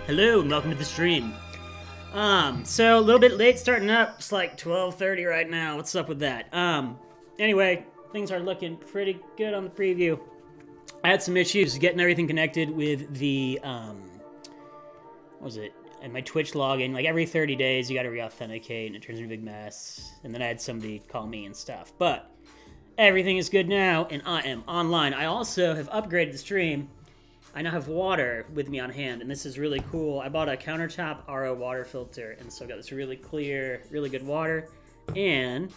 Hello and welcome to the stream. So a little bit late starting up. It's like 12:30 right now. What's up with that? Anyway, things are looking pretty good on the preview. I had some issues getting everything connected with the, what was it? And my Twitch login. Like every 30 days, you got to re-authenticate and it turns into a big mess. And then I had somebody call me and stuff. But everything is good now and I am online. I also have upgraded the stream. I now have water with me on hand, and this is really cool. I bought a countertop RO water filter, and so I got this really clear, really good water, and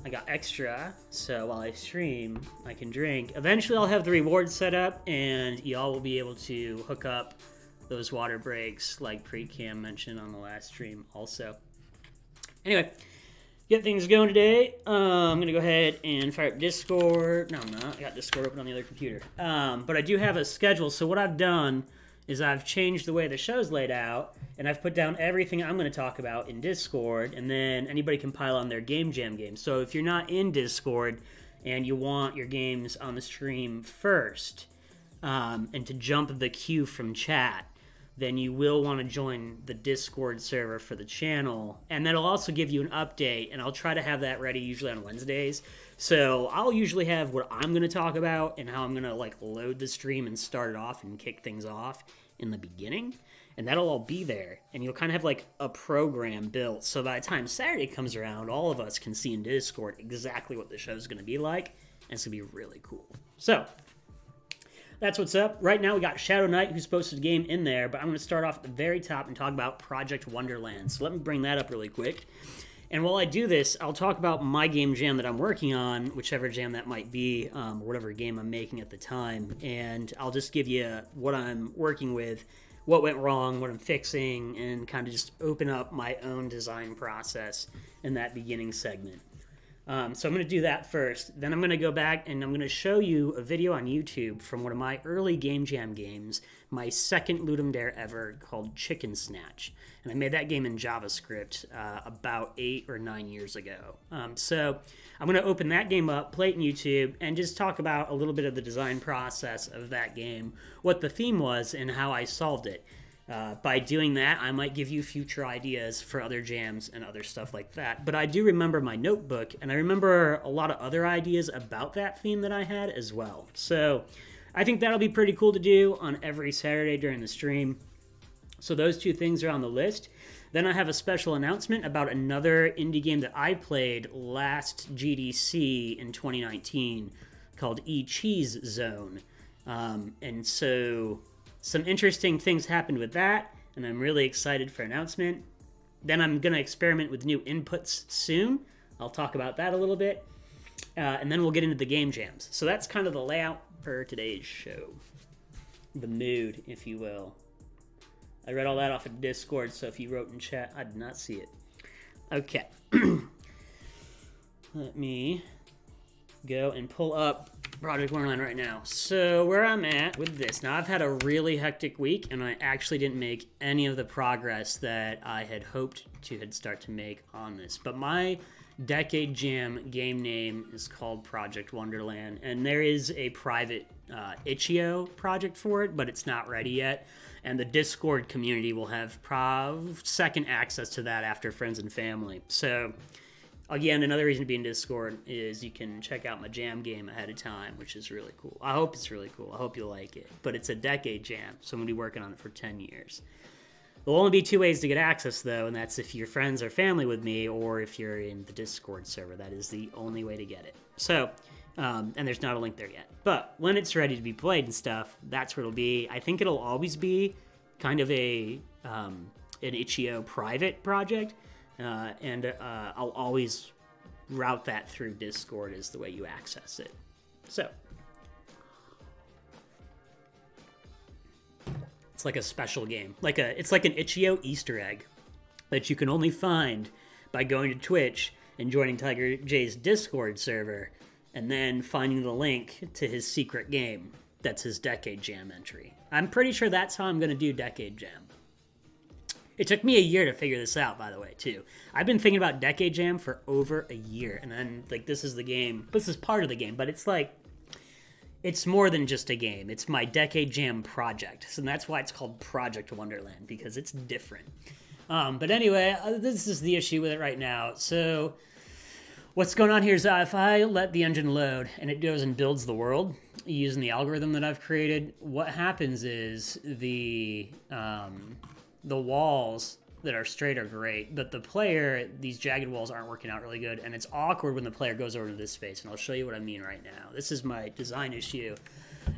I got extra, so while I stream, I can drink. Eventually, I'll have the rewards set up, and y'all will be able to hook up those water breaks, like Pre-Cam mentioned on the last stream also. Anyway, get things going today. I'm going to go ahead and fire up Discord. No, I'm not. I got Discord open on the other computer. But I do have a schedule. So what I've done is I've changed the way the show's laid out, and I've put down everything I'm going to talk about in Discord, and then anybody can pile on their Game Jam games. So if you're not in Discord and you want your games on the stream first, and to jump the queue from chat, then you will want to join the Discord server for the channel. And that'll also give you an update, and I'll try to have that ready usually on Wednesdays. So I'll usually have what I'm going to talk about and how I'm going to like load the stream and start it off and kick things off in the beginning. And that'll all be there. And you'll kind of have like a program built. So by the time Saturday comes around, all of us can see in Discord exactly what the show's going to be like. And it's going to be really cool. So that's what's up. Right now we got Shadow Knight, who's posted a game in there, but I'm going to start off at the very top and talk about Project Wonderland. So let me bring that up really quick. And while I do this, I'll talk about my game jam that I'm working on, whichever jam that might be, or whatever game I'm making at the time. And I'll just give you what I'm working with, what went wrong, what I'm fixing, and kind of just open up my own design process in that beginning segment. So I'm going to do that first. Then I'm going to go back and I'm going to show you a video on YouTube from one of my early Game Jam games, my second Ludum Dare ever, called Chicken Snatch. And I made that game in JavaScript about 8 or 9 years ago. So I'm going to open that game up, play it in YouTube, and just talk about a little bit of the design process of that game, what the theme was, and how I solved it. By doing that, I might give you future ideas for other jams and other stuff like that. But I do remember my notebook, and I remember a lot of other ideas about that theme that I had as well. So I think that'll be pretty cool to do on every Saturday during the stream. So those two things are on the list. Then I have a special announcement about another indie game that I played last GDC in 2019 called E-Cheese Zone. And so some interesting things happened with that, and I'm really excited for announcement. Then I'm going to experiment with new inputs soon. I'll talk about that a little bit. And then we'll get into the game jams. So that's kind of the layout for today's show. The mood, if you will. I read all that off of Discord, so if you wrote in chat, I did not see it. Okay. Let me go and pull up Project Wonderland right now. So where I'm at with this, now I've had a really hectic week, and I actually didn't make any of the progress that I had hoped to start to make on this. But my Decade Jam game name is called Project Wonderland, and there is a private itch.io project for it, but it's not ready yet. And the Discord community will have second access to that after friends and family. So again, another reason to be in Discord is you can check out my jam game ahead of time, which is really cool. I hope it's really cool. I hope you'll like it. But it's a decade jam, so I'm going to be working on it for 10 years. There'll only be 2 ways to get access, though, and that's if you're friends or family with me or if you're in the Discord server. That is the only way to get it. So, and there's not a link there yet. But when it's ready to be played and stuff, that's where it'll be. I think it'll always be kind of an itch.io private project. And I'll always route that through Discord is the way you access it. So it's like a special game. It's like an itch.io Easter egg that you can only find by going to Twitch and joining TigerJ's Discord server and then finding the link to his secret game. That's his Decade Jam entry. I'm pretty sure that's how I'm going to do Decade Jam. It took me a year to figure this out, by the way, too. I've been thinking about Decade Jam for over a year, and then, like, this is the game. This is part of the game, but it's like, it's more than just a game. It's my Decade Jam project. So that's why it's called Project Wonderland, because it's different. But anyway, this is the issue with it right now. So what's going on here is if I let the engine load and it goes and builds the world using the algorithm that I've created, what happens is the walls that are straight are great, but the player, these jagged walls aren't working out really good, and it's awkward when the player goes over to this space, and I'll show you what I mean right now. This is my design issue,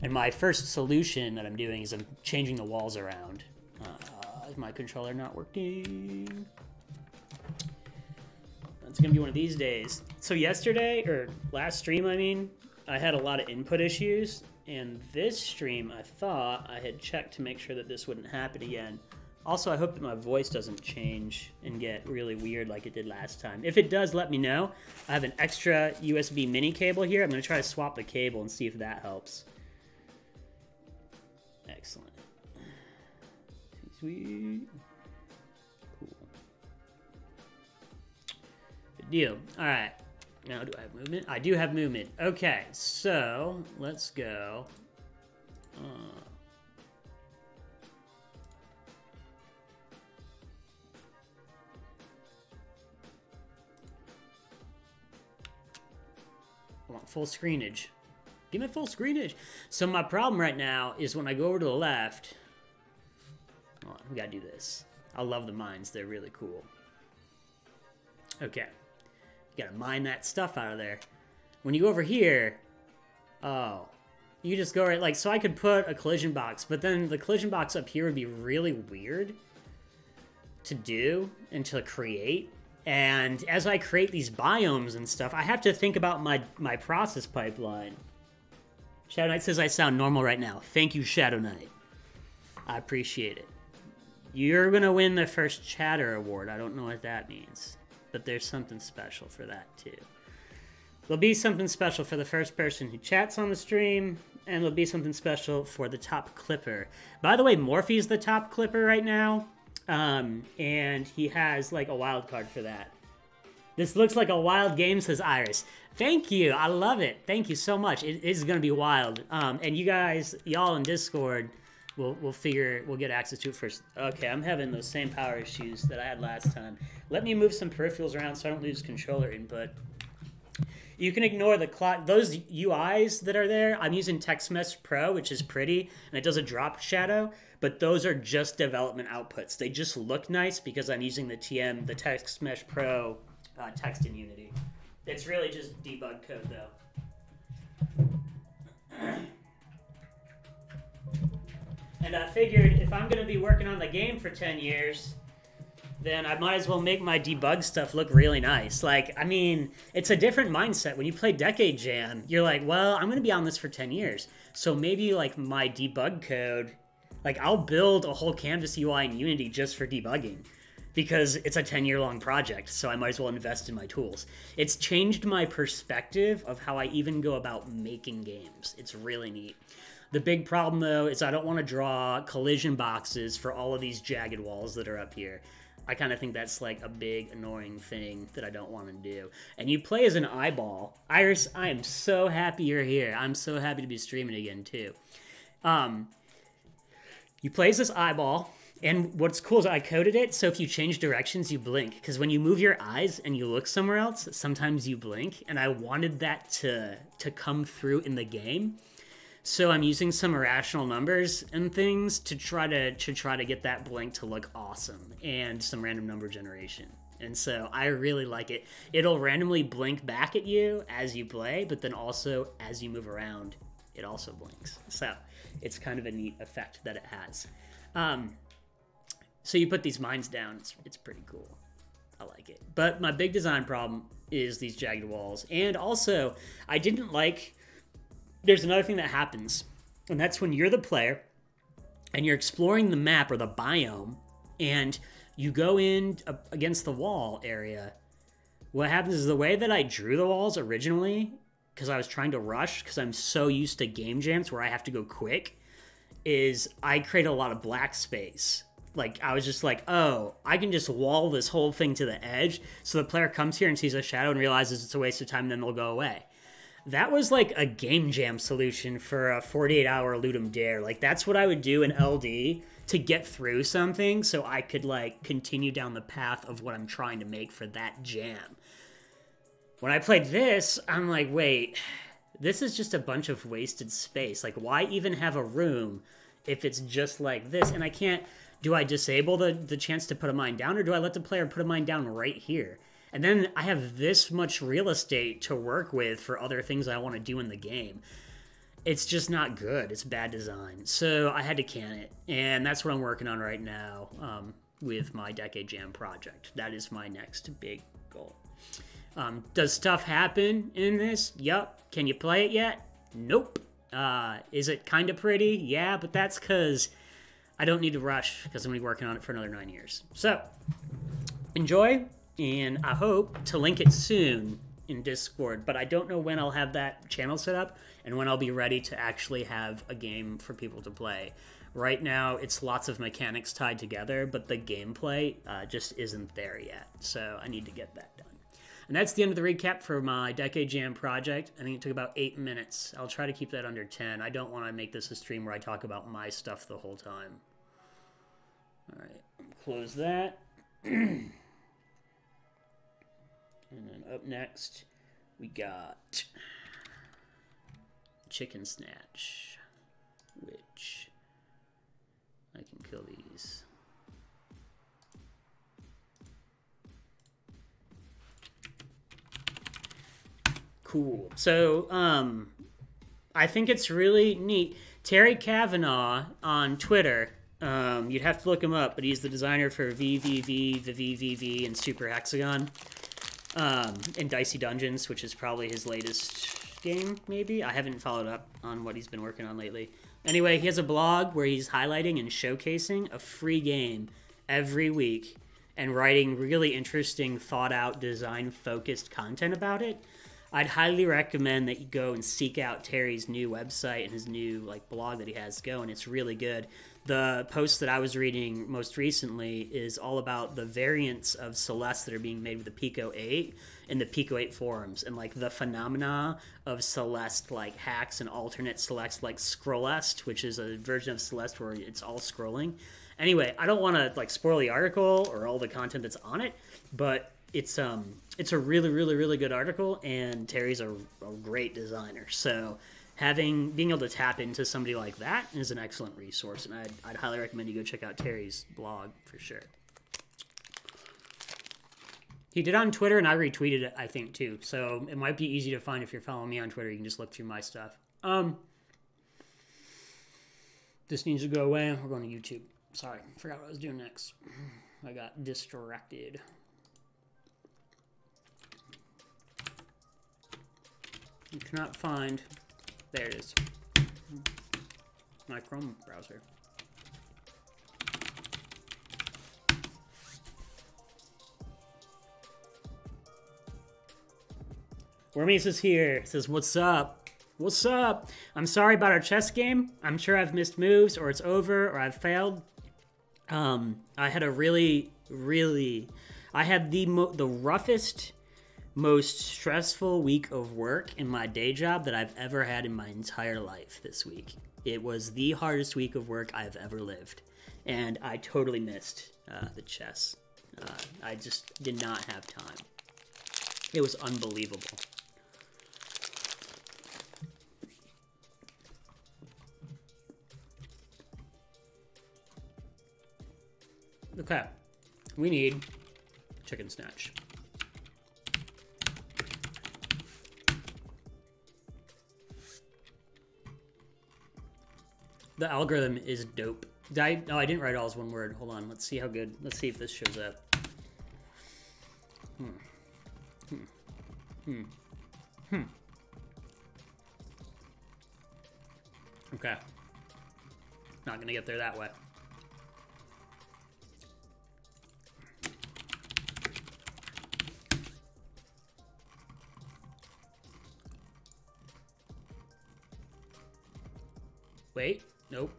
and my first solution that I'm doing is I'm changing the walls around. Is my controller not working? It's gonna be one of these days. So yesterday, or last stream I mean, I had a lot of input issues, and this stream I thought I had checked to make sure that this wouldn't happen again. Also, I hope that my voice doesn't change and get really weird like it did last time. If it does, let me know. I have an extra USB mini cable here. I'm going to try to swap the cable and see if that helps. Excellent. Sweet. Cool. Good deal. All right. Now, do I have movement? I do have movement. Okay, so let's go. I want full screenage. Give me full screenage. So my problem right now is when I go over to the left. Hold on, we gotta do this. I love the mines. They're really cool. Okay. You gotta mine that stuff out of there. When you go over here, oh, you just go right, like, so I could put a collision box, but then the collision box up here would be really weird to do and to create. And as I create these biomes and stuff, I have to think about my process pipeline. Shadow Knight says I sound normal right now. Thank you, Shadow Knight. I appreciate it. You're going to win the first chatter award. I don't know what that means. But there's something special for that, too. There'll be something special for the first person who chats on the stream, and there'll be something special for the top clipper. By the way, Morphe's the top clipper right now. And he has like a wild card for that. This looks like a wild game, says Iris. Thank you. I love it. Thank you so much. It is going to be wild. And you guys, y'all in Discord, we'll get access to it first. Okay, I'm having those same power issues that I had last time. Let me move some peripherals around so I don't lose controller input. You can ignore the clock. Those UIs that are there, I'm using Text Mesh Pro, which is pretty, and it does a drop shadow, but those are just development outputs. They just look nice because I'm using the Text Mesh Pro text in Unity. It's really just debug code, though. And I figured if I'm going to be working on the game for 10 years... then I might as well make my debug stuff look really nice. Like, I mean, it's a different mindset. When you play Decade Jam, you're like, well, I'm going to be on this for 10 years. So maybe, like, my debug code, like, I'll build a whole canvas UI in Unity just for debugging. Because it's a 10-year-long project, so I might as well invest in my tools. It's changed my perspective of how I even go about making games. It's really neat. The big problem, though, is I don't want to draw collision boxes for all of these jagged walls that are up here. I kind of think that's like a big annoying thing that I don't want to do. And you play as an eyeball. Iris, I am so happy you're here. I'm so happy to be streaming again too. You play as this eyeball, and what's cool is I coded it, so if you change directions, you blink. Because when you move your eyes and you look somewhere else, sometimes you blink, and I wanted that to come through in the game. So I'm using some irrational numbers and things to try to get that blink to look awesome, and some random number generation. And so I really like it. It'll randomly blink back at you as you play, but then also as you move around, it also blinks. So it's kind of a neat effect that it has. So you put these mines down, it's pretty cool. I like it. But my big design problem is these jagged walls. And also, I didn't like... There's another thing that happens, and that's when you're the player and you're exploring the map or the biome and you go in against the wall area. What happens is the way that I drew the walls originally, because I was trying to rush, because I'm so used to game jams where I have to go quick, is I create a lot of black space. Like, I was just like, oh, I can just wall this whole thing to the edge so the player comes here and sees a shadow and realizes it's a waste of time and then they'll go away. that was like a game jam solution for a 48-hour Ludum Dare. Like, that's what I would do in LD to get through something so I could, like, continue down the path of what I'm trying to make for that jam. When I played this, I'm like, wait, this is just a bunch of wasted space. Like, why even have a room if it's just like this? And I can't... Do I disable the chance to put a mine down, or do I let the player put a mine down right here? And then I have this much real estate to work with for other things I want to do in the game. It's just not good. It's bad design. So I had to can it. And that's what I'm working on right now with my Decade Jam project. That is my next big goal. Does stuff happen in this? Yup. Can you play it yet? Nope. Is it kind of pretty? Yeah, but that's because I don't need to rush because I'm going to be working on it for another 9 years. So, enjoy. And I hope to link it soon in Discord, but I don't know when I'll have that channel set up and when I'll be ready to actually have a game for people to play. Right now, it's lots of mechanics tied together, but the gameplay just isn't there yet, so I need to get that done. And that's the end of the recap for my Decade Jam project. I think it took about 8 minutes. I'll try to keep that under 10. I don't want to make this a stream where I talk about my stuff the whole time. All right, close that. And then up next, we got Chicken Snatch, which I can kill these. Cool. So, I think it's really neat. Terry Kavanaugh on Twitter, you'd have to look him up, but he's the designer for VVV, the VVV, and Super Hexagon. And Dicey Dungeons, which is probably his latest game, maybe? I haven't followed up on what he's been working on lately. Anyway, he has a blog where he's highlighting and showcasing a free game every week and writing really interesting, thought-out, design-focused content about it. I'd highly recommend that you go and seek out Terry's new website and his new blog that he has going. It's really good. The post that I was reading most recently is all about the variants of Celeste that are being made with the Pico 8 in the Pico 8 forums, and the phenomena of Celeste hacks and alternate Celeste Scrollest, which is a version of Celeste where it's all scrolling. Anyway, I don't want to spoil the article or all the content that's on it, but it's a really, really, really good article, and Terry's a great designer. So being able to tap into somebody like that is an excellent resource, and I'd highly recommend you go check out Terry's blog for sure. He did on Twitter, and I retweeted it, I think, too. So it might be easy to find if you're following me on Twitter. You can just look through my stuff. This needs to go away. We're going to YouTube. Sorry, forgot what I was doing next. I got distracted. You cannot find... There it is. My Chrome browser. Wormies is here. Says, what's up? What's up? I'm sorry about our chess game. I'm sure I've missed moves, or it's over, or I've failed. I had a really... I had the roughest, most stressful week of work in my day job that I've ever had in my entire life this week. It was the hardest week of work I've ever lived, and I totally missed the chess. I just did not have time. It was unbelievable. Okay, we need chicken snatch. The algorithm is dope. No, I didn't write all as one word. Hold on, let's see how good. Let's see if this shows up. Okay. Not gonna get there that way. Wait, nope.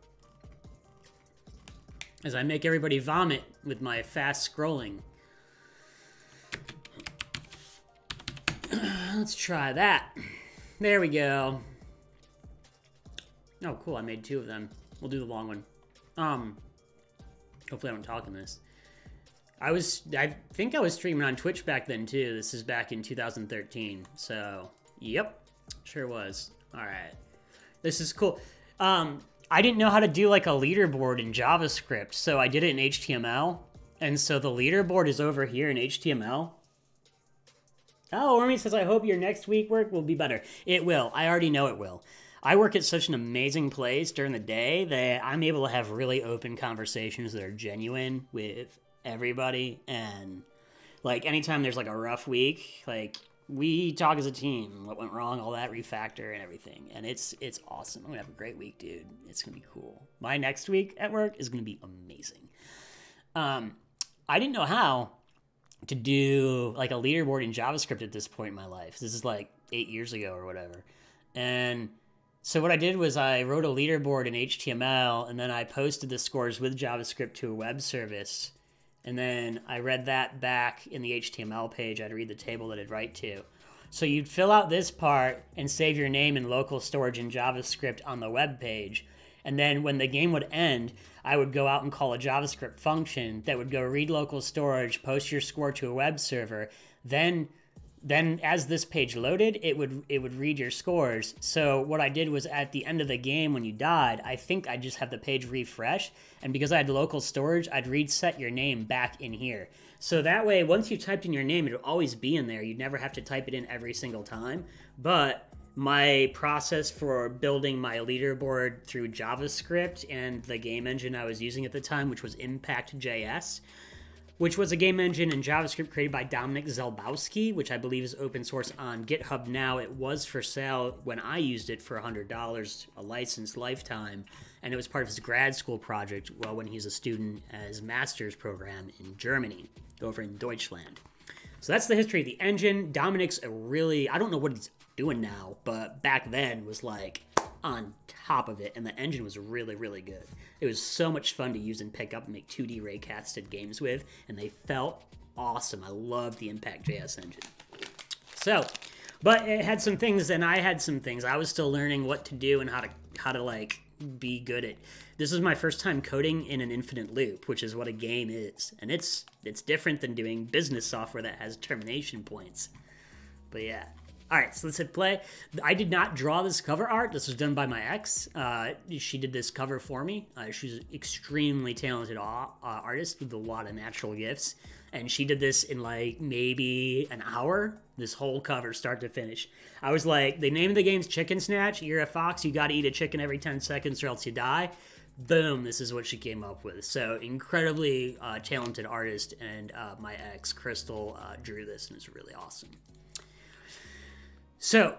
As I make everybody vomit with my fast scrolling. Let's try that. There we go. Oh, cool. I made 2 of them. We'll do the long one. Hopefully I don't talk in this. I think I was streaming on Twitch back then, too. This is back in 2013. So, yep. Sure was. All right. This is cool. I didn't know how to do, like, a leaderboard in JavaScript, so I did it in HTML. And so the leaderboard is over here in HTML. Oh, Ormy says, I hope your next week work will be better. It will. I already know it will. I work at such an amazing place during the day that I'm able to have really open conversations that are genuine with everybody. And, like, anytime there's, like, a rough week, like, we talk as a team. What went wrong, all that, refactor and everything. And it's awesome. I'm going to have a great week, dude. It's going to be cool. My next week at work is going to be amazing. I didn't know how to do, like, a leaderboard in JavaScript at this point in my life. This is, like, 8 years ago or whatever. And so what I did was I wrote a leaderboard in HTML, and then I posted the scores with JavaScript to a web service. And then I read that back in the HTML page. I'd read the table that I'd write to. So you'd fill out this part and save your name in local storage in JavaScript on the web page. And then when the game would end, I would go out and call a JavaScript function that would go read local storage, post your score to a web server. Then as this page loaded, it would read your scores. So what I did was at the end of the game when you died, I think I just have the page refresh. And because I had local storage, I'd reset your name back in here. So that way, once you typed in your name, it would always be in there. You'd never have to type it in every single time. But my process for building my leaderboard through JavaScript and the game engine I was using at the time, which was Impact.js, which was a game engine in JavaScript created by Dominik Zelbowski, which I believe is open source on GitHub now. It was for sale when I used it for $100, a license lifetime, and it was part of his grad school project when he's a student at his master's program in Germany, over in Deutschland. So that's the history of the engine. Dominik's a really, I don't know what he's doing now, but back then was like on top of it, and the engine was really, really good. It was so much fun to use and pick up and make 2D raycasted games with, and they felt awesome. I loved the Impact.js engine. So, but it had some things, and I had some things. I was still learning what to do and how to like be good at. This is my first time coding in an infinite loop, which is what a game is, and it's different than doing business software that has termination points. But yeah. All right, so let's hit play. I did not draw this cover art. This was done by my ex. She did this cover for me. She's an extremely talented artist with a lot of natural gifts. And she did this in like maybe an hour, this whole cover start to finish. I was like, the name of the game's Chicken Snatch. You're a fox, you gotta eat a chicken every 10 seconds or else you die. Boom, this is what she came up with. So incredibly talented artist, and my ex, Crystal, drew this, and it's really awesome. So,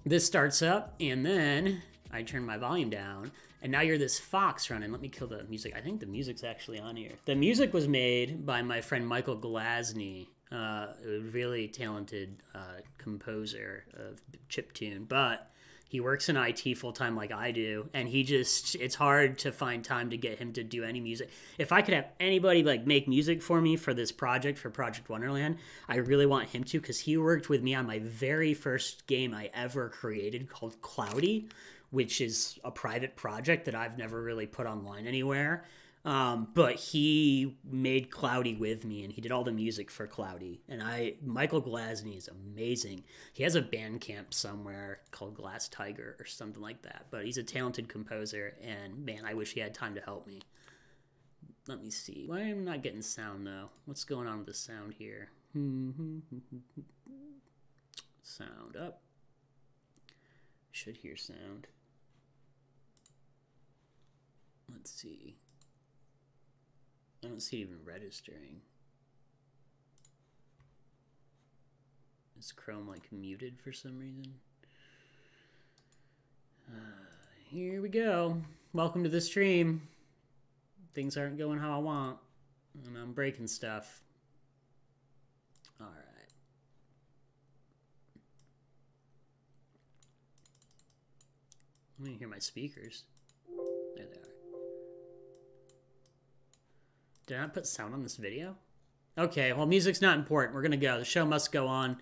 this starts up, and then I turn my volume down, and now you're this fox running. Let me kill the music. I think the music's actually on here. The music was made by my friend Michael Glasny, a really talented composer of chiptune, but he works in IT full-time like I do, and it's hard to find time to get him to do any music. If I could have anybody like make music for me for this project, for Project Wonderland, I really want him to, because he worked with me on my very first game I ever created called Cloudy, which is a private project that I've never really put online anywhere. But he made Cloudy with me, and he did all the music for Cloudy. And Michael Glasny is amazing. He has a Bandcamp somewhere called Glass Tiger or something like that. But he's a talented composer, and man, I wish he had time to help me. Let me see. Why am I not getting sound, though? What's going on with the sound here? Sound up. Should hear sound. Let's see. I don't see it even registering. Is Chrome like muted for some reason? Here we go. Welcome to the stream. Things aren't going how I want, and I'm breaking stuff. All right. Let me hear my speakers. There they are. Did I not put sound on this video? Okay, well, music's not important. We're going to go. The show must go on.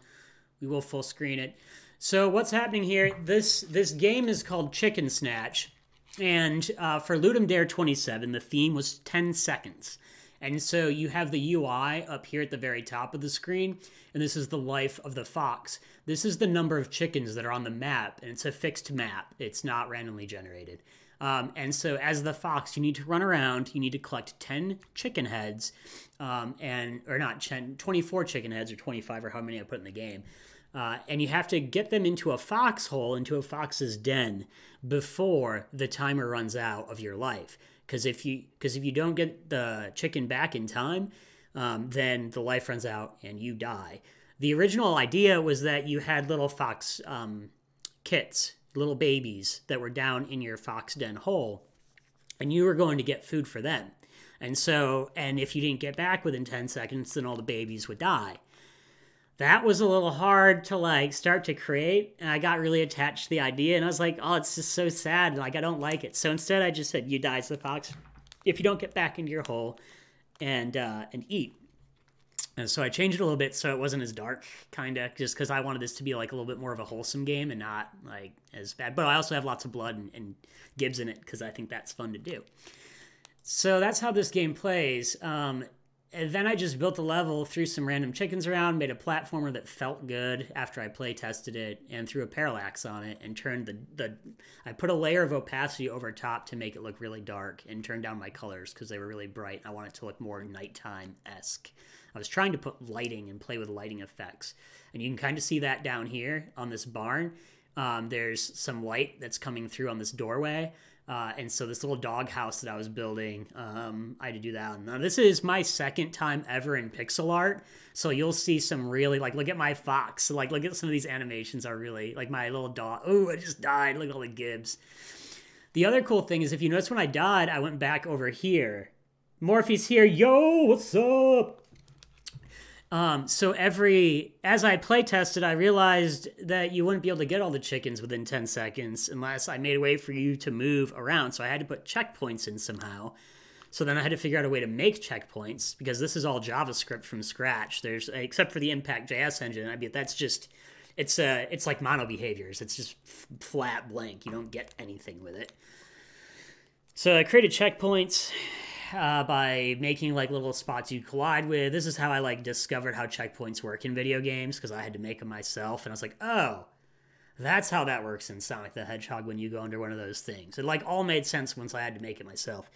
We will full screen it. So what's happening here, this game is called Chicken Snatch. And for Ludum Dare 27, the theme was 10 seconds. And so you have the UI up here at the very top of the screen, and this is the life of the fox. This is the number of chickens that are on the map, and it's a fixed map. It's not randomly generated. And so as the fox, you need to run around. You need to collect 10 chicken heads, or not 10, 24 chicken heads, or 25, or how many I put in the game. And you have to get them into a foxhole, into a fox's den, before the timer runs out of your life. Because if you don't get the chicken back in time, then the life runs out and you die. The original idea was that you had little fox kits, little babies that were down in your fox den hole, and you were going to get food for them. And if you didn't get back within 10 seconds, then all the babies would die. That was a little hard to start to create, and I got really attached to the idea, and I was like, oh, it's just so sad, I don't like it. So instead I just said, you die as the fox if you don't get back into your hole and eat. And so I changed it a little bit so it wasn't as dark, kind of, just because I wanted this to be a little bit more of a wholesome game and not as bad. But I also have lots of blood and gibbs in it because I think that's fun to do. So that's how this game plays. And then I just built a level, threw some random chickens around, made a platformer that felt good after I play tested it, and threw a parallax on it, and turned I put a layer of opacity over top to make it look really dark, and turned down my colors because they were really bright. I want it to look more nighttime-esque. I was trying to put lighting and play with lighting effects. And you can kind of see that down here on this barn. There's some light that's coming through on this doorway. And so this little dog house that I was building, I had to do that. Now, this is my second time ever in pixel art. So you'll see some really, look at my fox. Look at some of these animations are really, my little dog. Oh, I just died. Look at all the gibbs. The other cool thing is if you notice when I died, I went back over here. Morphe's here. Yo, what's up? As I play tested, I realized that you wouldn't be able to get all the chickens within 10 seconds unless I made a way for you to move around. So I had to put checkpoints in somehow. So then I had to figure out a way to make checkpoints because this is all JavaScript from scratch. There's, except for the Impact.js engine, that's just, it's like mono behaviors. It's just flat blank. You don't get anything with it. So I created checkpoints. By making little spots you collide with. This is how I discovered how checkpoints work in video games because I had to make them myself, and I was like, oh, that's how that works in Sonic the Hedgehog when you go under one of those things. It all made sense once I had to make it myself.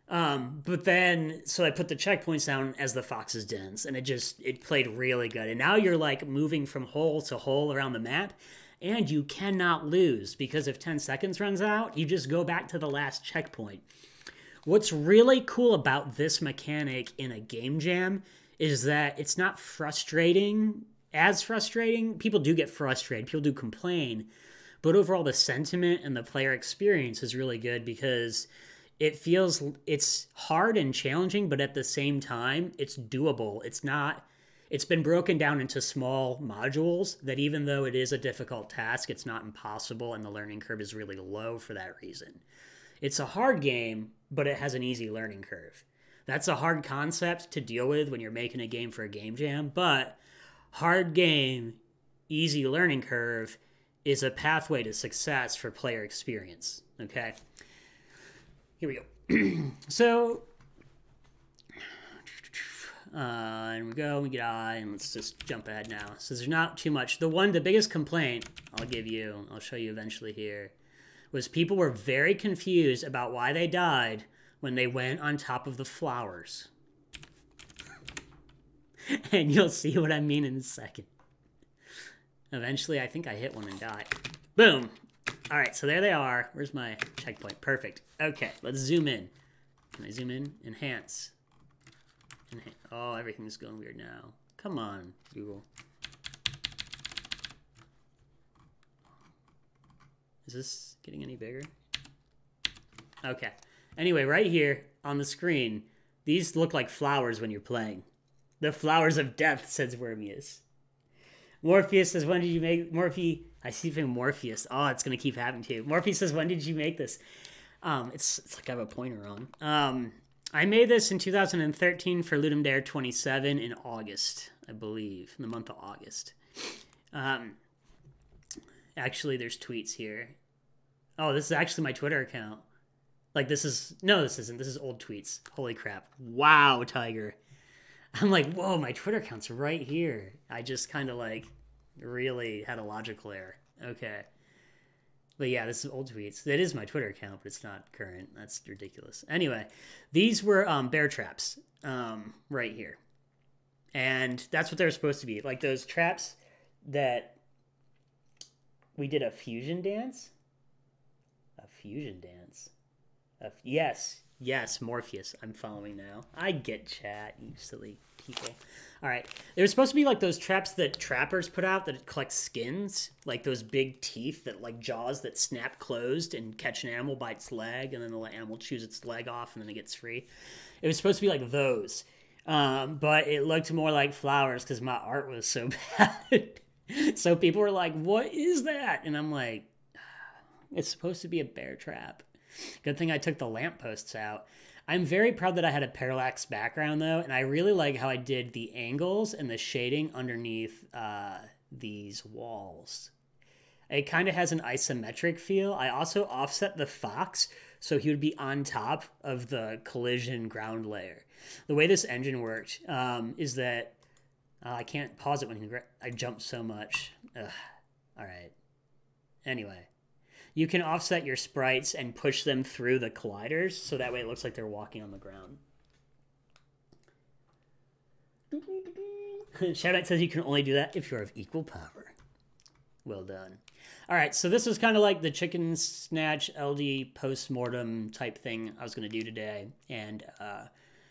But then, so I put the checkpoints down as the fox's dens, and it played really good. And now you're moving from hole to hole around the map, and you cannot lose because if 10 seconds runs out, you just go back to the last checkpoint. What's really cool about this mechanic in a game jam is that it's not frustrating. People do get frustrated. People do complain. But overall, the sentiment and the player experience is really good because it's hard and challenging, but at the same time, it's doable. It's been broken down into small modules that even though it is a difficult task, it's not impossible, and the learning curve is really low for that reason. It's a hard game, but it has an easy learning curve. That's a hard concept to deal with when you're making a game for a game jam, but hard game, easy learning curve is a pathway to success for player experience, okay? Here we go. So, and we go, we get I, and let's just jump ahead now. So there's not too much. The biggest complaint I'll show you eventually here, was people were very confused about why they died when they went on top of the flowers. And you'll see what I mean in a second. Eventually, I think I hit one and died. Boom! All right, so there they are. Where's my checkpoint? Perfect. Okay, let's zoom in. Can I zoom in? Enhance. Oh, everything's going weird now. Come on, Google. Is this getting any bigger? Okay. Anyway, right here on the screen, these look like flowers when you're playing. The flowers of death, says Wormius. Morpheus says, when did you make... I see him Morpheus. Oh, it's going to keep happening to you. Morpheus says, when did you make this? It's like I have a pointer on. I made this in 2013 for Ludum Dare 27 in August, I believe, in the month of August. Um, actually, there's tweets here. Oh, this is actually my Twitter account. Like, this is... No, this isn't. This is old tweets. Holy crap. Wow, Tiger. I'm like, whoa, my Twitter account's right here. I just kind of, like, really had a logical error. Okay. But yeah, this is old tweets. It is my Twitter account, but it's not current. That's ridiculous. Anyway, these were bear traps right here. And that's what they're supposed to be. Like those traps that we did a fusion dance. A fusion dance. Yes, Morpheus. I'm following now. I get chat, you silly people. All right. They were supposed to be like those traps that trappers put out that collect skins. Like those big teeth that like jaws that snap closed and catch an animal by its leg. And then the animal chews its leg off and then it gets free. It was supposed to be like those. But it looked more like flowers because my art was so bad. So people were like, what is that? And I'm like, it's supposed to be a bear trap. Good thing I took the lampposts out. I'm very proud that I had a parallax background, though, and I really like how I did the angles and the shading underneath these walls. It kind of has an isometric feel. I also offset the fox so he would be on top of the collision ground layer. The way this engine worked is that I can't pause it when I jump so much. Ugh. All right. Anyway. You can offset your sprites and push them through the colliders, so that way it looks like they're walking on the ground. Shoutout says you can only do that if you're of equal power. Well done. All right, so this is kind of like the chicken snatch LD post-mortem type thing I was going to do today, and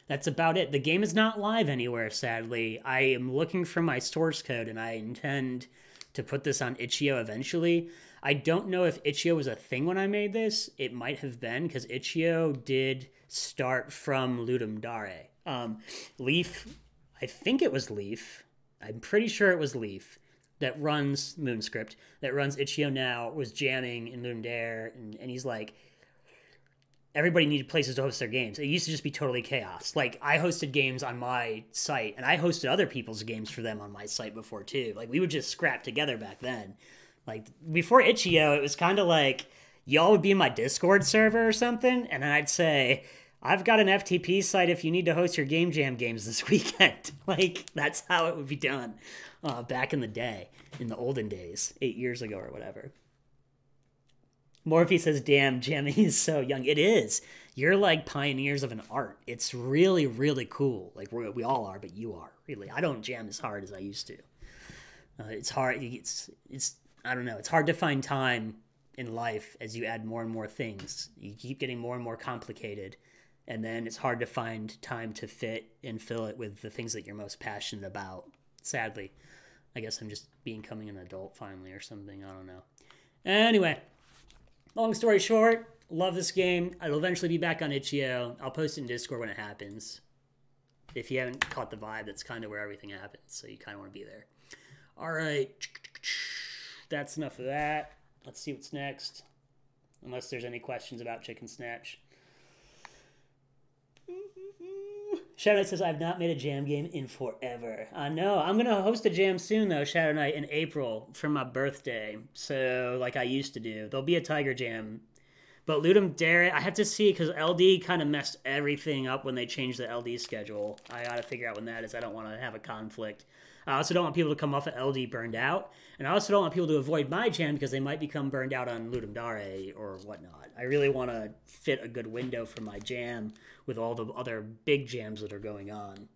that's about it. The game is not live anywhere, sadly. I am looking for my source code, and I intend to put this on Itch.io eventually. I don't know if Itch.io was a thing when I made this. It might have been, because Itch.io did start from Ludum Dare. Leaf, I think it was Leaf. I'm pretty sure it was Leaf that runs Moonscript, that runs Itch.io now, was jamming in Ludum Dare, and he's like, everybody needed places to host their games. It used to just be totally chaos. Like, I hosted games on my site, and I hosted other people's games for them on my site before, too. Like, we would just scrap together back then. Like, before Itch.io, it was kind of like, y'all would be in my Discord server or something, and I'd say, I've got an FTP site if you need to host your Game Jam games this weekend. Like, that's how it would be done back in the day, in the olden days, 8 years ago or whatever. Morphe says, damn, jamming is so young. It is. You're like pioneers of an art. It's really, really cool. Like, we all are, but you are, really. I don't jam as hard as I used to. It's hard. It's I don't know. It's hard to find time in life as you add more and more things. You keep getting more and more complicated, and then it's hard to find time to fit and fill it with the things that you're most passionate about. Sadly, I guess I'm just becoming an adult finally or something. I don't know. Anyway, long story short, love this game. It'll eventually be back on Itch.io. I'll post it in Discord when it happens. If you haven't caught the vibe, that's kind of where everything happens, so you kind of want to be there. All right. That's enough of that. Let's see what's next. Unless there's any questions about Chicken Snatch. Shadow says, I've not made a jam game in forever. No, I'm going to host a jam soon, though, Shadow Knight, in April for my birthday. So, like I used to do. There'll be a Tiger Jam. But Ludum Dare, I have to see, because LD kind of messed everything up when they changed the LD schedule. I got to figure out when that is. I don't want to have a conflict. I also don't want people to come off of LD burned out. And I also don't want people to avoid my jam because they might become burned out on Ludum Dare or whatnot. I really want to fit a good window for my jam with all the other big jams that are going on.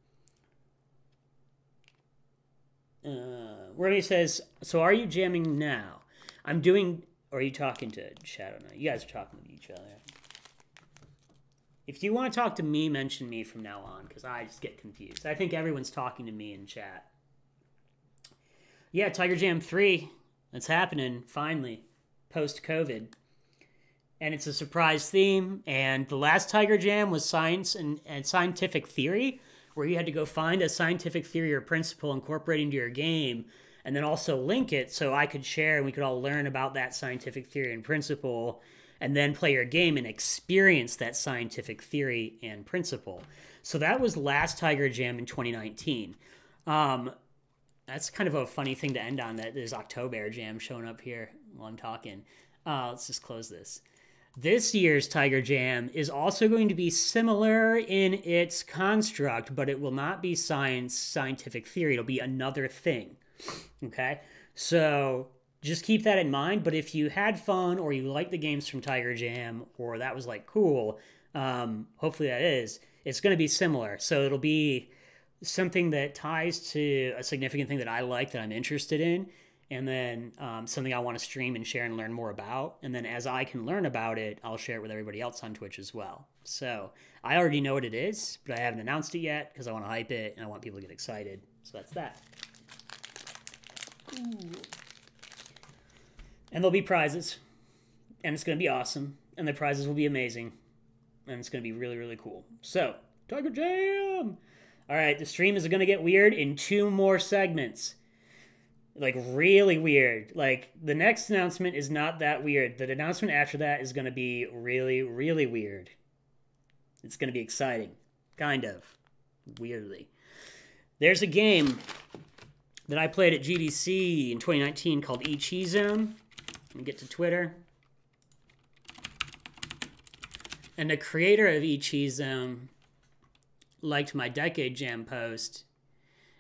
Remy says, so are you jamming now? I'm doing... Or are you talking to Shadow Knight? You guys are talking to each other. If you want to talk to me, mention me from now on, because I just get confused. I think everyone's talking to me in chat. Yeah, Tiger Jam 3. That's happening, finally, post-COVID. And it's a surprise theme. And the last Tiger Jam was science and scientific theory, where you had to go find a scientific theory or principle, incorporate into your game, and then also link it so I could share and we could all learn about that scientific theory and principle, and then play your game and experience that scientific theory and principle. So that was last Tiger Jam in 2019. that's kind of a funny thing to end on, that there's October Jam showing up here while I'm talking. Let's just close this. This year's Tiger Jam is also going to be similar in its construct, but it will not be scientific theory. It'll be another thing. Okay? So just keep that in mind. But if you had fun, or you like the games from Tiger Jam, or that was like cool, hopefully that is, it's going to be similar. So it'll be something that ties to a significant thing that I like, that I'm interested in, and then something I want to stream and share and learn more about. And then as I can learn about it, I'll share it with everybody else on Twitch as well. So I already know what it is, but I haven't announced it yet because I want to hype it and I want people to get excited. So that's that. Ooh. And there'll be prizes, and it's going to be awesome, and the prizes will be amazing, and it's going to be really, really cool. So, Tiger Jam! All right, the stream is going to get weird in 2 more segments. Like, really weird. Like, the next announcement is not that weird. The announcement after that is going to be really, really weird. It's going to be exciting. Kind of. Weirdly. There's a game that I played at GDC in 2019 called Ichi Zone. Let me get to Twitter. And the creator of Ichi Zone liked my Decade Jam post,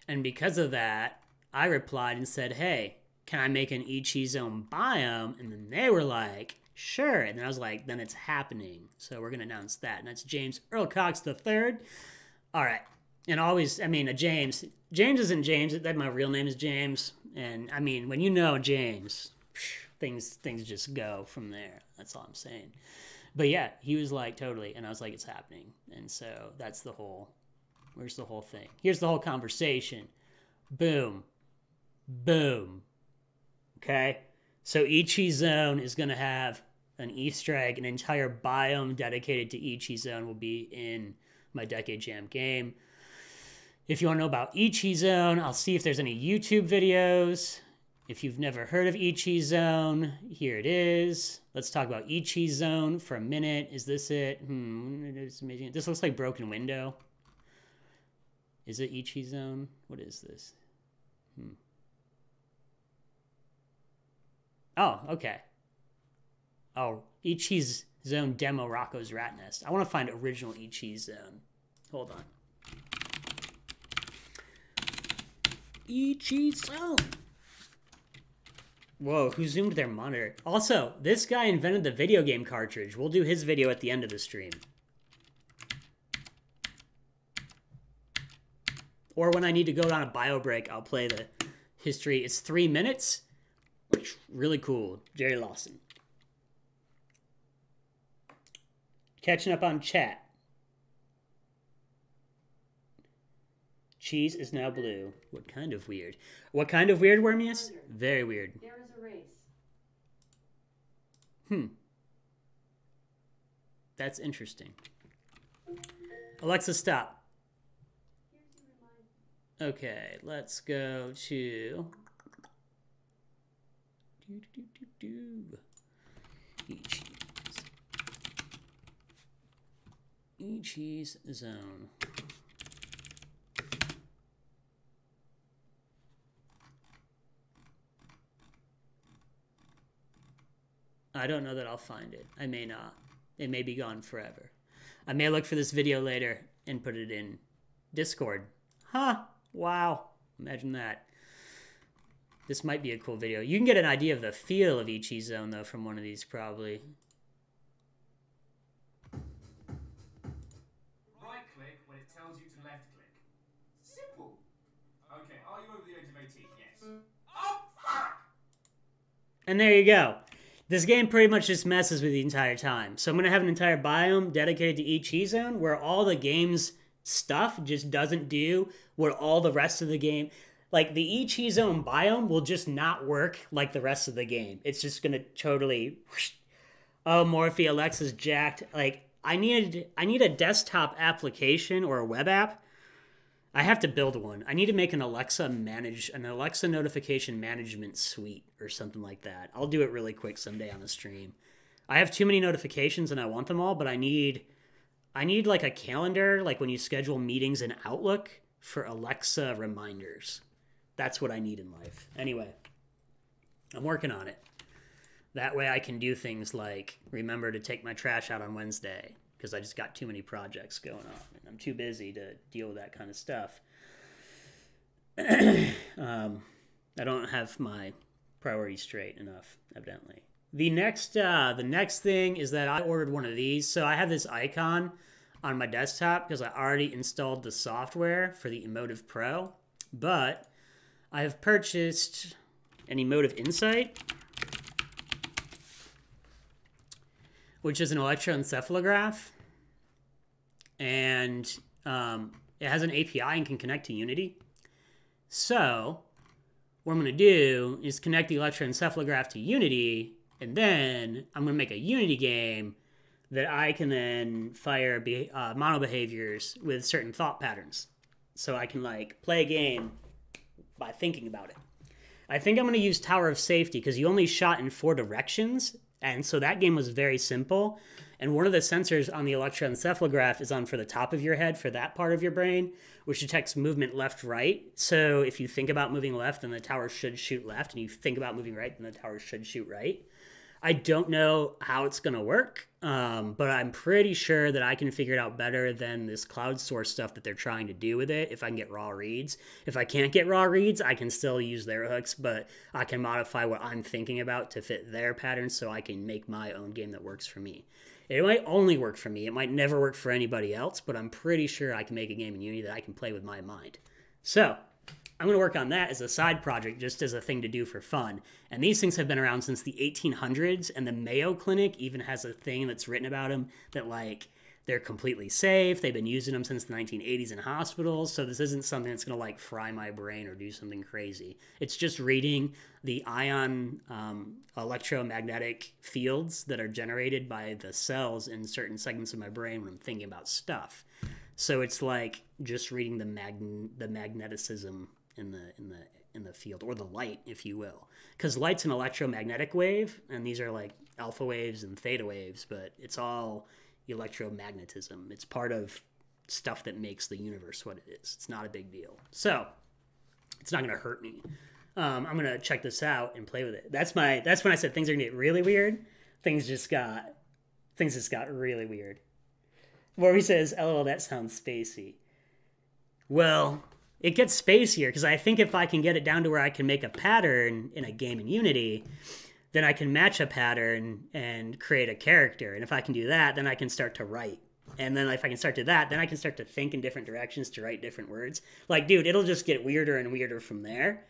and because of that, I replied and said, hey, can I make an Ichi Zone biome? And then they were like, sure. And then I was like, then it's happening. So we're going to announce that. And that's James Earl Cox III. All right. And always, I mean, James isn't James. That my real name is James. And I mean, when you know James, things just go from there. That's all I'm saying. But yeah, he was like, totally. And I was like, it's happening. And so that's the whole, where's the whole thing? Here's the whole conversation. Boom. Boom. Okay? So Ichi Zone is going to have an Easter egg, an entire biome dedicated to Ichi Zone will be in my Decade Jam game. If you want to know about Ichi Zone, I'll see if there's any YouTube videos. If you've never heard of Ichi Zone, here it is. Let's talk about Ichi Zone for a minute. Is this it? It's amazing. This looks like Broken Window. Is it Ichi Zone? What is this? Oh, okay. Oh, Ichi Zone demo Rocco's Rat Nest. I want to find original Ichi Zone. Hold on. Ichi Zone. Whoa, who zoomed their monitor? Also, this guy invented the video game cartridge. We'll do his video at the end of the stream. Or when I need to go on a bio break, I'll play the history. It's 3 minutes. Really cool. Jerry Lawson. Catching up on chat. Cheese is now blue. What kind of weird? What kind of weird, Wormius? Very weird. There is a race. That's interesting. Alexa, stop. Okay, let's go to... Ichi's Zone. I don't know that I'll find it. I may not. It may be gone forever. I may look for this video later and put it in Discord. Huh. Wow. Imagine that. This might be a cool video. You can get an idea of the feel of Ichi Zone, though, from one of these, probably. Right-click when it tells you to left-click. Simple. Okay, are you over the age of 18? Yes. Oh, fuck! And there you go. This game pretty much just messes with you the entire time. So I'm going to have an entire biome dedicated to Ichi Zone where all the game's stuff just doesn't do what all the rest of the game... Like, the Ichi Zone biome will just not work like the rest of the game. It's just going to totally... Whoosh. Oh, Morphe, Alexa's jacked. Like, I need a desktop application or a web app. I have to build one. I need to make an Alexa notification management suite or something like that. I'll do it really quick someday on the stream. I have too many notifications and I want them all, but I need like a calendar, like when you schedule meetings in Outlook for Alexa reminders. That's what I need in life. Anyway, I'm working on it. That way I can do things like remember to take my trash out on Wednesday because I just got too many projects going on. And I'm too busy to deal with that kind of stuff. I don't have my priorities straight enough, evidently. The next thing is that I ordered one of these. So I have this icon on my desktop because I already installed the software for the Emotive Pro. But I have purchased an Emotive Insight, which is an electroencephalograph. And it has an API and can connect to Unity. So what I'm going to do is connect the electroencephalograph to Unity, and then I'm going to make a Unity game that I can then fire mono behaviors with certain thought patterns. So I can like play a game by thinking about it. I think I'm going to use Tower of Safety because you only shot in 4 directions. And so that game was very simple. And one of the sensors on the electroencephalograph is on for the top of your head, for that part of your brain, which detects movement left-right. So if you think about moving left, then the tower should shoot left. And you think about moving right, then the tower should shoot right. I don't know how it's going to work, but I'm pretty sure that I can figure it out better than this cloud source stuff that they're trying to do with it if I can get raw reads. If I can't get raw reads, I can still use their hooks, but I can modify what I'm thinking about to fit their patterns so I can make my own game that works for me. It might only work for me. It might never work for anybody else, but I'm pretty sure I can make a game in Unity that I can play with my mind. So I'm going to work on that as a side project, just as a thing to do for fun. And these things have been around since the 1800s, and the Mayo Clinic even has a thing that's written about them that, like, they're completely safe. They've been using them since the 1980s in hospitals, so this isn't something that's going to, like, fry my brain or do something crazy. It's just reading the ion electromagnetic fields that are generated by the cells in certain segments of my brain when I'm thinking about stuff. So it's like just reading the magneticism in the field, or the light, if you will, because light's an electromagnetic wave, and these are like alpha waves and theta waves, but it's all electromagnetism. It's part of stuff that makes the universe what it is. It's not a big deal, so it's not going to hurt me. I'm going to check this out and play with it. That's when I said things are going to get really weird. Things just got really weird. Rory says, "LOL, that sounds spacey." Well, it gets spacier because I think if I can get it down to where I can make a pattern in a game in Unity, then I can match a pattern and create a character. And if I can do that, then I can start to write. And then if I can start to that, then I can start to think in different directions to write different words. Like, dude, it'll just get weirder and weirder from there.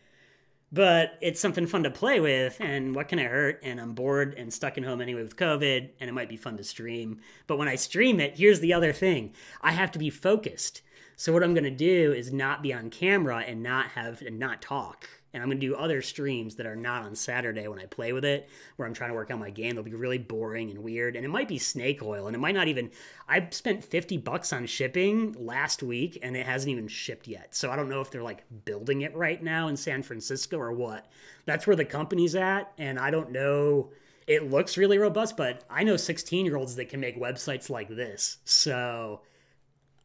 But it's something fun to play with, and what can it hurt? And I'm bored and stuck at home anyway with COVID, and it might be fun to stream. But when I stream it, here's the other thing. I have to be focused. So what I'm going to do is not be on camera and not talk. And I'm going to do other streams that are not on Saturday when I play with it, where I'm trying to work on my game. They'll be really boring and weird. And it might be snake oil. And it might not even... I spent $50 on shipping last week, and it hasn't even shipped yet. So I don't know if they're, like, building it right now in San Francisco or what. That's where the company's at, and I don't know... It looks really robust, but I know 16-year-olds that can make websites like this. So...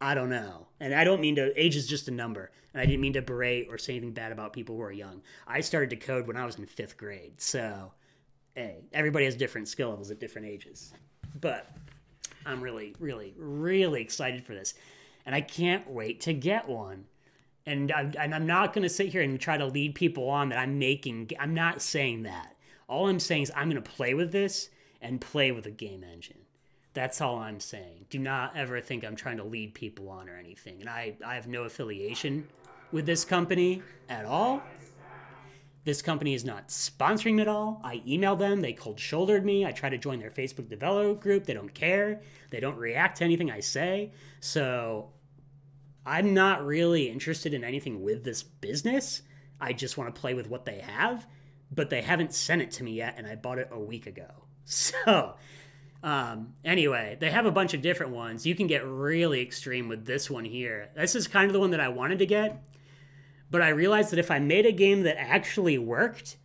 I don't know. And I don't mean to... Age is just a number. And I didn't mean to berate or say anything bad about people who are young. I started to code when I was in 5th grade. So, hey, everybody has different skill levels at different ages. But I'm really, really, really excited for this. And I can't wait to get one. And I'm not going to sit here and try to lead people on that I'm making... I'm not saying that. All I'm saying is I'm going to play with this and play with a game engine. That's all I'm saying. Do not ever think I'm trying to lead people on or anything. And I have no affiliation with this company at all. This company is not sponsoring me at all. I emailed them. They cold-shouldered me. I tried to join their Facebook developer group. They don't care. They don't react to anything I say. So I'm not really interested in anything with this business. I just want to play with what they have. But they haven't sent it to me yet, and I bought it a week ago. So... anyway, they have a bunch of different ones. You can get really extreme with this one here. This is kind of the one that I wanted to get, but I realized that if I made a game that actually worked,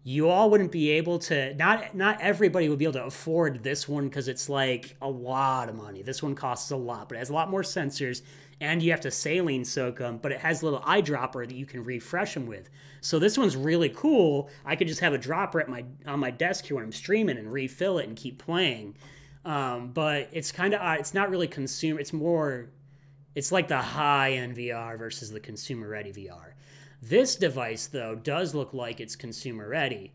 you all wouldn't be able to, not everybody would be able to afford this one because it's like a lot of money. This one costs a lot, but it has a lot more sensors and you have to saline soak them, but it has a little eyedropper that you can refresh them with. So this one's really cool. I could just have a dropper at on my desk here when I'm streaming and refill it and keep playing. But it's kind of it's not really consumer. It's like the high-end VR versus the consumer-ready VR. This device, though, does look like it's consumer-ready.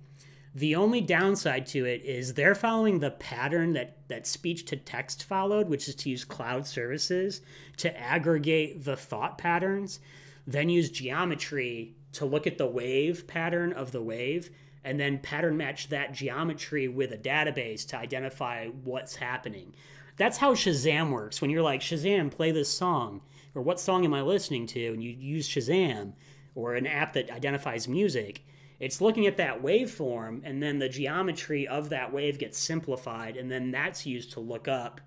The only downside to it is they're following the pattern that speech-to-text followed, which is to use cloud services to aggregate the thought patterns, then use geometry to look at the wave pattern of the wave, and then pattern match that geometry with a database to identify what's happening. That's how Shazam works. When you're like, Shazam, play this song, or what song am I listening to, and you use Shazam, or an app that identifies music, it's looking at that waveform, and then the geometry of that wave gets simplified, and then that's used to look up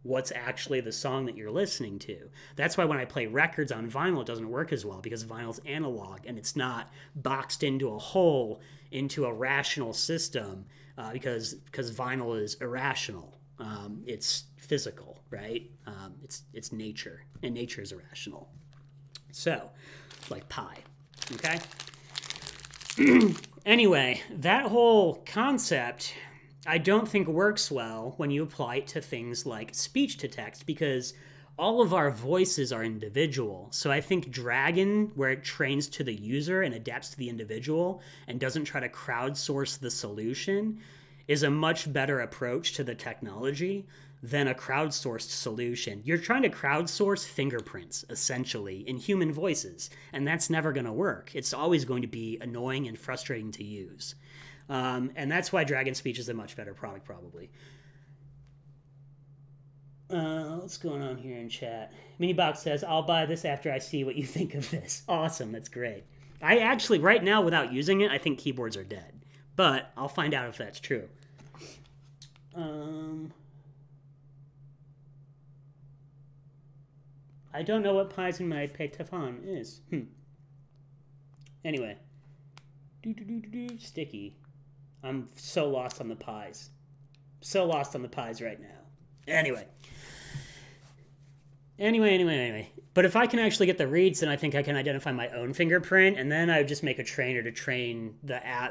what's actually the song that you're listening to. That's why when I play records on vinyl, it doesn't work as well, because vinyl's analog, and it's not boxed into a hole, into a rational system, because vinyl is irrational. It's physical, right? It's nature, and nature is irrational. So, like pi, okay? Anyway, that whole concept, I don't think works well when you apply it to things like speech-to-text, because all of our voices are individual. So I think Dragon, where it trains to the user and adapts to the individual and doesn't try to crowdsource the solution, is a much better approach to the technology than a crowdsourced solution. You're trying to crowdsource fingerprints, essentially, in human voices, and that's never going to work. It's always going to be annoying and frustrating to use. And that's why Dragon Speech is a much better product, probably. What's going on here in chat? Minibox says, I'll buy this after I see what you think of this. Awesome, that's great. I actually, right now, without using it, I think keyboards are dead. But I'll find out if that's true. I don't know what pies in my Petafon is. Anyway. Sticky. I'm so lost on the pies. So lost on the pies right now. Anyway. But if I can actually get the reads, then I think I can identify my own fingerprint, and then I would just make a trainer to train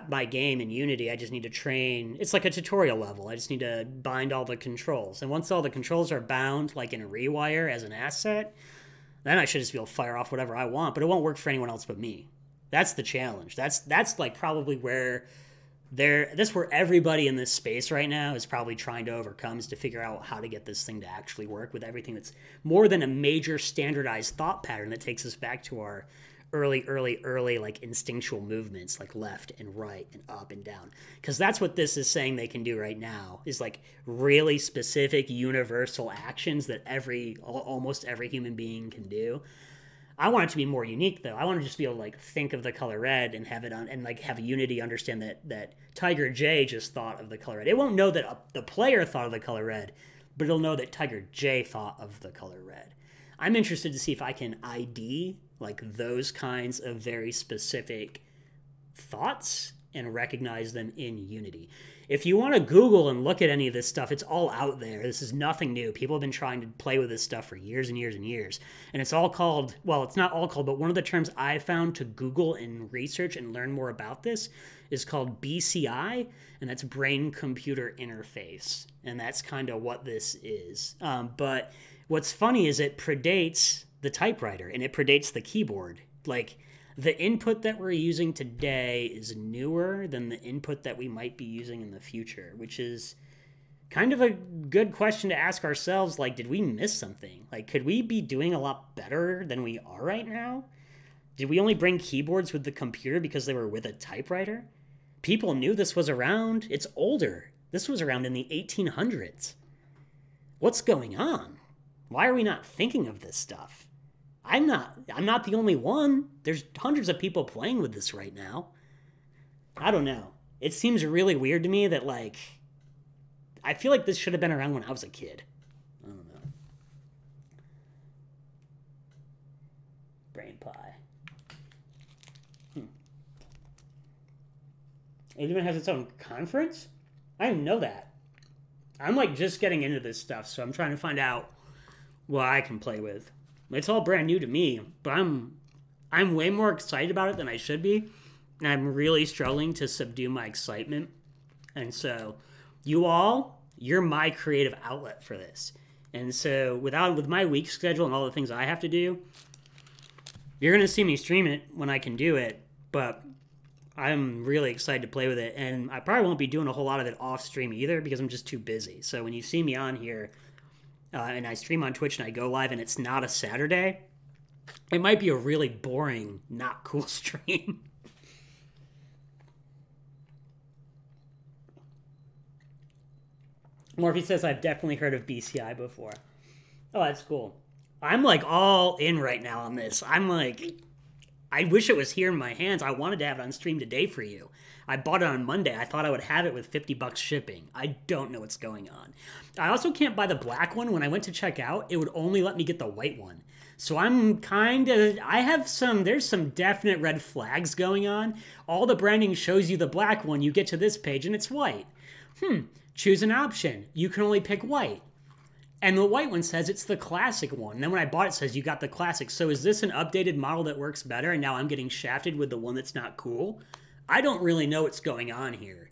my game in Unity. I just need to train. It's like a tutorial level. I just need to bind all the controls. And once all the controls are bound, like in a Rewire as an asset, then I should just be able to fire off whatever I want, but it won't work for anyone else but me. That's the challenge. That's like probably where where everybody in this space right now is probably trying to overcome, is to figure out how to get this thing to actually work with everything that's more than a major standardized thought pattern that takes us back to our early like instinctual movements, like left and right and up and down. Because that's what this is saying they can do right now, is like really specific universal actions that almost every human being can do. I want it to be more unique, though. I want to just be able to like think of the color red and have it on, and like have Unity understand that TigerJ just thought of the color red. It won't know that the player thought of the color red, but it'll know that TigerJ thought of the color red. I'm interested to see if I can ID like those kinds of very specific thoughts and recognize them in Unity. If you want to Google and look at any of this stuff, it's all out there. This is nothing new. People have been trying to play with this stuff for years and years and years. And it's all called, well, it's not all called, but one of the terms I found to Google and research and learn more about this is called BCI, and that's brain-computer interface. And that's kind of what this is. But what's funny is it predates the typewriter, and it predates the keyboard. Like, the input that we're using today is newer than the input that we might be using in the future, which is kind of a good question to ask ourselves. Like, did we miss something? Like, could we be doing a lot better than we are right now? Did we only bring keyboards with the computer because they were with a typewriter? People knew this was around. It's older. This was around in the 1800s. What's going on? Why are we not thinking of this stuff? I'm not the only one. There's hundreds of people playing with this right now. I don't know. It seems really weird to me that, like, I feel like this should have been around when I was a kid. I don't know. Brain pie. It even has its own conference? I didn't know that. I'm, like, just getting into this stuff, so I'm trying to find out what I can play with. It's all brand new to me, but I'm way more excited about it than I should be. And I'm really struggling to subdue my excitement. And so, you're my creative outlet for this. And so, with my week schedule and all the things I have to do, you're going to see me stream it when I can do it. But I'm really excited to play with it. And I probably won't be doing a whole lot of it off stream either because I'm just too busy. So, when you see me on here, and I stream on Twitch and I go live and it's not a Saturday, it might be a really boring, not cool stream. Morphe says, I've definitely heard of BCI before. Oh, that's cool. I'm like all in right now on this. I'm like, I wish it was here in my hands. I wanted to have it on stream today for you. I bought it on Monday. I thought I would have it with $50 shipping. I don't know what's going on. I also can't buy the black one. When I went to check out, it would only let me get the white one. So I'm there's some definite red flags going on. All the branding shows you the black one. You get to this page and it's white. Choose an option. You can only pick white. And the white one says it's the classic one. And then when I bought it, it says you got the classic. So is this an updated model that works better and now I'm getting shafted with the one that's not cool? I don't really know what's going on here.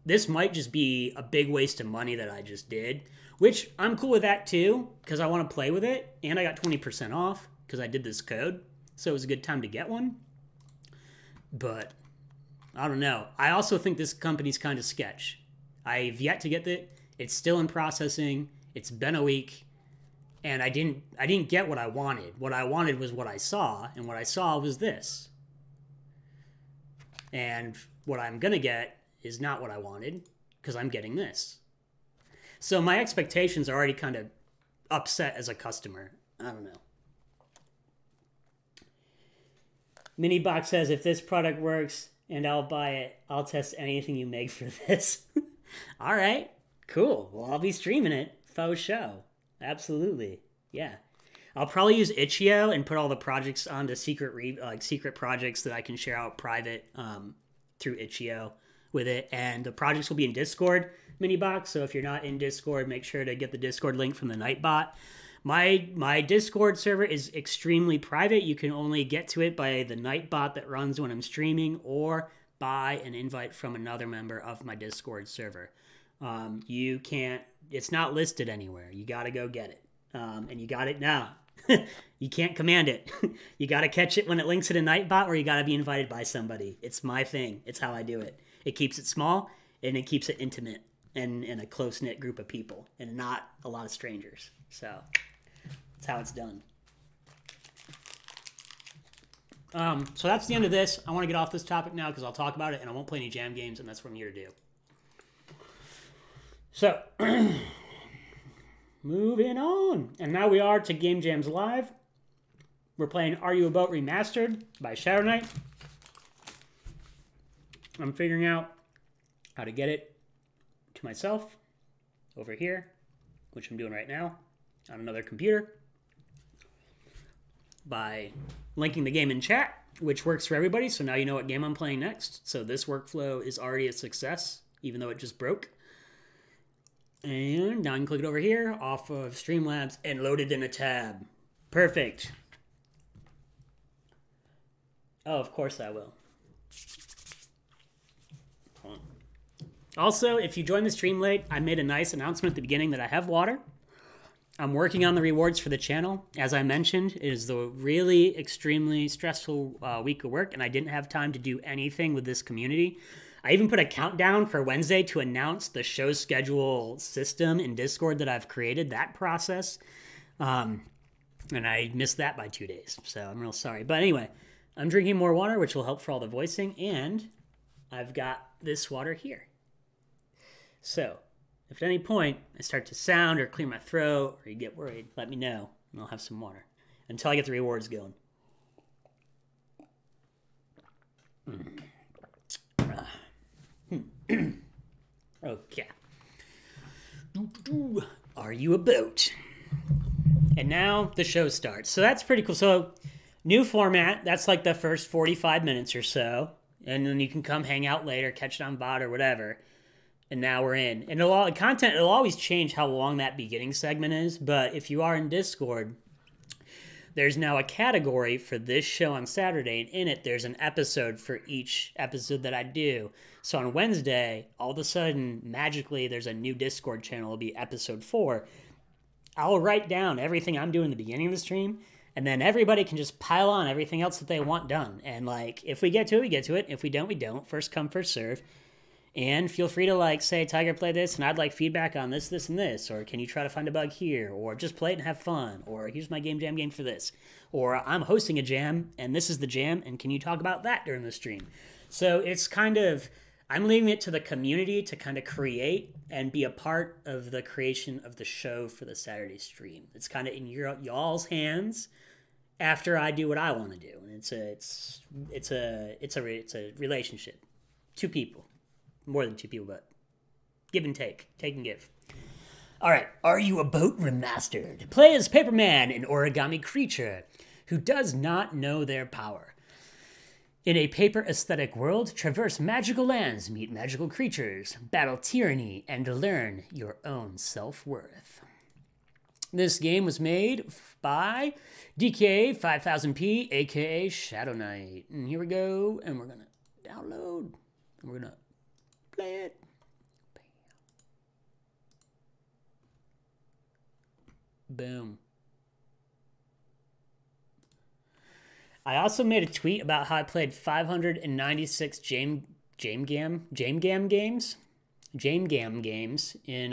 This might just be a big waste of money that I just did, which I'm cool with that too, because I want to play with it, and I got 20% off because I did this code, so it was a good time to get one. But I don't know. I also think this company's kind of sketch. I've yet to get it. It's still in processing. It's been a week, and I didn't get what I wanted. What I wanted was what I saw, and what I saw was this. And what I'm going to get is not what I wanted, because I'm getting this. So my expectations are already kind of upset as a customer. I don't know. Minibox says, if this product works and I'll buy it, I'll test anything you make for this. All right, cool. Well, I'll be streaming it. Faux show. Absolutely. Yeah. I'll probably use Itch.io and put all the projects onto secret projects that I can share out private through Itch.io with it. And the projects will be in Discord, Minibox. So if you're not in Discord, make sure to get the Discord link from the Nightbot. My Discord server is extremely private. You can only get to it by the Nightbot that runs when I'm streaming or by an invite from another member of my Discord server. You can't, it's not listed anywhere. You got to go get it. And you got it now. You can't command it. You got to catch it when it links to the Nightbot, or you got to be invited by somebody. It's my thing. It's how I do it. It keeps it small, and it keeps it intimate and in a close-knit group of people, and not a lot of strangers. So that's how it's done. So that's the end of this. I want to get off this topic now because I'll talk about it, and I won't play any jam games, and that's what I'm here to do. So, moving on. And now we are to Game Jams Live. We're playing Are You a Boat Remastered by Shadow Knight. I'm figuring out how to get it to myself over here, which I'm doing right now on another computer, by linking the game in chat, which works for everybody. So now you know what game I'm playing next. So this workflow is already a success, even though it just broke. And now I can click it over here off of Streamlabs and load it in a tab. Perfect. Oh, of course I will. Also, if you join the stream late, I made a nice announcement at the beginning that I have water. I'm working on the rewards for the channel. As I mentioned, it is the really extremely stressful week of work, and I didn't have time to do anything with this community. I even put a countdown for Wednesday to announce the show schedule system in Discord that I've created, that process. And I missed that by 2 days, so I'm real sorry. But anyway, I'm drinking more water, which will help for all the voicing, and I've got this water here. So, if at any point I start to sound or clear my throat or you get worried, let me know, and I'll have some water until I get the rewards going. Okay. Are you a boat? And now the show starts. So that's pretty cool. So, new format. That's like the first 45 minutes or so. And then you can come hang out later, catch it on VOD or whatever. And now we're in. And it'll always change how long that beginning segment is. But if you are in Discord, there's now a category for this show on Saturday, and in it there's an episode for each episode that I do. So on Wednesday, all of a sudden, magically, there's a new Discord channel. It'll be episode 4. I'll write down everything I'm doing in the beginning of the stream, and then everybody can just pile on everything else that they want done. And, like, if we get to it, we get to it. If we don't, we don't. First come, first serve. And feel free to, like, say, Tiger, play this, and I'd like feedback on this, this, and this. Or can you try to find a bug here? Or just play it and have fun. Or here's my game jam game for this. Or I'm hosting a jam, and this is the jam, and can you talk about that during the stream? So it's kind of, I'm leaving it to the community to kind of create and be a part of the creation of the show for the Saturday stream. It's kind of in y'all's hands after I do what I want to do. And it's a relationship. 2 people. More than 2 people, but give and take and give. All right, Are You a Boat Remastered? Play as Paperman, an origami creature who does not know their power. In a paper aesthetic world, traverse magical lands, meet magical creatures, battle tyranny, and learn your own self-worth. This game was made by DK5000P, aka Shadow Knight. And here we go, and we're gonna download, and we're gonna play it. Boom. I also made a tweet about how I played 596 Jame Gam games in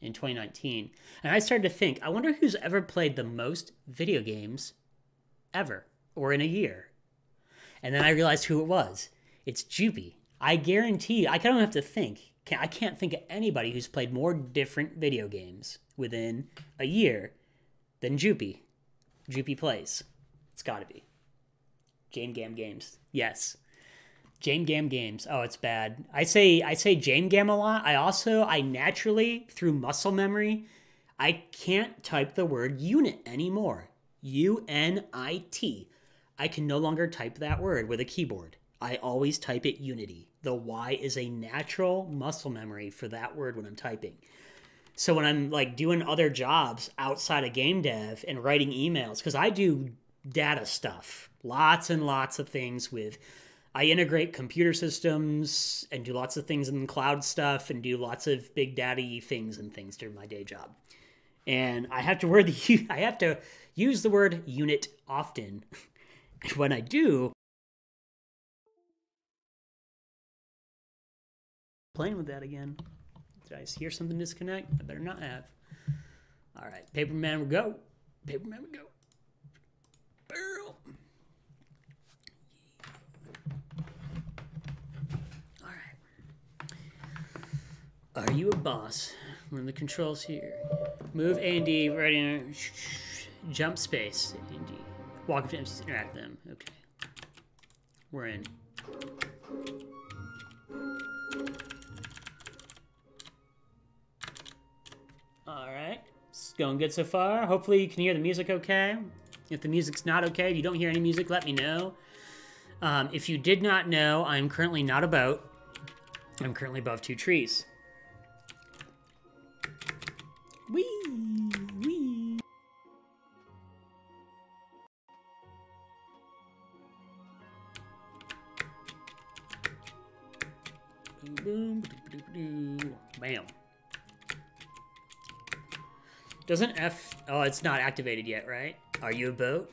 2019. And I started to think, I wonder who's ever played the most video games ever, or in a year. And then I realized who it was. It's Jupy. I guarantee, I don't have to think. I can't think of anybody who's played more different video games within a year than Jupy. Jupy plays. It's gotta be. Jame Gam Games. Yes. Jame Gam Games. Oh, it's bad. I say Jame Gam a lot. I naturally, through muscle memory, I can't type the word unit anymore. UNIT. I can no longer type that word with a keyboard. I always type it Unity. The Y is a natural muscle memory for that word when I'm typing. So when I'm like doing other jobs outside of game dev and writing emails, because I do data stuff, lots and lots of things I integrate computer systems and do lots of things in cloud stuff and do lots of big data-y things during my day job. And I have to use the word unit often. And when I do, playing with that again. Did I hear something disconnect? I better not have. All right, Paperman, we go. Paperman, we go. Barrel. All right. Are you a boss? One of the controls here. Move A and D right in. Jump space A and D. Walk up to MCs, interact with them. Okay. We're in. Alright, it's going good so far. Hopefully you can hear the music okay. If the music's not okay, if you don't hear any music, let me know. If you did not know, I'm currently not a boat. I'm currently above 2 trees. Whee! Whee! Boom, boom, boom, bam. Doesn't F... Oh, it's not activated yet, right? Are you a boat?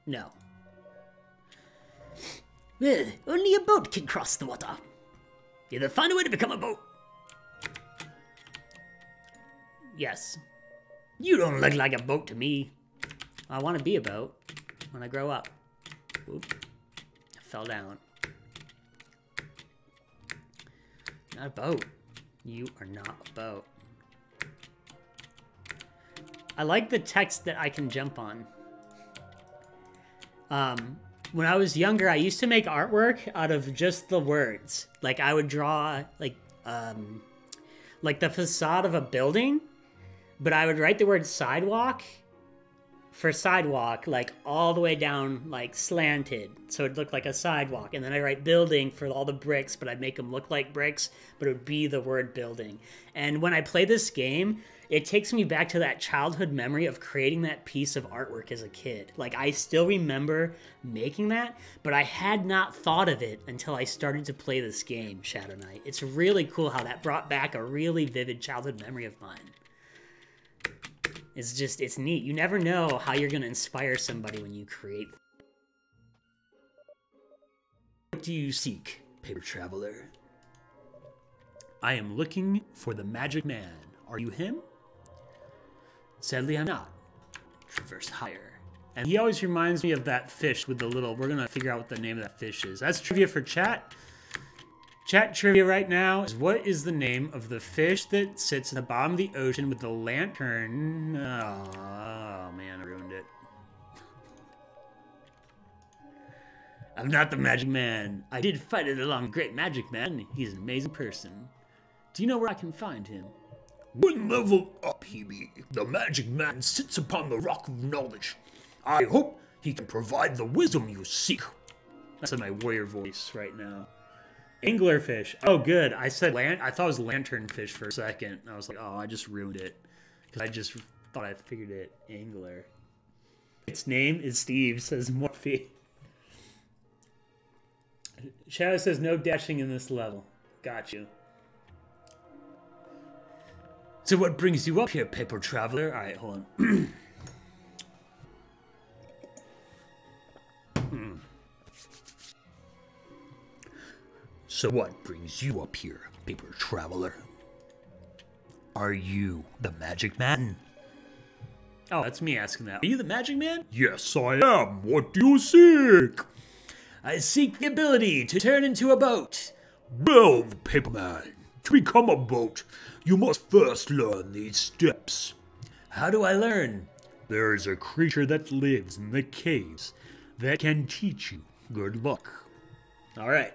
No. Well, only a boat can cross the water. Either find a way to become a boat. Yes. You don't look like a boat to me. I want to be a boat when I grow up. Oop. I fell down. Not a boat. You are not a boat. I like the text that I can jump on. When I was younger, I used to make artwork out of just the words. Like I would draw like the facade of a building, but I would write the word sidewalk for sidewalk, like all the way down, like slanted. So it'd look like a sidewalk. And then I write building for all the bricks, but I'd make them look like bricks, but it would be the word building. And when I play this game, it takes me back to that childhood memory of creating that piece of artwork as a kid. Like, I still remember making that, but I had not thought of it until I started to play this game, Shadow Knight. It's really cool how that brought back a really vivid childhood memory of mine. It's neat. You never know how you're going to inspire somebody when you create. What do you seek, paper traveler? I am looking for the magic man. Are you him? Sadly, I'm not. Traverse higher. And he always reminds me of that fish with the little... We're going to figure out what the name of that fish is. That's trivia for chat. Chat trivia right now is, what is the name of the fish that sits at the bottom of the ocean with the lantern? Oh man, I ruined it. I'm not the magic man. I did fight it along with great magic man. He's an amazing person. Do you know where I can find him? One level up, Hebe. The magic man sits upon the rock of knowledge. I hope he can provide the wisdom you seek. That's in my warrior voice right now. Anglerfish. Oh, good. I said I thought it was lanternfish for a second. I was like, oh, I just ruined it. Because I just thought I figured it. Angler. Its name is Steve, says Morphe. Shadow says no dashing in this level. Got you. So what brings you up here, paper traveler? Alright, hold on. So what brings you up here, paper traveler? Are you the magic man? Oh, that's me asking that. Are you the magic man? Yes, I am. What do you seek? I seek the ability to turn into a boat. Well, paperman, to become a boat, you must first learn these steps. How do I learn? There is a creature that lives in the caves that can teach you. Good luck. Alright.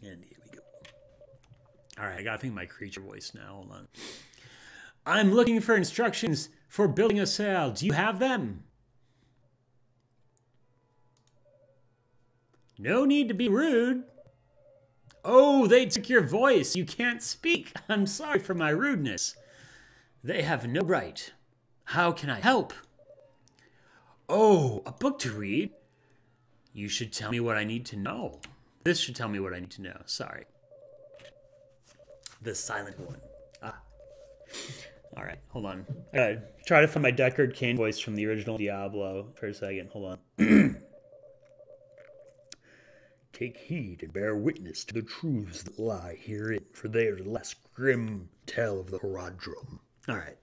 And here we go. Alright, I gotta think of my creature voice now. Hold on. I'm looking for instructions for building a sail. Do you have them? No need to be rude. Oh, they took your voice. You can't speak. I'm sorry for my rudeness. They have no right. How can I help? Oh, a book to read? You should tell me what I need to know. This should tell me what I need to know. Sorry. The silent one. Ah. All right, hold on. I gotta try to find my Deckard Cain voice from the original Diablo for a second. Hold on. Take heed and bear witness to the truths that lie herein, for they are the last grim tale of the Horadrim. All right.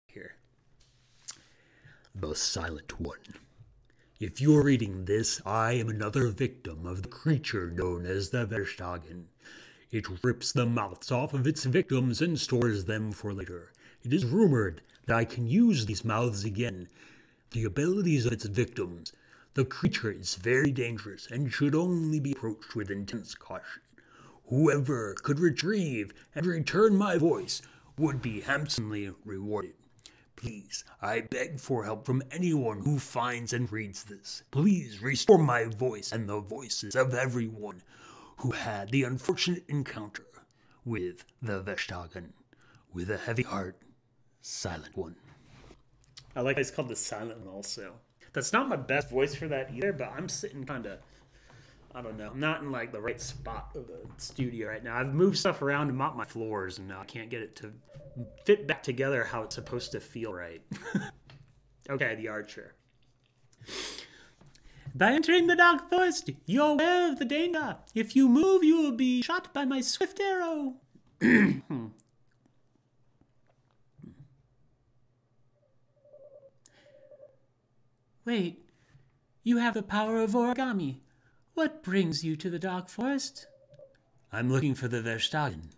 Here. The Silent One. If you're reading this, I am another victim of the creature known as the Verstagen. It rips the mouths off of its victims and stores them for later. It is rumored that I can use these mouths again. The abilities of its victims. The creature is very dangerous and should only be approached with intense caution. Whoever could retrieve and return my voice would be handsomely rewarded. Please, I beg for help from anyone who finds and reads this. Please restore my voice and the voices of everyone who had the unfortunate encounter with the Verstagen. With a heavy heart, Silent One. I like it's called the Silent One also. That's not my best voice for that either, but I'm sitting kind of, I don't know, I'm not in like the right spot of the studio right now. I've moved stuff around and mopped my floors, and now I can't get it to fit back together how it's supposed to feel right. Okay, the archer. By entering the dark forest, you're aware of the danger. If you move, you will be shot by my swift arrow. Wait, you have the power of origami. What brings you to the dark forest? I'm looking for the Verstagen.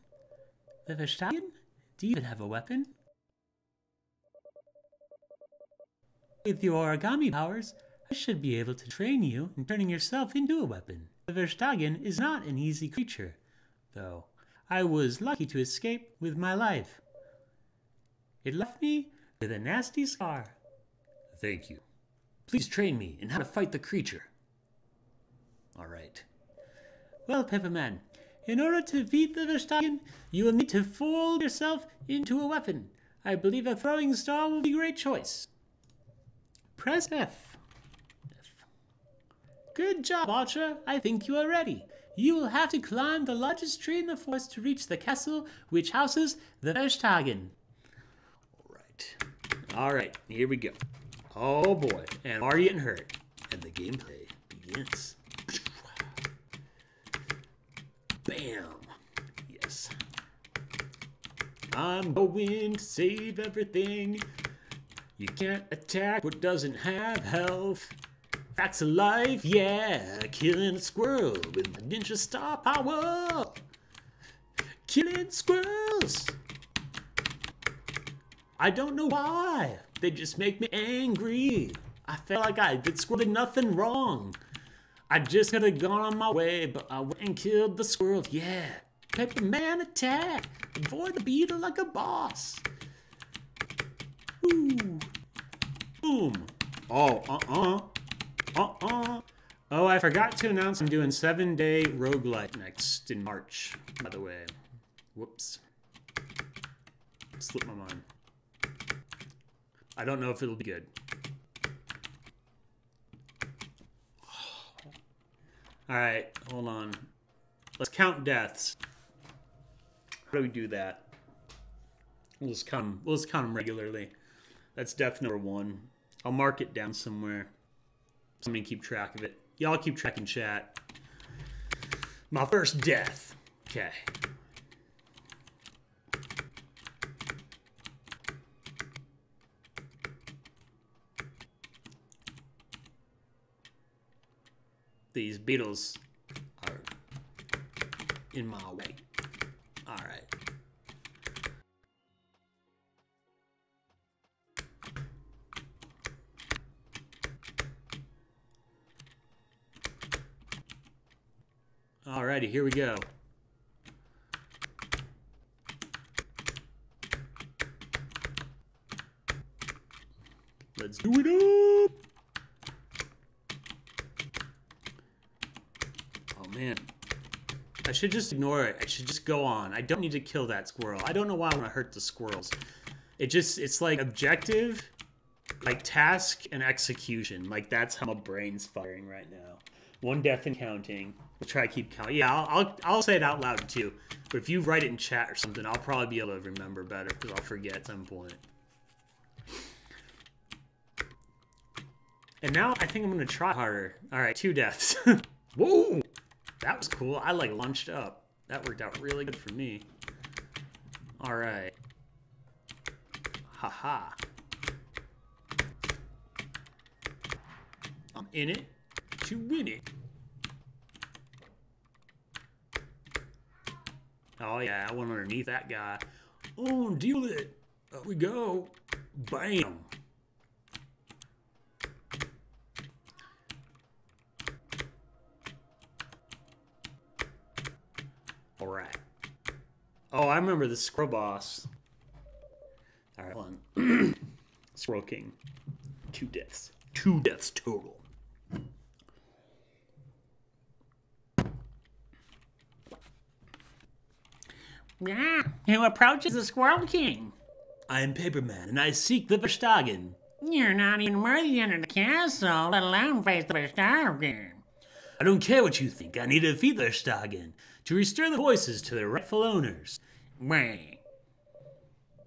The Verstagen? Do you even have a weapon? With your origami powers, I should be able to train you in turning yourself into a weapon. The Verstagen is not an easy creature, though I was lucky to escape with my life. It left me with a nasty scar. Thank you. Please train me in how to fight the creature. All right. Well, Pepperman, In order to defeat the Verstappen, you will need to fold yourself into a weapon. I believe a throwing star will be a great choice. Press F. Good job, Archer. I think you are ready. You will have to climb the largest tree in the forest to reach the castle which houses the Verstappen. Alright, here we go. Oh boy, and I'm already getting hurt. And the gameplay begins. Bam! Yes. I'm going to save everything. You can't attack what doesn't have health. Facts of life, yeah. Killing a squirrel with my ninja star power. Killing squirrels. I don't know why. They just make me angry. I felt like I did squirrel did nothing wrong. I just could have gone on my way, but I went and killed the squirrel. Yeah. Paper Man attack. Avoid the beetle like a boss. Ooh. Boom. Oh, Oh, I forgot to announce I'm doing 7-day roguelite next in March, by the way. Whoops. Slipped my mind. I don't know if it'll be good. Alright, hold on. Let's count deaths. How do we do that? We'll just count them regularly. That's death number 1. I'll mark it down somewhere. Somebody keep track of it. Y'all keep track in chat. My first death. Okay. These beetles are in my way. All right. Alrighty, here we go. Let's do it up! Oh man. I should just ignore it. I should just go on. I don't need to kill that squirrel. I don't know why I want to hurt the squirrels. It's like objective, like task and execution. Like that's how my brain's firing right now. 1 death and counting. We'll try to keep count. Yeah, I'll say it out loud too. But if you write it in chat or something, I'll probably be able to remember better because I'll forget at some point. And now I think I'm gonna try harder. All right, 2 deaths. Whoa, that was cool. I like launched up. That worked out really good for me. All right. Haha. I'm in it to win it. Oh yeah, I went underneath that guy. Oh, deal it. Up we go. Bam. All right. Oh, I remember the squirrel boss. All right, hold on. Squirrel King. 2 deaths. 2 deaths total. Yeah, who approaches the Squirrel King? I am Paperman, and I seek the Verstappen. You're not even worthy to enter the castle, let alone face the Verstappen. I don't care what you think. I need to defeat the Verstappen to restore the voices to their rightful owners. Wait.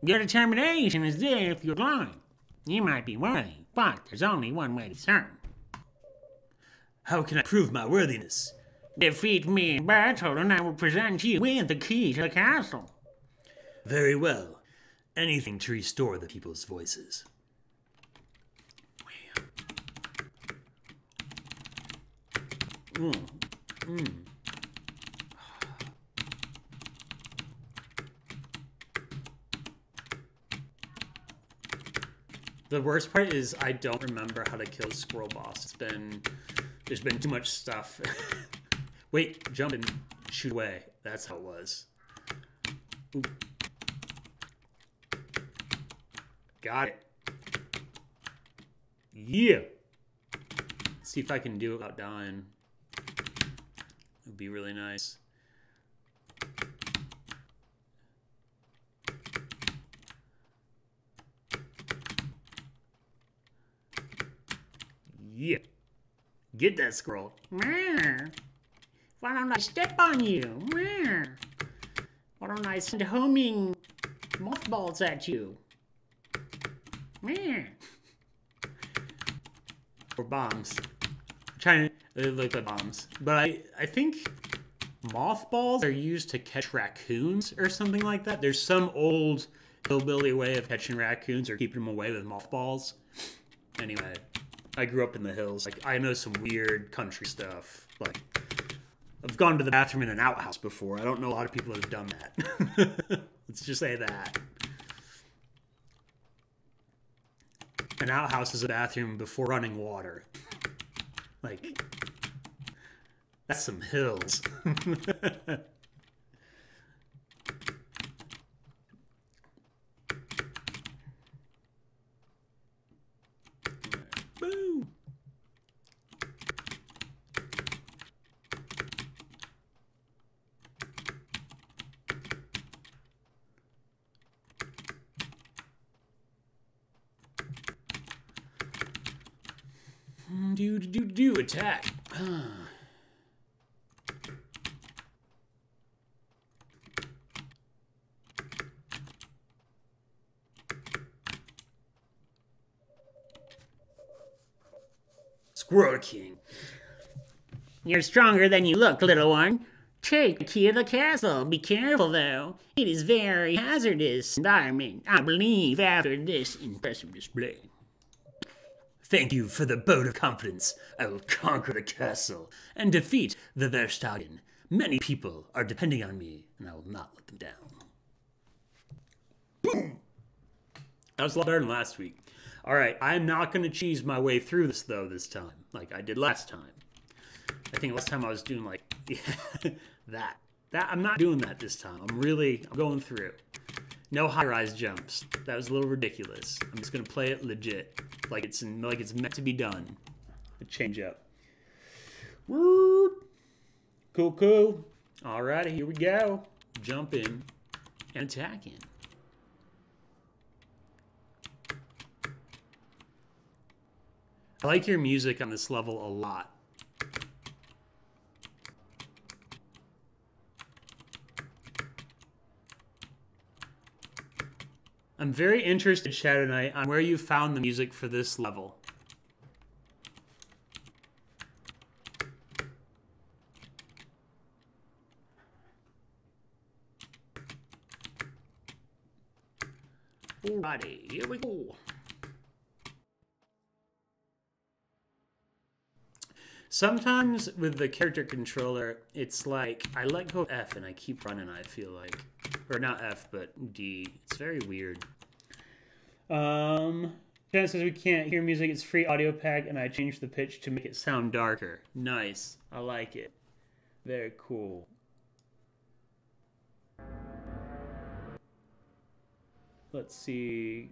Your determination is there if you're blind. You might be worthy, but there's only one way to discern. How can I prove my worthiness? Defeat me in battle, and I will present you with the key to the castle. Very well. Anything to restore the people's voices. The worst part is I don't remember how to kill the squirrel boss. There's been too much stuff. Wait, jump and shoot away. That's how it was. Ooh. Got it. Yeah. Let's see if I can do it without dying. It would be really nice. Yeah. Get that squirrel. Why don't I step on you? Why don't I send homing mothballs at you? Or bombs. They look like bombs. But I think mothballs are used to catch raccoons or something like that. There's some old hillbilly way of catching raccoons or keeping them away with mothballs. Anyway, I grew up in the hills. Like, I know some weird country stuff. Like, I've gone to the bathroom in an outhouse before. I don't know a lot of people that have done that. Let's just say that. An outhouse is a bathroom before running water. Like, that's some hills. Boom. Do attack. Squirrel King. You're stronger than you look, little one. Take the key of the castle. Be careful, though. It is very hazardous environment, I believe, after this impressive display. Thank you for the vote of confidence. I will conquer the castle and defeat the Verstagen. Many people are depending on me, and I will not let them down. Boom! That was a lot better than last week. Alright, I'm not going to cheese my way through this, though, this time, like I did last time. I think last time I was doing, like, that. I'm not doing that this time. I'm going through. No high-rise jumps. That was a little ridiculous. I'm just going to play it legit. Like it's meant to be done. A change up. Woo! Cool, cool. Alrighty, here we go. Jump in and attack in. I like your music on this level a lot. I'm very interested, Shadow Knight, on where you found the music for this level. Alrighty, here we go. Sometimes with the character controller, it's like I let go of F and I keep running, I feel like. Or not F, but D. It's very weird. Jen says we can't hear music. It's free audio pack, and I changed the pitch to make it sound darker. Nice. I like it. Very cool. Let's see.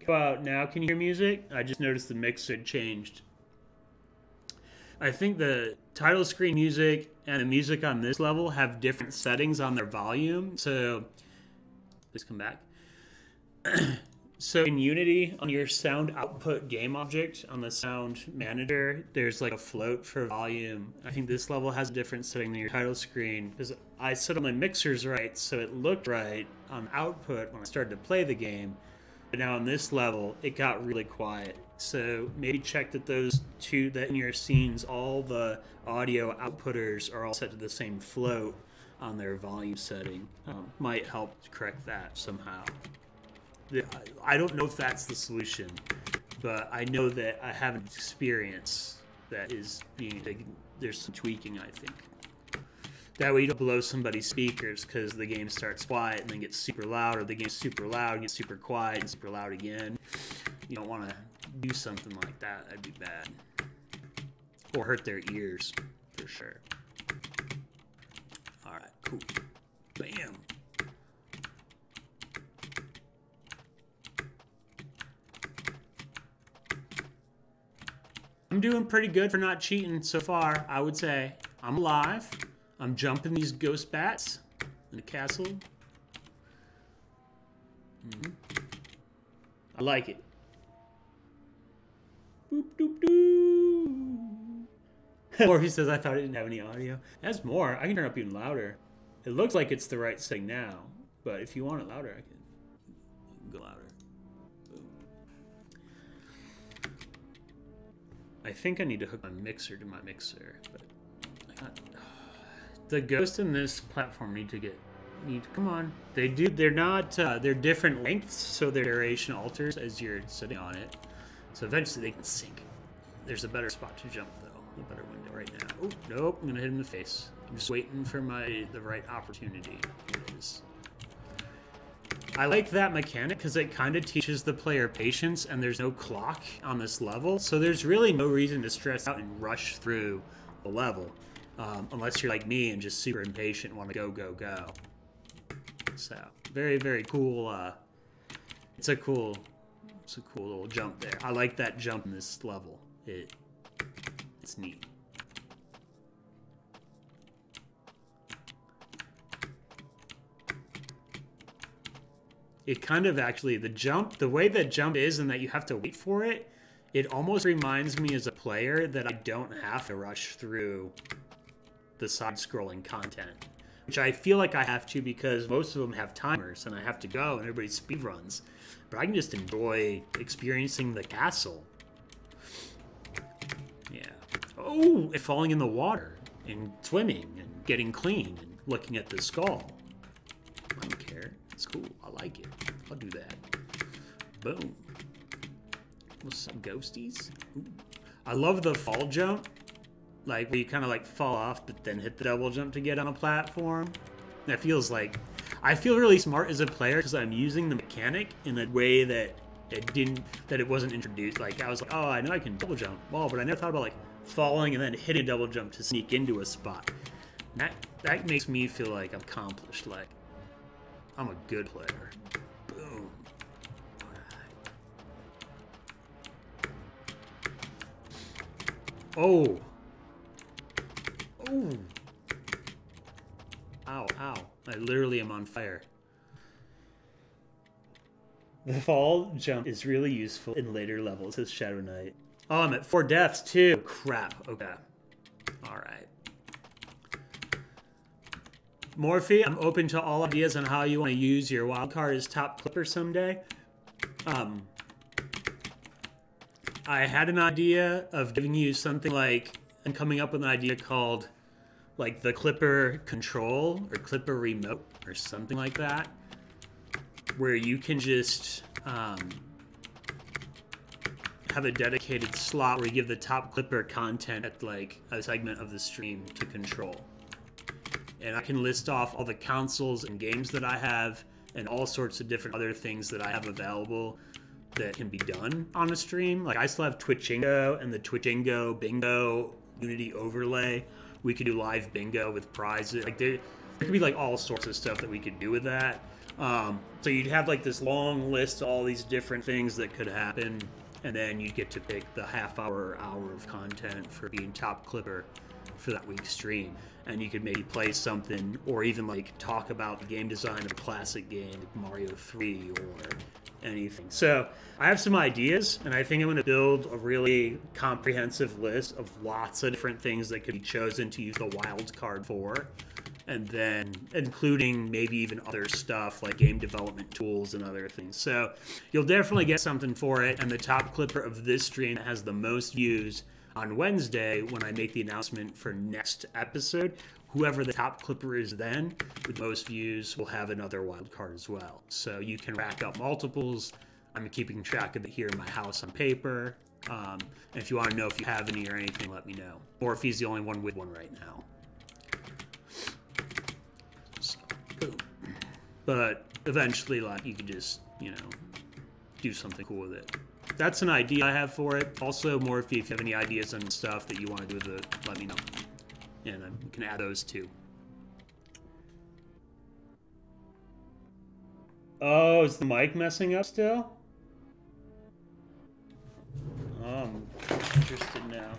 Go out now. Can you hear music? I just noticed the mix had changed. I think the title screen music and the music on this level have different settings on their volume. So, please come back. So in Unity, on your sound output game object, on the sound manager, there's like a float for volume. I think this level has a different setting than your title screen because I set all my mixers right, so it looked right on output when I started to play the game. But now on this level, it got really quiet. So maybe check that that in your scenes, all the audio outputters are all set to the same float on their volume setting. Might help to correct that somehow. I don't know if that's the solution, but I know that I have an experience that is there's some tweaking, I think. That way you don't blow somebody's speakers because the game starts quiet and then gets super loud, or the game's super loud and gets super quiet and super loud again. You don't want to do something like that. That'd be bad. Or hurt their ears, for sure. Alright, cool. Bam! I'm doing pretty good for not cheating so far, I would say. I'm alive. I'm jumping these ghost bats in the castle. I like it. Boop. doop, doop. Or he says, I thought it didn't have any audio. It has more. I can turn it up even louder. It looks like it's the right thing now, but if you want it louder, I can go louder. Boom. I think I need to hook my mixer to my mixer, but the ghosts in this platform need, come on. They're not, they're different lengths, so their duration alters as you're sitting on it. So eventually they can sync. There's a better spot to jump though, a better window right now. Oh, nope, I'm gonna hit him in the face. I'm just waiting for the right opportunity. Here it is. I like that mechanic because it kind of teaches the player patience, and there's no clock on this level, so there's really no reason to stress out and rush through the level. Unless you're like me and just super impatient and want to go, go, go. So, very, very cool. It's a cool little jump there. I like that jump in this level. It's neat. It kind of actually, the way that jump is and that you have to wait for it, it almost reminds me as a player that I don't have to rush through the side-scrolling content, which I feel like I have to because most of them have timers and I have to go and everybody speed runs. But I can just enjoy experiencing the castle. Yeah. Oh, and falling in the water and swimming and getting clean and looking at the skull. I don't care. It's cool. I like it. I'll do that. Boom. What's up, ghosties? Ooh. I love the fall jump. Like, where you kind of like fall off, but then hit the double jump to get on a platform. That feels like, I feel really smart as a player because I'm using the mechanic in a way that it wasn't introduced. Like, I was like, oh, I know I can double jump. Well, but I never thought about like falling and then hitting a double jump to sneak into a spot. And that makes me feel like I'm accomplished. Like, I'm a good player. Boom. All right. Oh. Ooh. Ow, ow. I literally am on fire. The fall jump is really useful in later levels, says Shadow Knight. Oh, I'm at 4 deaths too. Crap. Okay. Alright. Morphe, I'm open to all ideas on how you want to use your wildcard as top clipper someday. I had an idea of giving you something like, and coming up with an idea called like the Clipper Control or Clipper Remote or something like that, where you can just have a dedicated slot where you give the top Clipper content at like a segment of the stream to control. And I can list off all the consoles and games that I have and all sorts of different other things that I have available that can be done on a stream. Like I still have Twitchingo and the Twitchingo Bingo Unity overlay. We could do live bingo with prizes. Like there could be like all sorts of stuff that we could do with that. So you'd have like this long list of all these different things that could happen, and then you'd get to pick the half hour or hour of content for being top clipper for that week's stream. And you could maybe play something or even like talk about the game design of a classic game like Mario 3 or anything. So I have some ideas, and I think I'm going to build a really comprehensive list of lots of different things that could be chosen to use the wild card for, and then including maybe even other stuff like game development tools and other things. So you'll definitely get something for it, and the top clipper of this stream that has the most views on Wednesday when I make the announcement for next episode, whoever the top clipper is then with most views will have another wild card as well. So you can rack up multiples. I'm keeping track of it here in my house on paper. And if you want to know if you have any or anything, let me know. Or if he's the only one with one right now. So, boom. But eventually, like, you could just, you know, do something cool with it. That's an idea I have for it. Also, Morphe, if you have any ideas on stuff that you want to do with it, let me know. And we can add those too. Oh, is the mic messing up still? I'm interested now.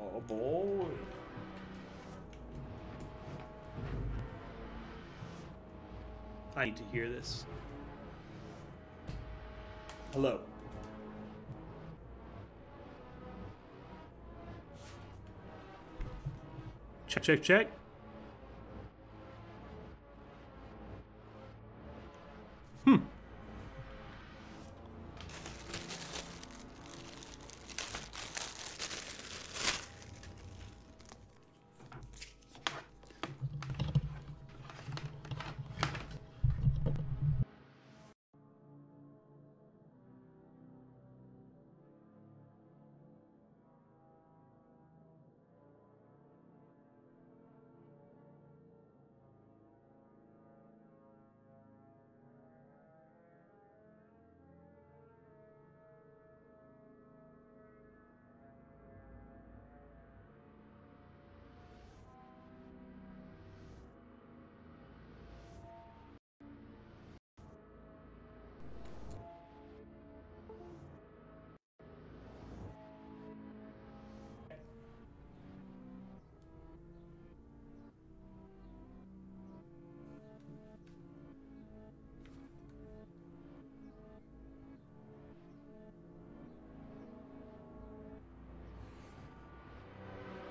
Oh boy. I need to hear this. Hello. Check, check, check.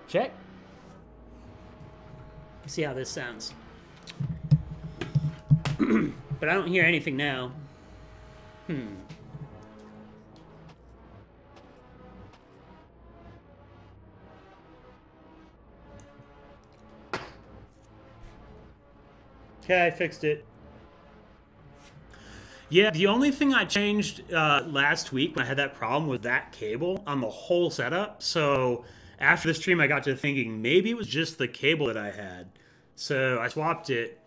Check. See how this sounds. But I don't hear anything now. Okay, I fixed it. Yeah, the only thing I changed last week when I had that problem was that cable on the whole setup. So after the stream, I got to thinking maybe it was just the cable that I had. So I swapped it.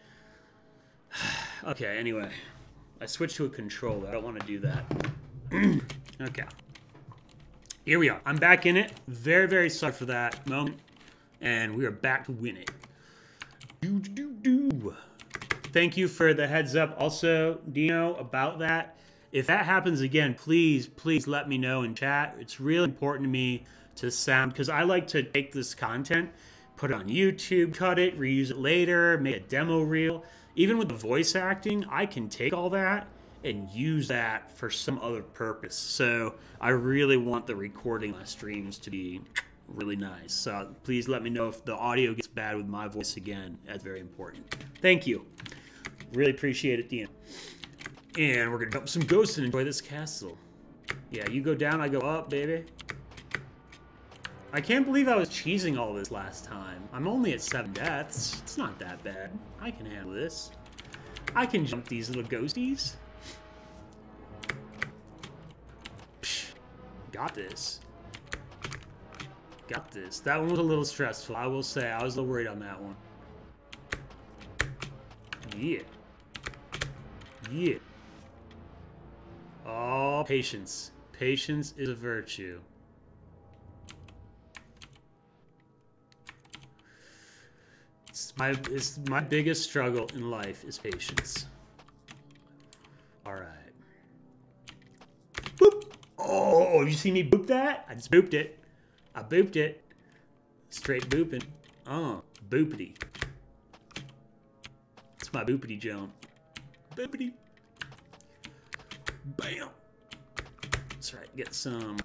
Okay, anyway. I switched to a controller. I don't want to do that. Okay. Here we are. I'm back in it. Very, very sorry for that moment. And we are back to win it. Thank you for the heads up also, Dino, about that. If that happens again, please, please let me know in chat. It's really important to me to sound, because I like to take this content, put it on YouTube, cut it, reuse it later, make a demo reel. Even with the voice acting, I can take all that and use that for some other purpose. So I really want the recording my streams to be really nice. So please let me know if the audio gets bad with my voice again. That's very important. Thank you. Really appreciate it, Dino. And we're gonna dump some ghosts and enjoy this castle. Yeah, you go down, I go up, baby. I can't believe I was cheesing all this last time. I'm only at 7 deaths. It's not that bad. I can handle this. I can jump these little ghosties. Psh, got this. Got this. That one was a little stressful, I will say. I was a little worried on that one. Yeah. Yeah. Oh, patience. Patience is a virtue. It's my biggest struggle in life is patience. All right. Boop. Oh, you see me boop that? I just booped it. I booped it. Straight booping. Oh, boopity. It's my boopity jump. Boopity. Bam. That's right. Get some.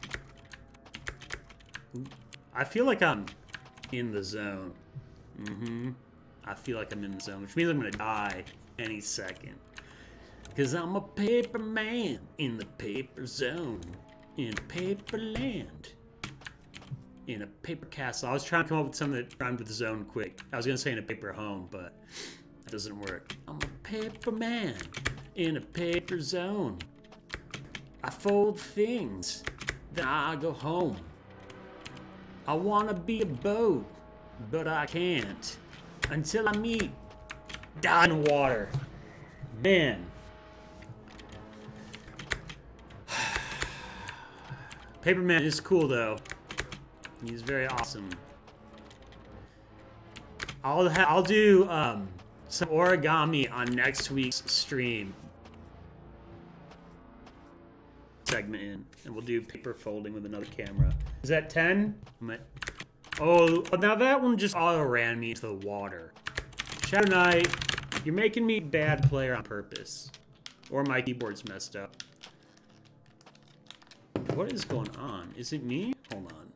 Ooh. I feel like I'm in the zone. I feel like I'm in the zone, which means I'm gonna die any second. Cause I'm a paper man in the paper zone. In paper land. In a paper castle. I was trying to come up with something that rhymed with zone quick. I was gonna say in a paper home, but it doesn't work. I'm a paper man in a paper zone. I fold things, then I go home. I wanna be a boat, but I can't. Until I meet down in water. Man. Paperman is cool though. He's very awesome. I'll do some origami on next week's stream segment in, and we'll do paper folding with another camera. Is that 10? Oh, now that one just auto ran me into the water. Shadow Knight, you're making me a bad player on purpose. Or my keyboard's messed up. What is going on? Is it me? Hold on.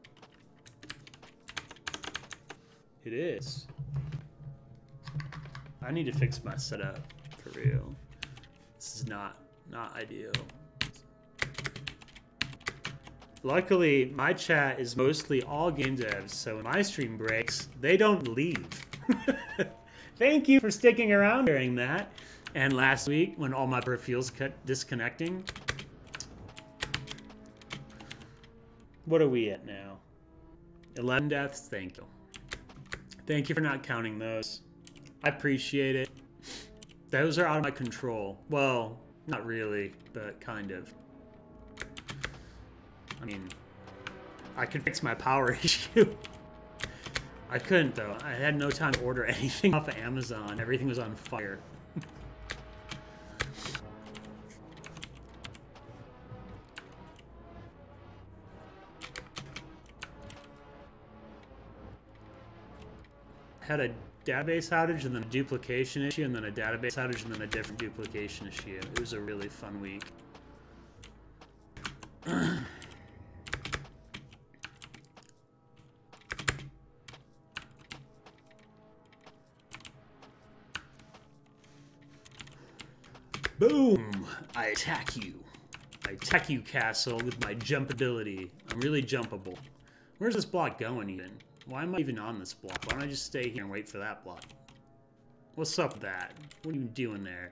It is. I need to fix my setup for real. This is not ideal. Luckily, my chat is mostly all game devs, so when my stream breaks, they don't leave. Thank you for sticking around during that. And last week, when all my peripherals kept disconnecting. What are we at now? 11 deaths? Thank you. Thank you for not counting those. I appreciate it. Those are out of my control. Well, not really, but kind of. I mean, I could fix my power issue. I couldn't, though. I had no time to order anything off of Amazon. Everything was on fire. Had a database outage and then a duplication issue and then a database outage and then a different duplication issue. It was a really fun week. Boom! I attack you. I attack you, castle, with my jump ability. I'm really jumpable. Where's this block going even? Why am I even on this block? Why don't I just stay here and wait for that block? What's up with that? What are you doing there?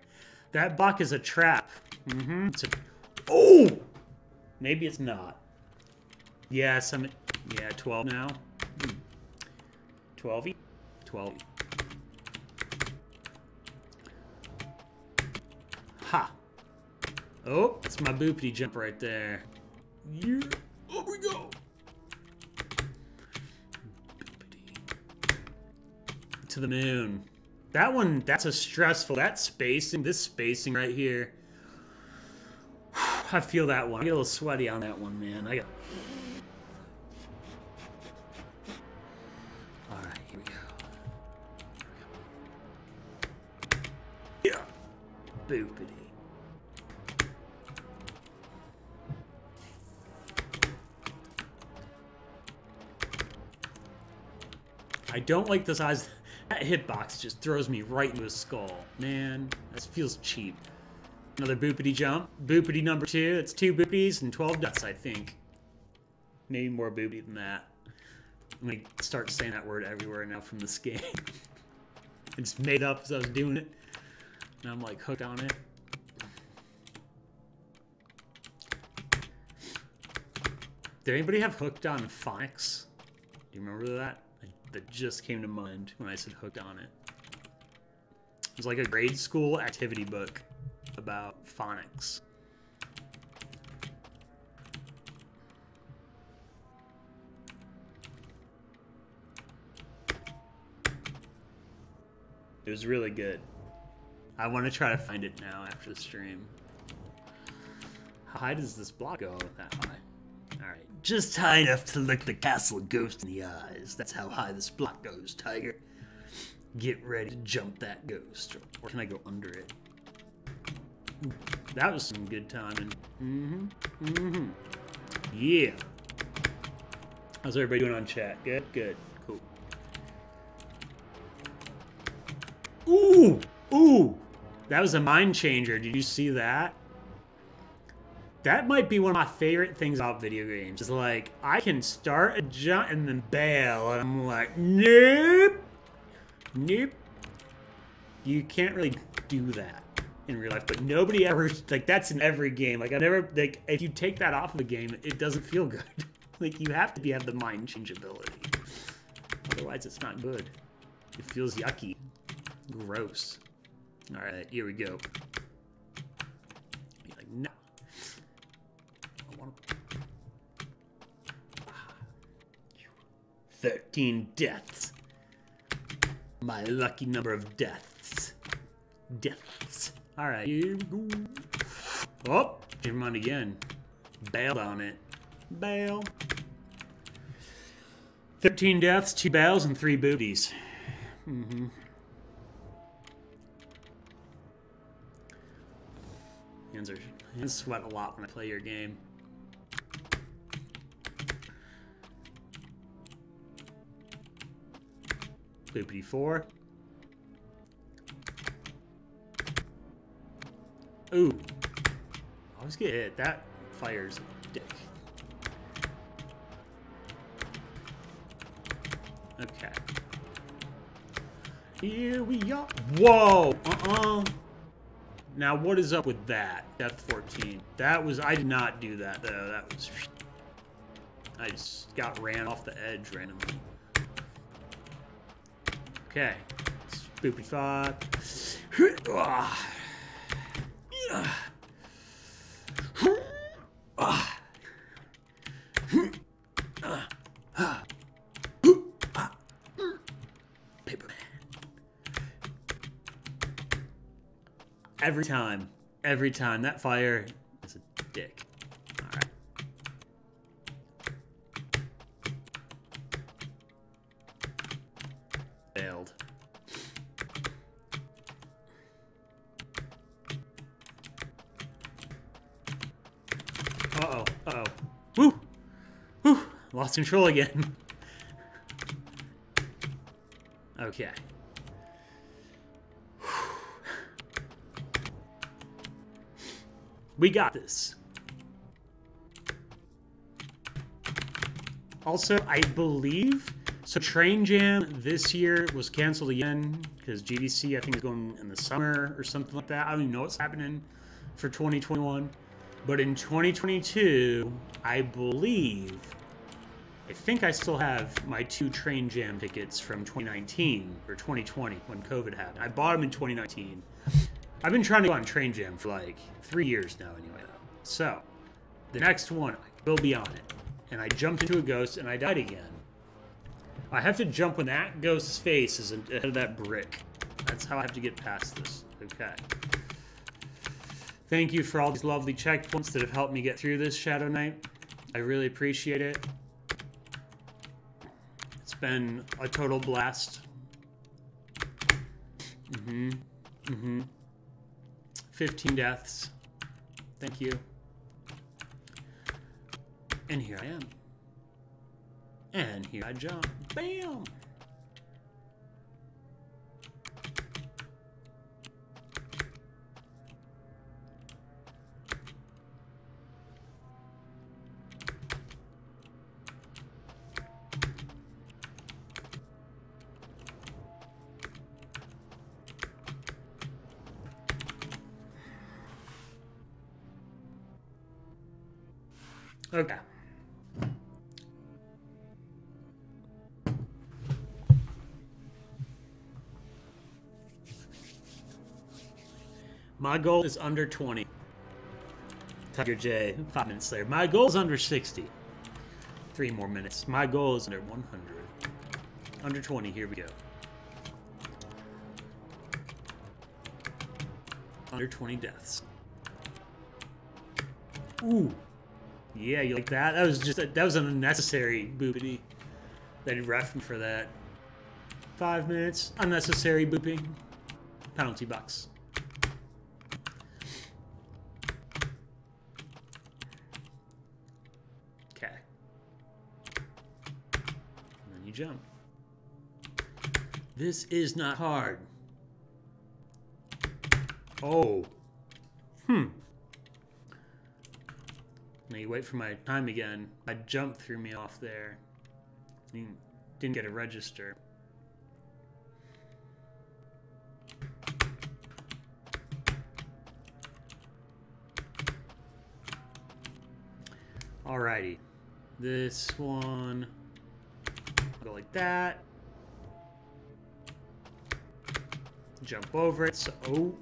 That block is a trap. Mm-hmm. It's a... Oh! Maybe it's not. Yes, I'm... Yeah, 12 now. 12-y? 12. Ha! Oh, that's my boopity jump right there. Yeah. Oh, we go! To the moon. That one, that's a stressful, that spacing, this spacing right here. I feel that one. I get a little sweaty on that one, man. Alright, here we go. Yeah. Boopity. I don't like the size. That hitbox just throws me right into his skull. Man, that feels cheap. Another boopity jump. Boopity number 2. It's 2 boopities and 12 deaths, I think. Maybe more boopity than that. I'm gonna start saying that word everywhere now from this game. I just made up as I was doing it. And I'm like hooked on it. Did anybody have hooked on phonics? Do you remember that? That just came to mind when I said hooked on it. It was like a grade school activity book about phonics. It was really good. I want to try to find it now after the stream. How high does this block go that high? Alright, just high enough to look the castle ghost in the eyes. That's how high this block goes, Tiger. Get ready to jump that ghost. Or can I go under it? Ooh, that was some good timing. Yeah. How's everybody doing on chat? Good? Good. Cool. Ooh! Ooh! That was a mind changer. Did you see that? That might be one of my favorite things about video games. Is like, I can start a jump and then bail. And I'm like, nope. Nope. You can't really do that in real life. But nobody ever, like, that's in every game. Like, I never, like, if you take that off of the game, it doesn't feel good. Like, you have to have the mind change ability. Otherwise, it's not good. It feels yucky. Gross. Alright, here we go. You're like, no. 13 deaths. My lucky number of deaths. Deaths. Alright, here we go. Oh, came on again. Bailed on it. Bail. 13 deaths, 2 bails, and 3 booties. Hands sweat a lot when I play your game. Boopity 4. Ooh. I always get hit. That fire's a dick. Okay. Here we are. Whoa! Now, what is up with that? Depth 14. That was... I did not do that, though. That was... I just got ran off the edge randomly. Okay. Spoopy 5. Every time, that fire is a dick. Alright. Failed. Uh-oh, uh-oh. Woo! Woo! Lost control again. Okay. We got this. Also, I believe, so Train Jam this year was canceled again because GDC, I think, is going in the summer or something like that. I don't even know what's happening for 2021. But in 2022, I think I still have my 2 Train Jam tickets from 2019 or 2020 when COVID happened. I bought them in 2019. I've been trying to go on Train Jam for like 3 years now anyway, though. So, the next one, I will be on it. And I jumped into a ghost and I died again. I have to jump when that ghost's face is ahead of that brick. That's how I have to get past this. Okay. Thank you for all these lovely checkpoints that have helped me get through this, Shadow Knight. I really appreciate it. It's been a total blast. 15 deaths. Thank you. And here I am. And here I jump. Bam! Okay. My goal is under 20. TigerJ, 5 minutes later. My goal is under 60. 3 more minutes. My goal is under 100. Under 20, here we go. Under 20 deaths. Ooh. Yeah, you like that? That was an unnecessary boopity. They refed me for that. 5 minutes. Unnecessary booping. Penalty box. Okay. And then you jump. This is not hard. Oh. Now you wait for my time again. My jump threw me off there. Didn't get a register. Alrighty. This one. I'll go like that. Jump over it. So, oh,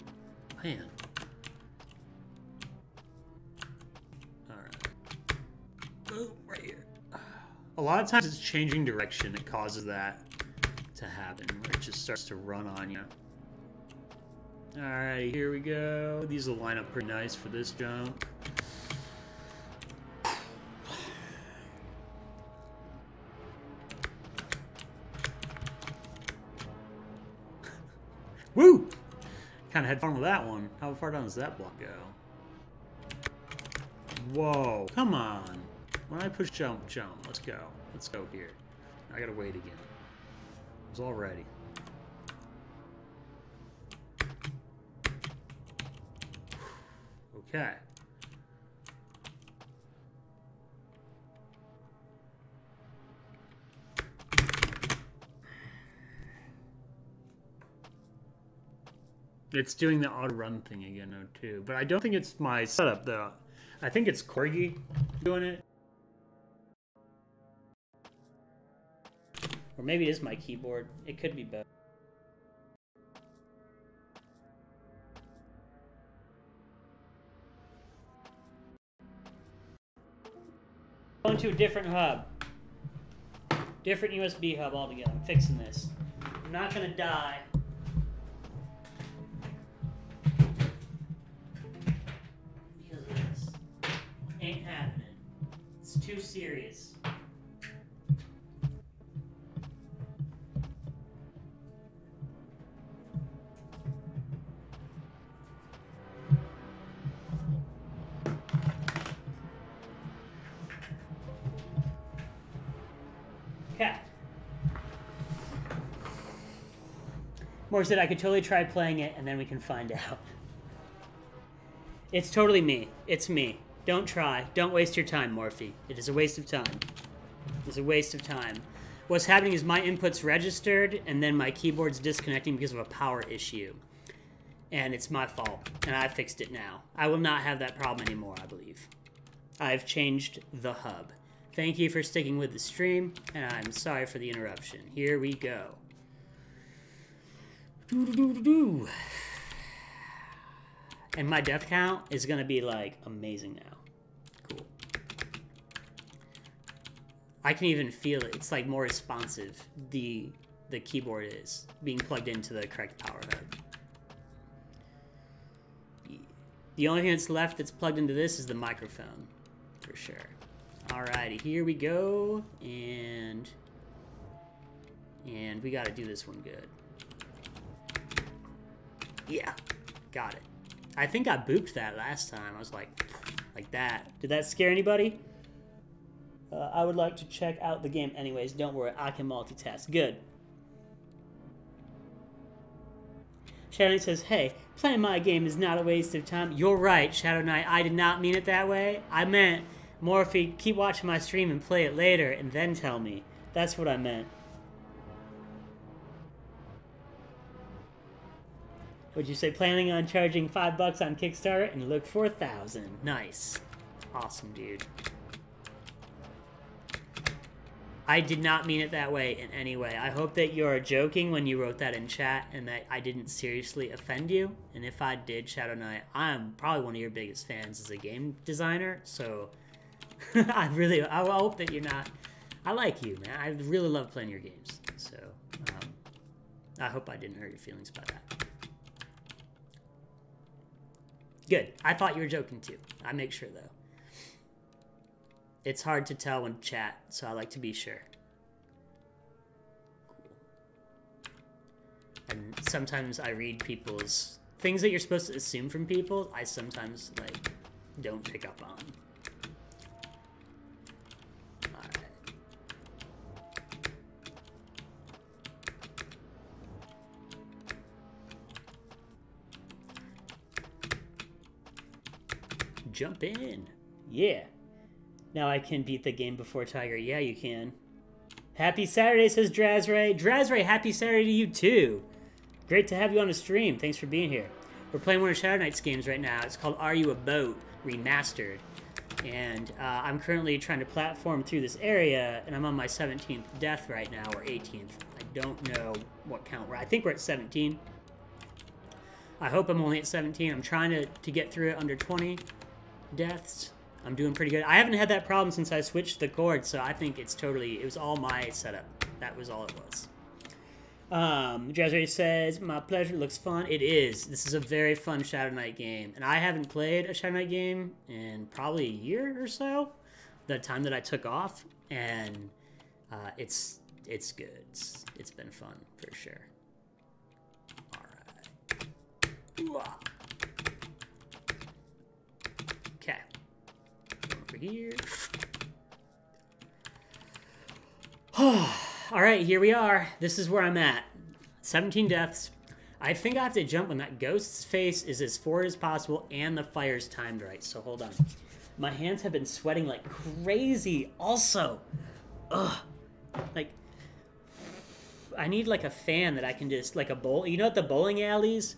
man. Right here. A lot of times it's changing direction that causes that to happen, where it just starts to run on you. Alright, here we go. These will line up pretty nice for this jump. Woo! Kind of had fun with that one. How far down does that block go? Whoa, come on. When I push jump, jump. Let's go. Let's go here. I gotta wait again. I was all ready. Okay. It's doing the auto run thing again, though, too. But I don't think it's my setup, though. I think it's Corgi doing it. Or maybe it is my keyboard. It could be both. Going to a different hub. Different USB hub altogether. I'm fixing this. I'm not going to die. Because of this. Ain't happening. It's too serious. Okay. Moore said I could totally try playing it and then we can find out. It's totally me. It's me. Don't try. Don't waste your time, Morphe. It is a waste of time. It's a waste of time. What's happening is my input's registered and then my keyboard's disconnecting because of a power issue. And it's my fault. And I fixed it now. I will not have that problem anymore, I believe. I've changed the hub. Thank you for sticking with the stream, and I'm sorry for the interruption. Here we go. And my death count is going to be, like, amazing now. Cool. I can even feel it. It's, like, more responsive, the keyboard is, being plugged into the correct power hub. The only thing that's left that's plugged into this is the microphone, for sure. Alrighty, here we go, and we gotta do this one good. Yeah, got it. I think I booped that last time. I was like that. Did that scare anybody? I would like to check out the game anyways. Don't worry, I can multitask. Good. Shadow Knight says, hey, playing my game is not a waste of time. You're right, Shadow Knight. I did not mean it that way. I meant... Morphe, keep watching my stream and play it later, and then tell me. That's what I meant. Would you say planning on charging $5 on Kickstarter and look for 1,000? Nice. Awesome, dude. I did not mean it that way in any way. I hope that you're joking when you wrote that in chat and that I didn't seriously offend you. And if I did, Shadow Knight, I'm probably one of your biggest fans as a game designer, so... I hope that you're not. I like you, man. I really love playing your games. So, I hope I didn't hurt your feelings by that. Good. I thought you were joking too. I make sure though. It's hard to tell when chat, so I like to be sure. Cool. And sometimes I read people's things that you're supposed to assume from people. I sometimes like don't pick up on. Jump in. Yeah. Now I can beat the game before Tiger. Yeah, you can. Happy Saturday, says Drazray. Drazray, happy Saturday to you too. Great to have you on the stream. Thanks for being here. We're playing one of Shadow Knight's games right now. It's called Are You a Boat? Remastered. And I'm currently trying to platform through this area, and I'm on my 17th death right now, or 18th. I don't know what count we're at. I think we're at 17. I hope I'm only at 17. I'm trying to get through it under 20 deaths. I'm doing pretty good. I haven't had that problem since I switched the cord, so I think it's totally, it was all my setup. That was all it was. Jazzray says, my pleasure, looks fun. It is. This is a very fun Shadow Knight game, and I haven't played a Shadow Knight game in probably a year or so, the time that I took off, and it's good. It's been fun, for sure. All right. Okay. Over here. All right, here we are. This is where I'm at. 17 deaths. I think I have to jump when that ghost's face is as forward as possible and the fire's timed right. So hold on. My hands have been sweating like crazy. Also, ugh, like I need like a fan that I can just like a bowl. You know what the bowling alleys?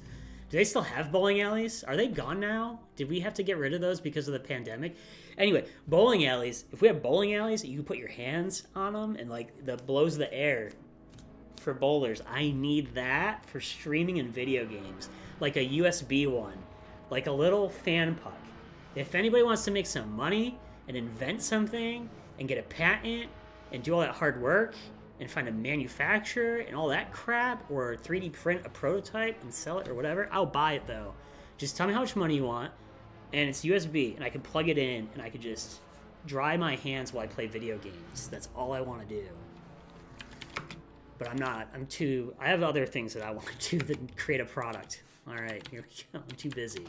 Do they still have bowling alleys? Are they gone now? Did we have to get rid of those because of the pandemic? Anyway, bowling alleys. If we have bowling alleys, you can put your hands on them and like the blows the air for bowlers. I need that for streaming and video games. Like a USB one, like a little fan puck. If anybody wants to make some money and invent something and get a patent and do all that hard work and find a manufacturer and all that crap, or 3D print a prototype and sell it or whatever, I'll buy it though. Just tell me how much money you want, and it's USB, and I can plug it in, and I can just dry my hands while I play video games. That's all I want to do. But I'm not. I have other things that I want to do than create a product. All right, here we go. I'm too busy.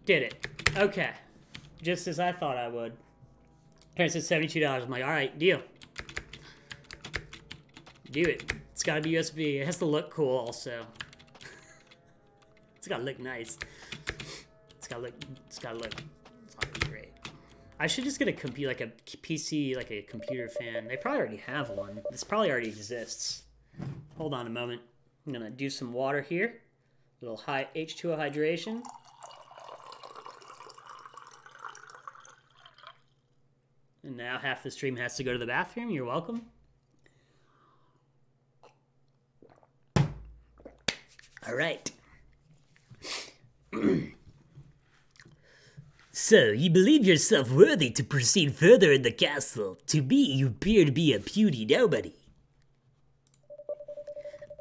Did it. Okay. Just as I thought I would. Parents said $72. I'm like, all right, deal. Do it. It's got to be USB. It has to look cool also. It's got to look nice. It's got to look great. I should just get a PC, like a computer fan. They probably already have one. This probably already exists. Hold on a moment. I'm going to do some water here. A little high H2O hydration. And now half the stream has to go to the bathroom. You're welcome. All right. So, you believe yourself worthy to proceed further in the castle. To me, you appear to be a puny nobody.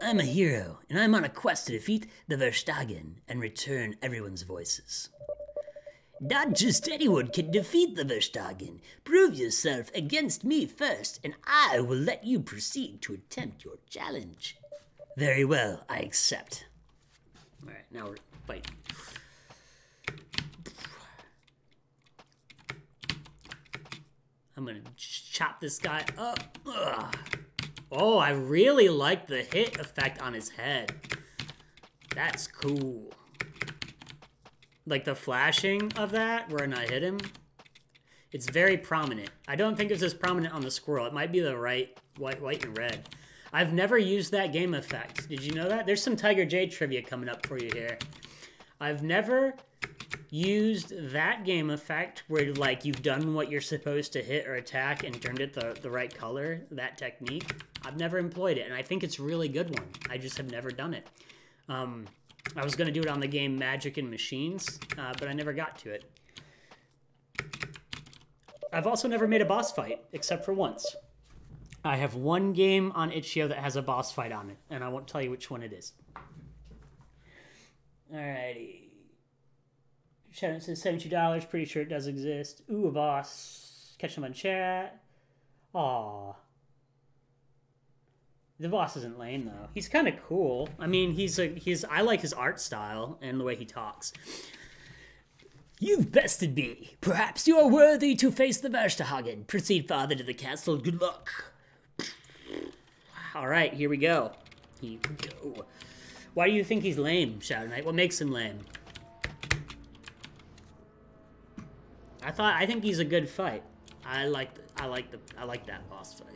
I'm a hero, and I'm on a quest to defeat the Verstagen and return everyone's voices. Not just anyone can defeat the Verstagen. Prove yourself against me first, and I will let you proceed to attempt your challenge. Very well, I accept. Alright, now we're fighting. I'm gonna chop this guy up. Ugh. Oh, I really like the hit effect on his head. That's cool. Like the flashing of that, when I hit him, it's very prominent. I don't think it's as prominent on the squirrel. It might be the right, white and red. I've never used that game effect. Did you know that? There's some TigerJ trivia coming up for you here. I've never used that game effect where like you've done what you're supposed to hit or attack and turned it the right color, that technique. I've never employed it, and I think it's a really good one. I just have never done it. I was going to do it on the game Magic and Machines, but I never got to it. I've also never made a boss fight, except for once. I have one game on itch.io that has a boss fight on it, and I won't tell you which one it is. Alrighty. Shadow says $72, pretty sure it does exist. Ooh, a boss. Catch him on chat. Aww. The boss isn't lame though. He's kind of cool. I mean, I like his art style and the way he talks. You've bested me. Perhaps you are worthy to face the Verstagen. Proceed farther to the castle. Good luck. All right, here we go. Here we go. Why do you think he's lame, Shadow Knight? What makes him lame? I think he's a good fight. I like that boss fight.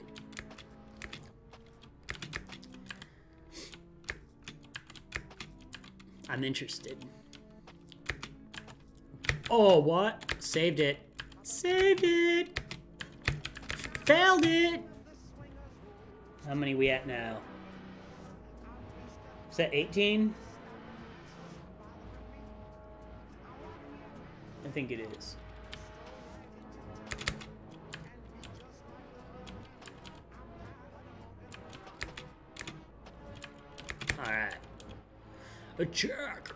I'm interested. Oh, what? Saved it. Saved it! Failed it! How many we at now? Is that 18? I think it is. Alright. Attack!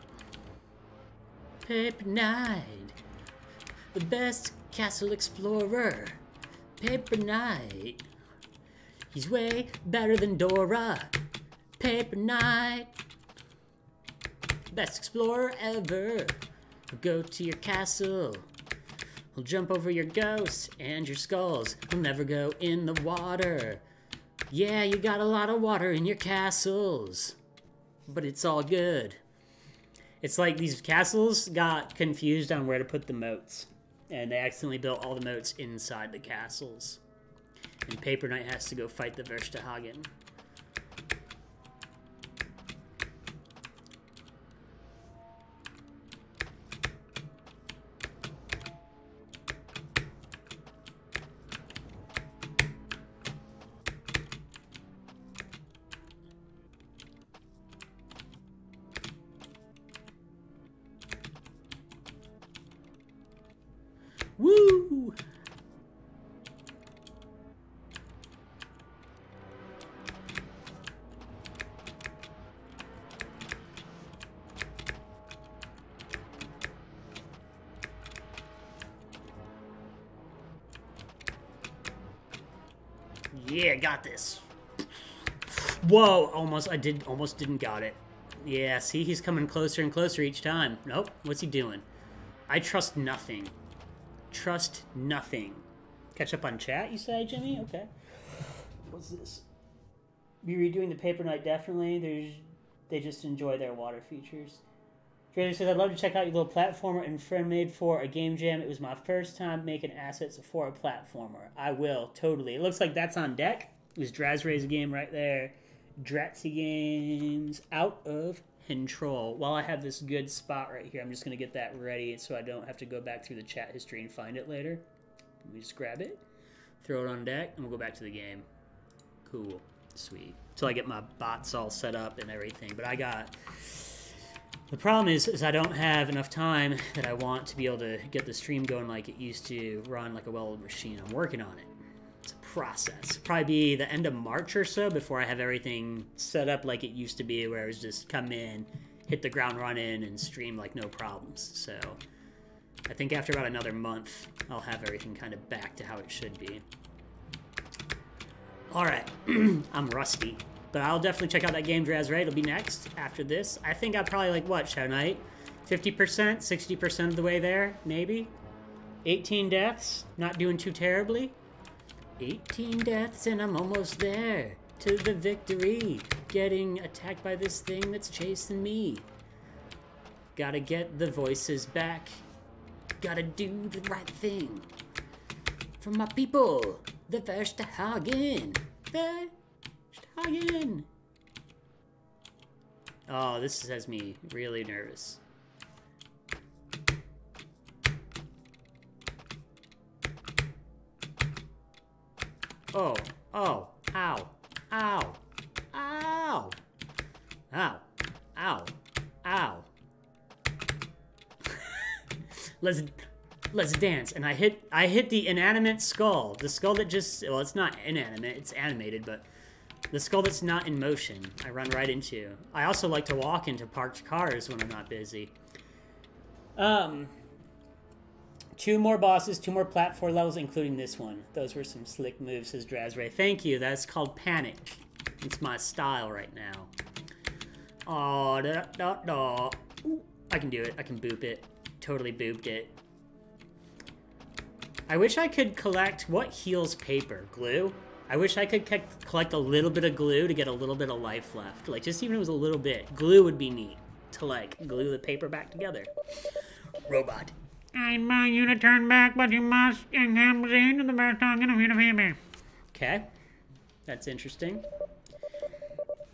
Paper Knight, the best castle explorer. Paper Knight, he's way better than Dora. Paper Knight, best explorer ever. Go to your castle, He'll jump over your ghosts and your skulls. He'll never go in the water. Yeah, you got a lot of water in your castles. But it's all good. It's like these castles got confused on where to put the moats. And they accidentally built all the moats inside the castles. And Paper Knight has to go fight the Versthagen. Woo! Yeah, got this. Whoa, almost didn't got it. Yeah, see, he's coming closer and closer each time. Nope, what's he doing? I trust nothing. Trust nothing. Catch up on chat, you say, Jimmy? Okay. What's this? Be redoing the Paper Knight, definitely. They just enjoy their water features. Trader says, I'd love to check out your little platformer and friend made for a game jam. It was my first time making assets for a platformer. I will, totally. It looks like that's on deck. It was Drazray's game right there. Dratzy Games out of control. While I have this good spot right here, I'm just going to get that ready so I don't have to go back through the chat history and find it later. Let me just grab it, throw it on deck, and we'll go back to the game. Cool. Sweet. Until I get my bots all set up and everything. But I got... The problem is I don't have enough time that I want to be able to get the stream going like it used to run like a well-oiled machine. I'm working on it. It's a process. Probably be the end of March or so before I have everything set up like it used to be, where it was just come in, hit the ground running, and stream like no problems. So I think after about another month, I'll have everything kind of back to how it should be. All right, I'm rusty. But I'll definitely check out that game, Drazray. It'll be next after this. I think I'll probably, like, what, Shadow Knight? 50%, 60% of the way there, maybe? 18 deaths, not doing too terribly. 18 deaths and I'm almost there to the victory. Getting attacked by this thing that's chasing me. Gotta get the voices back. Gotta do the right thing. For my people, the Versthagen. Again. Oh, this has me really nervous. Oh, ow, ow, ow, ow, ow, ow. Let's dance. And I hit the inanimate skull. The skull that just, well, it's not inanimate, it's animated, but the skull that's not in motion, I run right into. I also like to walk into parked cars when I'm not busy. 2 more bosses, 2 more platform levels, including this one. Those were some slick moves, says Drazray. Thank you, that's called Panic. It's my style right now. Oh, da. Ooh, I can do it, I can boop it. Totally booped it. I wish I could collect, what heals paper? Glue? I wish I could collect a little bit of glue to get a little bit of life left. Like, just even if it was a little bit. Glue would be neat to, like, glue the paper back together. Robot. I invite you to turn back, but you must come into the Versthagen of the paper. Okay. That's interesting.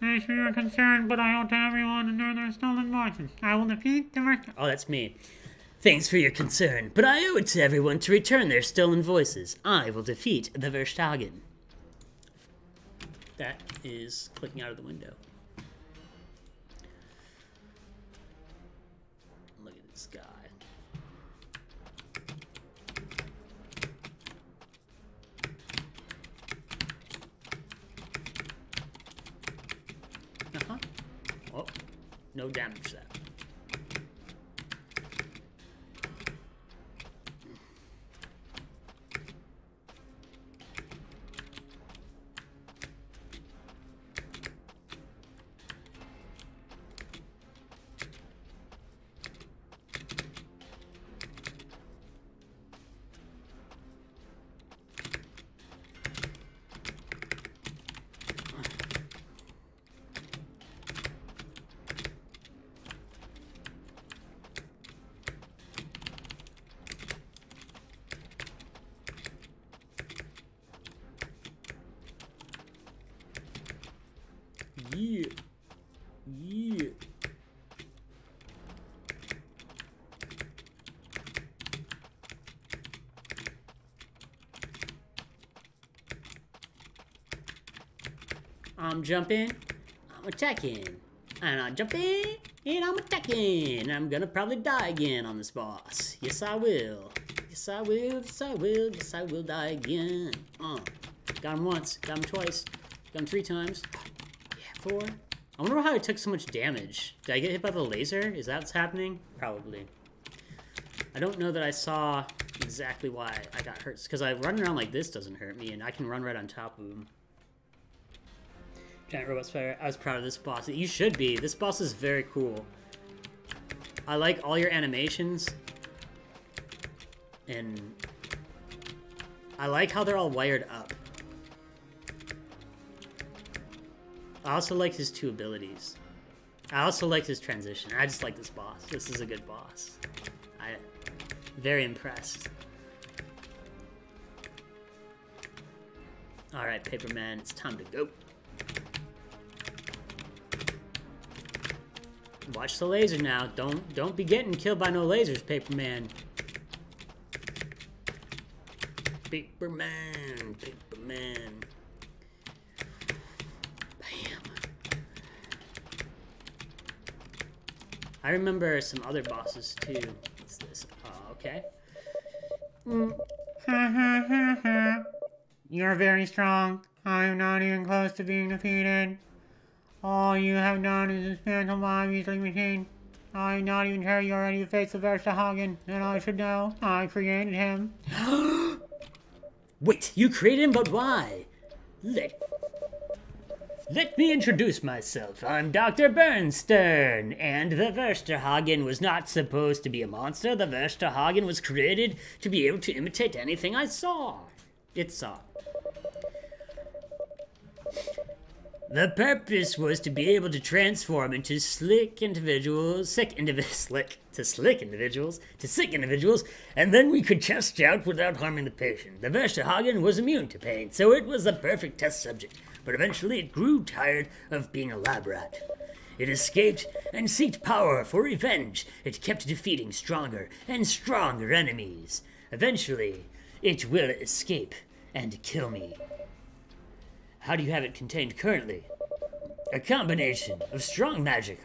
I see your concern, but I owe to everyone to know their stolen voices. I will defeat the Versthagen. Oh, that's me. Thanks for your concern, but I owe it to everyone to return their stolen voices. I will defeat the Versthagen. That is clicking out of the window. Look at this guy. Oh, no damage to that. Yeah. Yeah. I'm jumping, I'm attacking, and I'm jumping, and I'm attacking. I'm gonna probably die again on this boss. Yes, I will. Yes, I will. Yes, I will. Yes, I will die again. Got him once. Got him twice. Got him 3 times. Yeah, 4. I wonder how I took so much damage. Did I get hit by the laser? Is that what's happening? Probably. I don't know that I saw exactly why I got hurt. Because I run around like this doesn't hurt me, and I can run right on top of him. Giant robot spider. I was proud of this boss. You should be. This boss is very cool. I like all your animations. And I like how they're all wired up. I also like his 2 abilities. I also like his transition. I just like this boss. This is a good boss. I'm very impressed. Alright, Paperman, it's time to go. Watch the laser now. Don't be getting killed by no lasers, Paperman. Paperman, Paperman. Bam. I remember some other bosses too. What's this? Oh, okay. You're very strong. I am not even close to being defeated. All you have done is dismantle my beastly machine. I'm not even sure you're ready to face the Verstahagen, and I should know. I created him. Wait, you created him, but why? Let me introduce myself. I'm Dr. Bernstern, and the Verstahagen was not supposed to be a monster. The Verstahagen was created to be able to imitate anything I saw. It saw. The purpose was to be able to transform into sick individuals, and then we could test out without harming the patient. The Verstahagen was immune to pain, so it was the perfect test subject, but eventually it grew tired of being a lab rat. It escaped and sought power for revenge. It kept defeating stronger and stronger enemies. Eventually, it will escape and kill me. How do you have it contained currently? A combination of strong magic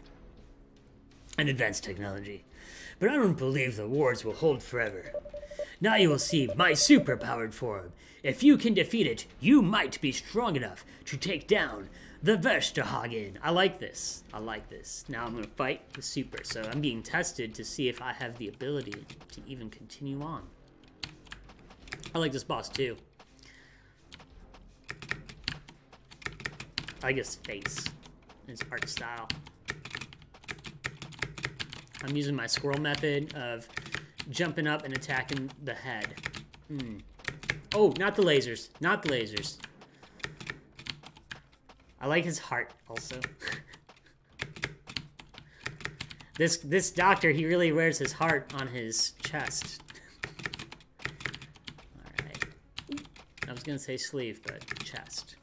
and advanced technology. But I don't believe the wards will hold forever. Now you will see my super-powered form. If you can defeat it, you might be strong enough to take down the Verstahagen. I like this. I like this. Now I'm going to fight with super. So I'm being tested to see if I have the ability to even continue on. I like this boss too. I like his face, his art style. I'm using my squirrel method of jumping up and attacking the head. Oh, not the lasers. Not the lasers. I like his heart also. This doctor, he really wears his heart on his chest. Alright. I was gonna say sleeve, but chest.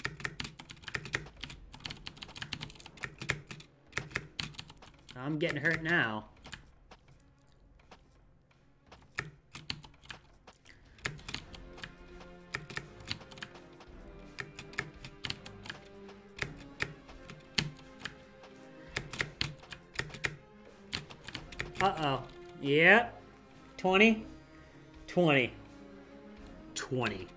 I'm getting hurt now. Uh-oh. Yep. 20. 20. 20.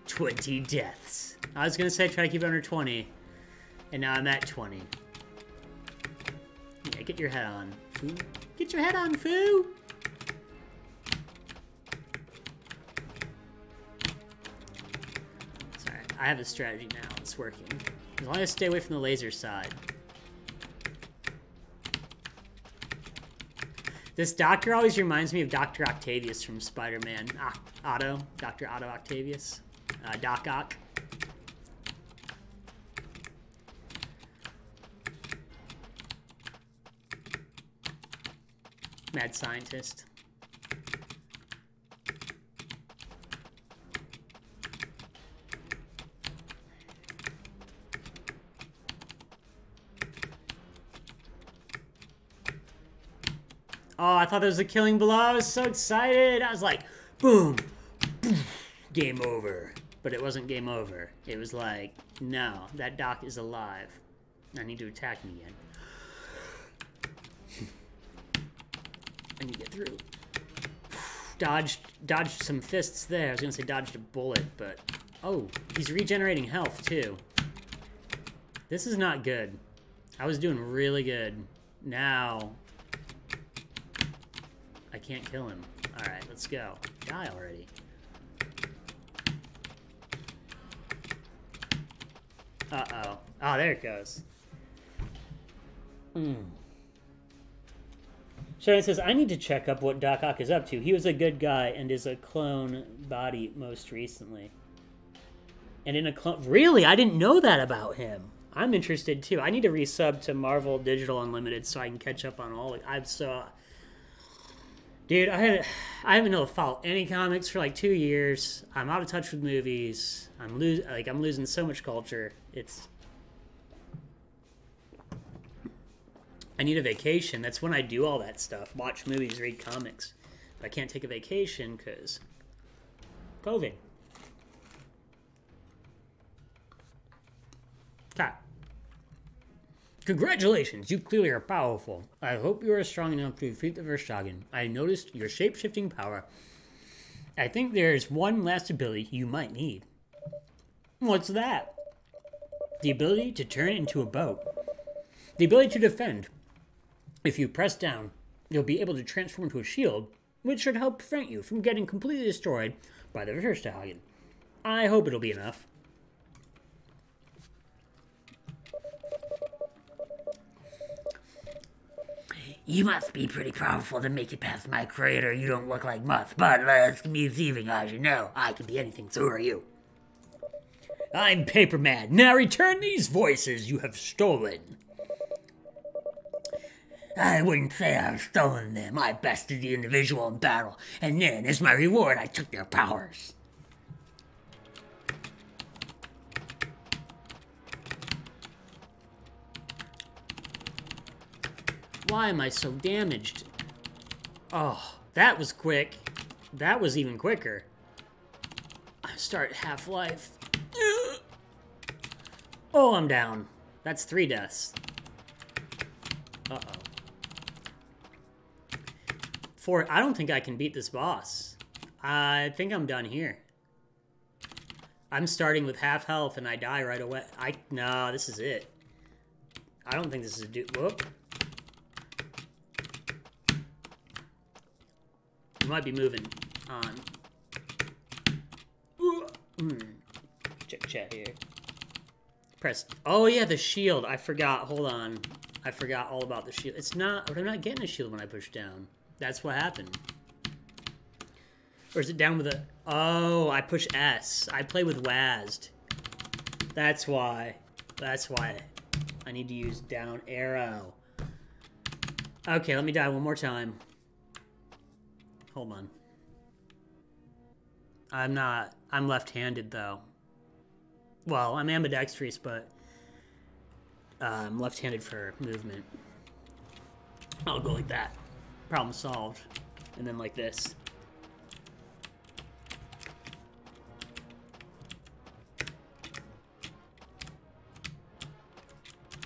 20 deaths. I was gonna say try to keep it under 20. And now I'm at 20. Yeah, get your head on, foo. Get your head on, foo! Sorry, I have a strategy now. It's working. As long as I stay away from the laser side. This doctor always reminds me of Dr. Octavius from Spider-Man. Otto. Dr. Otto Octavius. Doc Ock. Mad scientist. Oh, I thought there was a killing blow. I was so excited. I was like, boom, game over. But it wasn't game over. It was like, no, that doc is alive. I need to attack him again. I need to get through. Dodged some fists there. I was gonna say dodged a bullet, but... Oh, he's regenerating health, too. This is not good. I was doing really good. Now... I can't kill him. Alright, let's go. Die already. Uh-oh. Oh, there it goes. Sharon says, I need to check up what Doc Ock is up to. He was a good guy and is a clone body most recently. And in a clone... Really? I didn't know that about him. I'm interested, too. I need to resub to Marvel Digital Unlimited so I can catch up on all... I'm so... Dude, I haven't been able to follow any comics for like 2 years. I'm out of touch with movies. I'm losing so much culture. It's... I need a vacation. That's when I do all that stuff. Watch movies, read comics. But I can't take a vacation because COVID. Okay. Congratulations, you clearly are powerful. I hope you are strong enough to defeat the Verstagen. I noticed your shape-shifting power. I think there's one last ability you might need. What's that? The ability to turn into a boat. The ability to defend. If you press down, you'll be able to transform into a shield, which should help prevent you from getting completely destroyed by the Verstagen. I hope it'll be enough. You must be pretty powerful to make it past my crater. You don't look like much, but let's be deceiving, as you know. I can be anything, so are you. I'm Paperman. Now return these voices you have stolen. I wouldn't say I've stolen them. I bested the individual in battle, and then, as my reward, I took their powers. Why am I so damaged? Oh, that was quick. That was even quicker. I start Half-Life. Oh, I'm down. That's 3 deaths. Uh-oh. 4, I don't think I can beat this boss. I think I'm done here. I'm starting with half health and I die right away. No, this is it. I don't think this is a whoop. We might be moving on. Check chat here. Press. Oh yeah, the shield. I forgot. Hold on. I forgot all about the shield. It's not. I'm not getting a shield when I push down. That's what happened. Or is it down with a... Oh, I push S. I play with WASD. That's why. That's why I need to use down arrow. Okay, let me die one more time. Hold on. I'm left-handed, though. Well, I'm ambidextrous, but I'm left-handed for movement. I'll go like that. Problem solved. And then like this.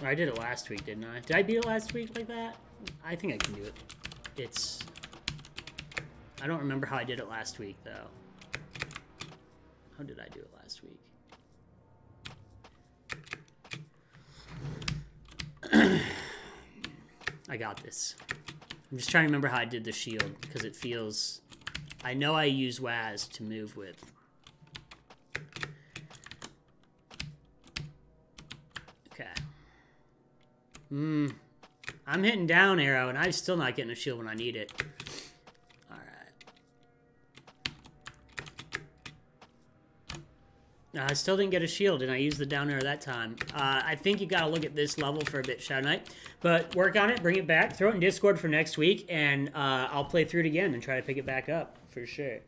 I did it last week, didn't I? Did I beat it last week like that? I think I can do it. I don't remember how I did it last week, though. How did I do it last week? I got this. I'm just trying to remember how I did the shield, because it feels... I know I use WAS to move with. Okay. I'm hitting down arrow, and I'm still not getting a shield when I need it. I still didn't get a shield, and I used the down arrow that time. I think you gotta look at this level for a bit, Shadow Knight. But work on it, bring it back, throw it in Discord for next week, and I'll play through it again and try to pick it back up, for sure.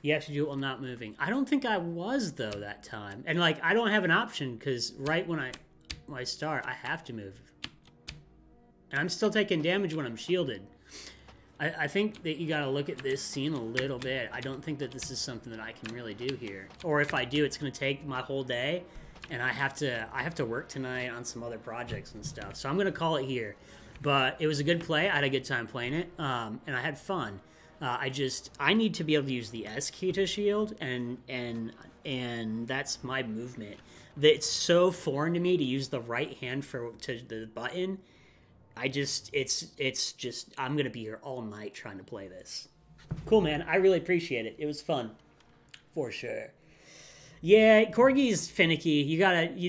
You have to do it while not moving. I don't think I was, though, that time. And, like, I don't have an option, because right when I start, I have to move. And I'm still taking damage when I'm shielded. I think that you gotta look at this scene a little bit. I don't think that this is something that I can really do here. Or if I do, it's gonna take my whole day, and I have to work tonight on some other projects and stuff. So I'm gonna call it here. But it was a good play. I had a good time playing it, and I had fun. I need to be able to use the S key to shield, and that's my movement. It's so foreign to me to use the right hand to the button. I'm gonna be here all night trying to play this. Cool, man. I really appreciate it. It was fun, for sure. Yeah, Corgi's finicky.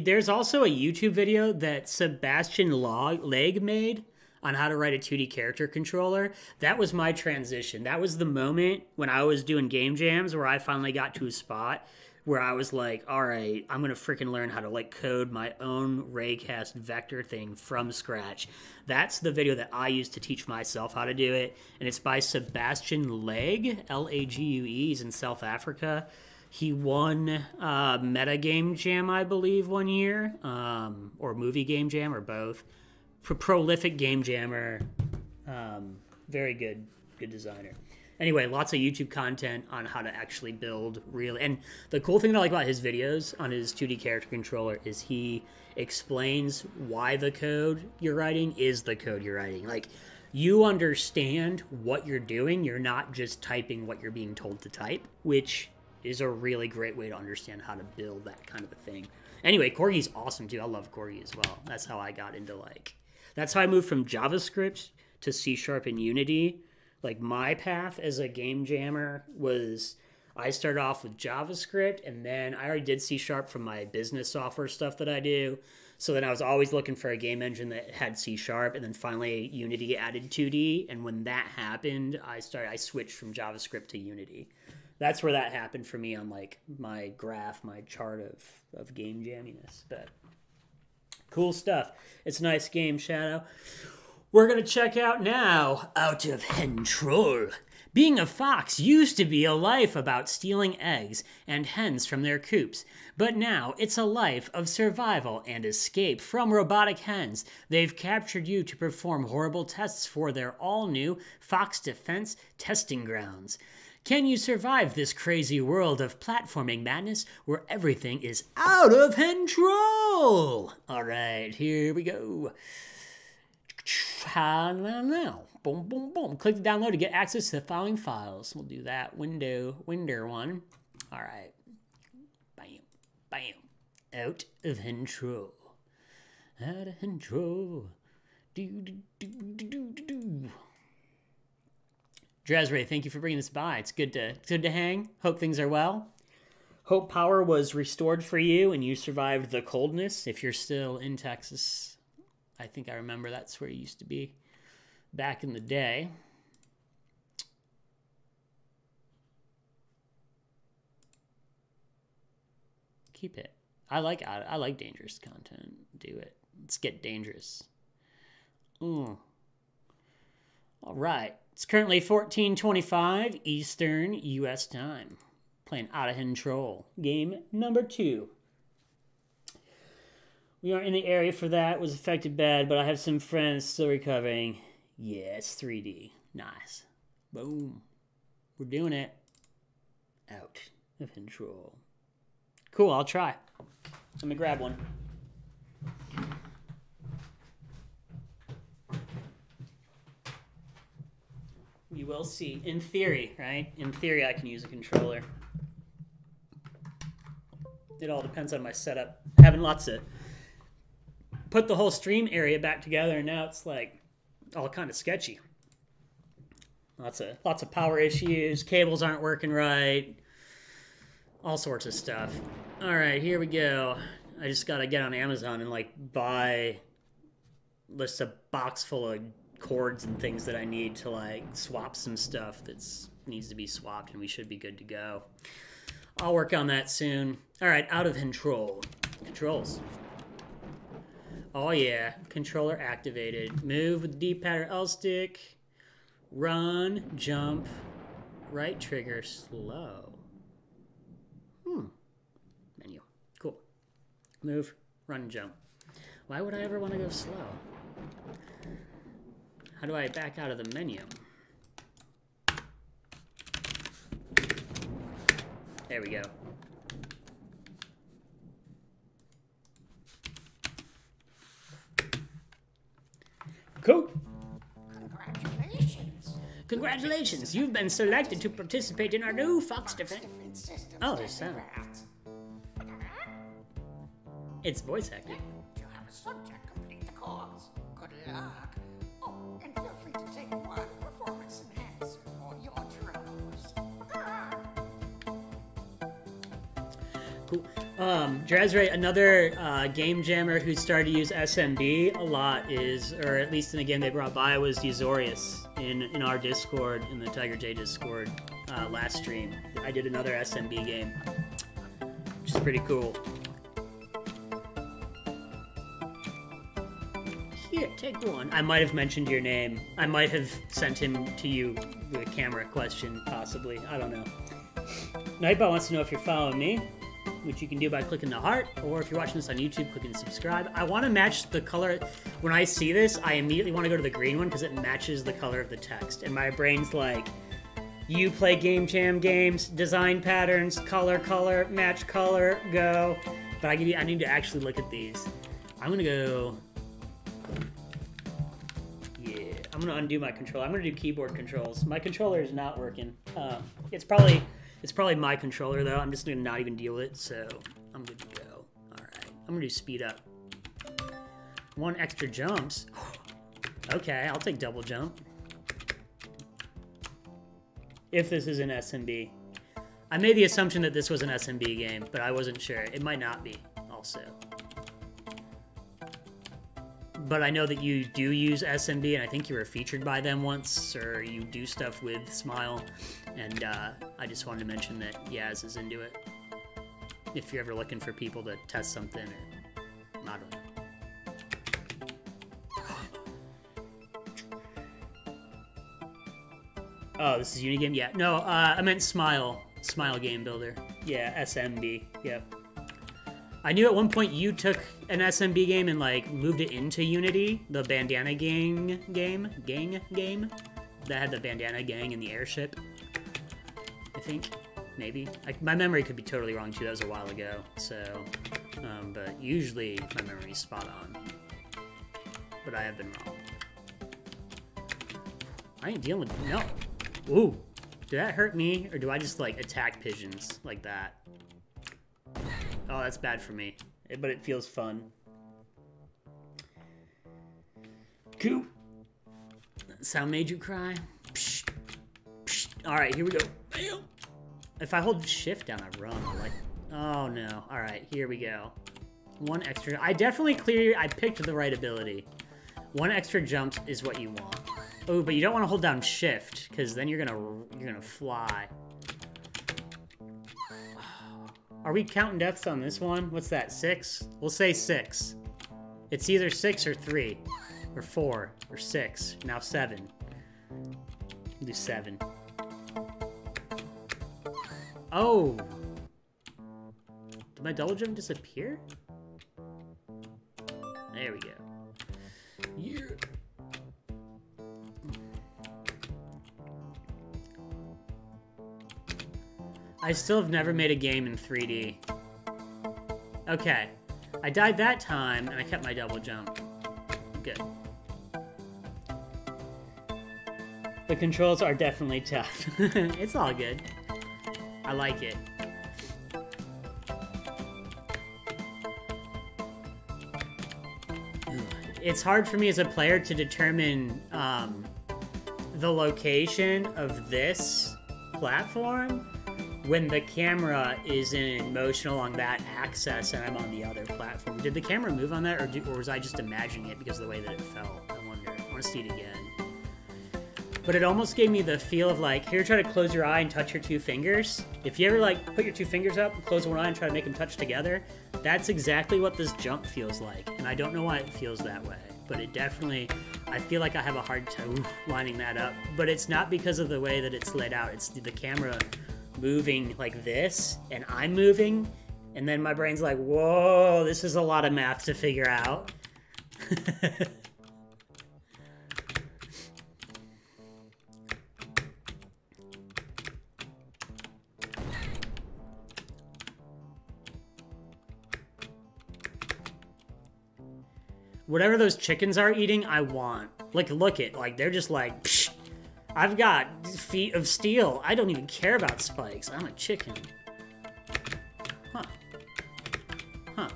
There's also a YouTube video that Sebastian Leg made on how to write a 2D character controller. That was my transition. That was the moment when I was doing game jams where I finally got to a spot where I was like, all right, I'm going to freaking learn how to like code my own raycast vector thing from scratch. That's the video that I used to teach myself how to do it. And it's by Sebastian Leg, Lague. He's in South Africa. He won Meta Game Jam, I believe, one year, or Movie Game Jam, or both. Prolific game jammer, very good designer. Anyway, lots of YouTube content on how to actually build real. And the cool thing that I like about his videos on his 2D character controller is he explains why the code you're writing is the code you're writing. Like, you understand what you're doing. You're not just typing what you're being told to type, which is a really great way to understand how to build that kind of a thing. Anyway, Corgi's awesome too. I love Corgi as well. That's how I got into that's how I moved from JavaScript to C# and Unity. Like, my path as a game jammer was, I started off with JavaScript, and then I already did C# from my business software stuff that I do. So then I was always looking for a game engine that had C#, and then finally Unity added 2D. And when that happened, I switched from JavaScript to Unity. That's where that happened for me on like my graph, my chart of game jamminess. But cool stuff. It's a nice game, Shadow. We're going to check out now Out of Control. Being a fox used to be a life about stealing eggs and hens from their coops, but now it's a life of survival and escape from robotic hens. They've captured you to perform horrible tests for their all-new Fox Defense testing grounds. Can you survive this crazy world of platforming madness where everything is out of control? All right, here we go. Now, boom, boom, boom. Click the download to get access to the following files. We'll do that window one. All right. Bam, bam. Out of control. Out of control. Do. Dresray, thank you for bringing this by. It's good to hang. Hope things are well. Hope power was restored for you and you survived the coldness if you're still in Texas. I think I remember that's where it used to be back in the day. Keep it. I like dangerous content. Do it. Let's get dangerous. All right. It's currently 14:25 Eastern U.S. time. Playing Out of Control. Game number 2. We aren't in the area for that. It was affected bad, but I have some friends still recovering. Yeah, it's 3D. Nice. Boom. We're doing it. Out of control. Cool, I'll try. Let me grab one. You will see. In theory, right? In theory, I can use a controller. It all depends on my setup. Having lots of... Put the whole stream area back together, and now it's like all kind of sketchy. Lots of power issues. Cables aren't working right. All sorts of stuff. All right, here we go. I just gotta get on Amazon and like buy just a box full of cords and things that I need to like swap some stuff that needs to be swapped, and we should be good to go. I'll work on that soon. All right, Out of Control. Controls. Oh yeah, controller activated. Move with the D-pad or L stick. Run, jump, right trigger, slow. Menu. Cool. Move, run, jump. Why would I ever want to go slow? How do I back out of the menu? There we go. Cool. Congratulations. Congratulations, you've been selected to participate in our new Fox Defense. Systems Oh, there's sound. test. It's voice acting. To have a subject complete the course. Good luck. Oh, and feel free to take one performance enhancer for your troubles. Cool. TigerJ, another game jammer who started to use SMB a lot is, or at least in a game they brought by, was Usorius in our Discord, in the TigerJ Discord last stream. I did another SMB game, which is pretty cool. Here, take one. I might have mentioned your name. I might have sent him to you with a camera question, possibly. I don't know. Nightbot wants to know if you're following me, which you can do by clicking the heart, or if you're watching this on YouTube, clicking subscribe. I want to match the color. When I see this, I immediately want to go to the green one because it matches the color of the text. And my brain's like, you play Game Jam games, design patterns, color, match color, go. But I need to actually look at these. I'm going to go... Yeah, I'm going to undo my control. I'm going to do keyboard controls. My controller is not working. It's probably my controller, though. I'm just going to not even deal with it, so I'm good to go. All right. I'm going to do speed up. 1 extra jumps. Okay, I'll take double jump. If this is an SMB. I made the assumption that this was an SMB game, but I wasn't sure. It might not be, also. But I know that you do use SMB, and I think you were featured by them once, or you do stuff with Smile. And I just wanted to mention that Yaz is into it. If you're ever looking for people to test something, or I don't know. Oh, this is Unigame? Yeah. No, I meant Smile. Smile Game Builder. Yeah, SMB. Yep. I knew at one point you took an SMB game and, like, moved it into Unity. The Bandana Gang game? That had the Bandana Gang and the airship. I think. Maybe. My memory could be totally wrong, too. That was a while ago. So, but usually my memory's spot on. But I have been wrong. I ain't dealing with... No. Ooh. Did that hurt me? Or do I just, like, attack pigeons like that? Oh, that's bad for me. But it feels fun. Cool. That sound made you cry? Psh, psh. Alright, here we go. Bam. If I hold shift down, I run. Like, oh no. Alright, here we go. 1 extra. I definitely I picked the right ability. 1 extra jump is what you want. Oh, but you don't want to hold down shift, because then you're gonna fly. Are we counting deaths on this one? What's that, 6? We'll say 6. It's either 6 or 3, or 4, or 6. Now 7. We'll do 7. Oh! Did my double jump disappear? There we go. Yeah. I still have never made a game in 3D. Okay. I died that time, and I kept my double jump. Good. The controls are definitely tough. It's all good. I like it. It's hard for me as a player to determine the location of this platform when the camera is in motion along that axis and I'm on the other platform. Did the camera move on that, or was I just imagining it because of the way that it felt? I wonder. I want to see it again. But it almost gave me the feel of, like, here, try to close your eye and touch your 2 fingers. If you ever, like, put your 2 fingers up, close one eye and try to make them touch together, that's exactly what this jump feels like. And I don't know why it feels that way. But it definitely, I feel like I have a hard time lining that up. But it's not because of the way that it's laid out. It's the camera moving like this, and I'm moving, and then my brain's like, whoa, this is a lot of math to figure out. Whatever those chickens are eating, I want. Like, look it. Like, they're just like, psh, I've got feet of steel. I don't even care about spikes. I'm a chicken. Huh. Huh.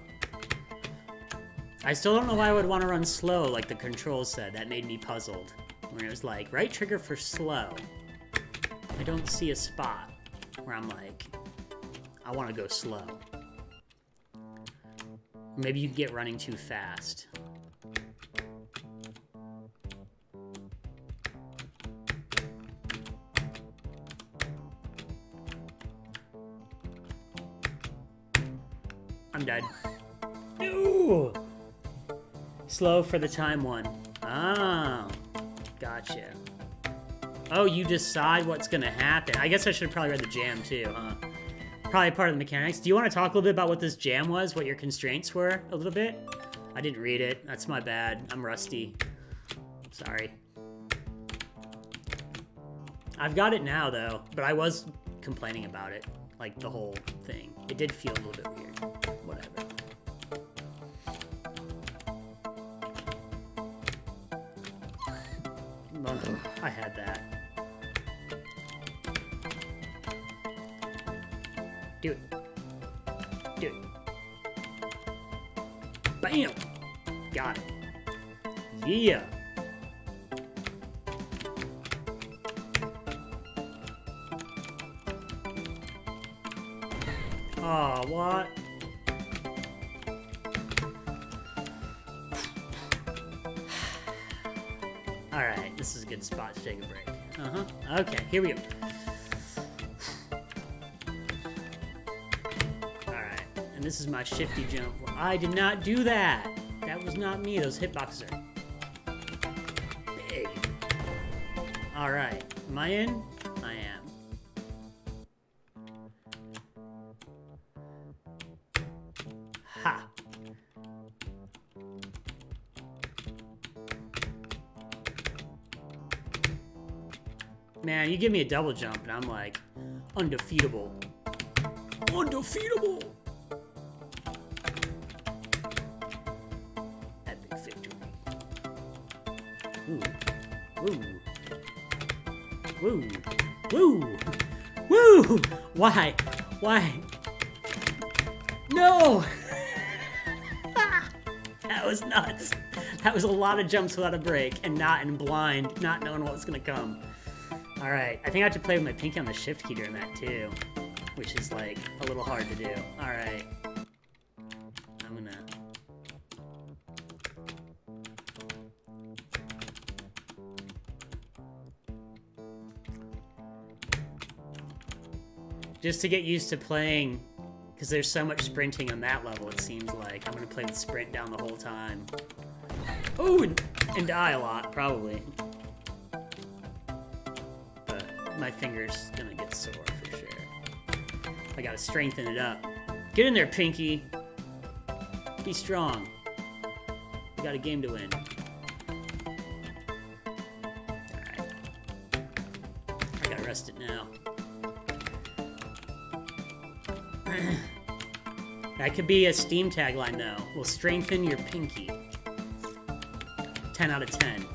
I still don't know why I would want to run slow like the control said. That made me puzzled. When it was like, right trigger for slow. I don't see a spot where I'm like, I want to go slow. Maybe you get running too fast. I'm dead. Ooh! Slow for the time one. Oh, gotcha. Oh, you decide what's gonna happen. I guess I should have probably read the jam too, huh? Probably part of the mechanics. Do you want to talk a little bit about what this jam was? What your constraints were a little bit? I didn't read it. That's my bad. I'm rusty. Sorry. I've got it now though, but I was complaining about it. Like the whole thing. It did feel a little bit weird. Whatever. I had that. Do it. Do it. Bam! Got it. Yeah! Aw, what? Alright, this is a good spot to take a break. Uh-huh. Okay, here we go. Alright, and this is my shifty jump. I did not do that! That was not me. Those hitboxes are big. Alright, am I in? I am. Ha! Man, you give me a double jump and I'm like, undefeatable. Undefeatable! Epic victory. Ooh. Woo. Woo. Woo. Woo! Why? Why? No! That was nuts. That was a lot of jumps without a break and not in blind, not knowing what was gonna come. Alright, I think I have to play with my pinky on the shift key during that too, which is like a little hard to do. Alright. I'm gonna... Just to get used to playing, because there's so much sprinting on that level, it seems like. I'm gonna play with sprint down the whole time. Oh, and die a lot, probably. My finger's gonna get sore for sure. I gotta strengthen it up. Get in there, Pinky. Be strong. We got a game to win. Alright. I gotta rest it now. That could be a Steam tagline though. Will strengthen your pinky. 10 out of 10.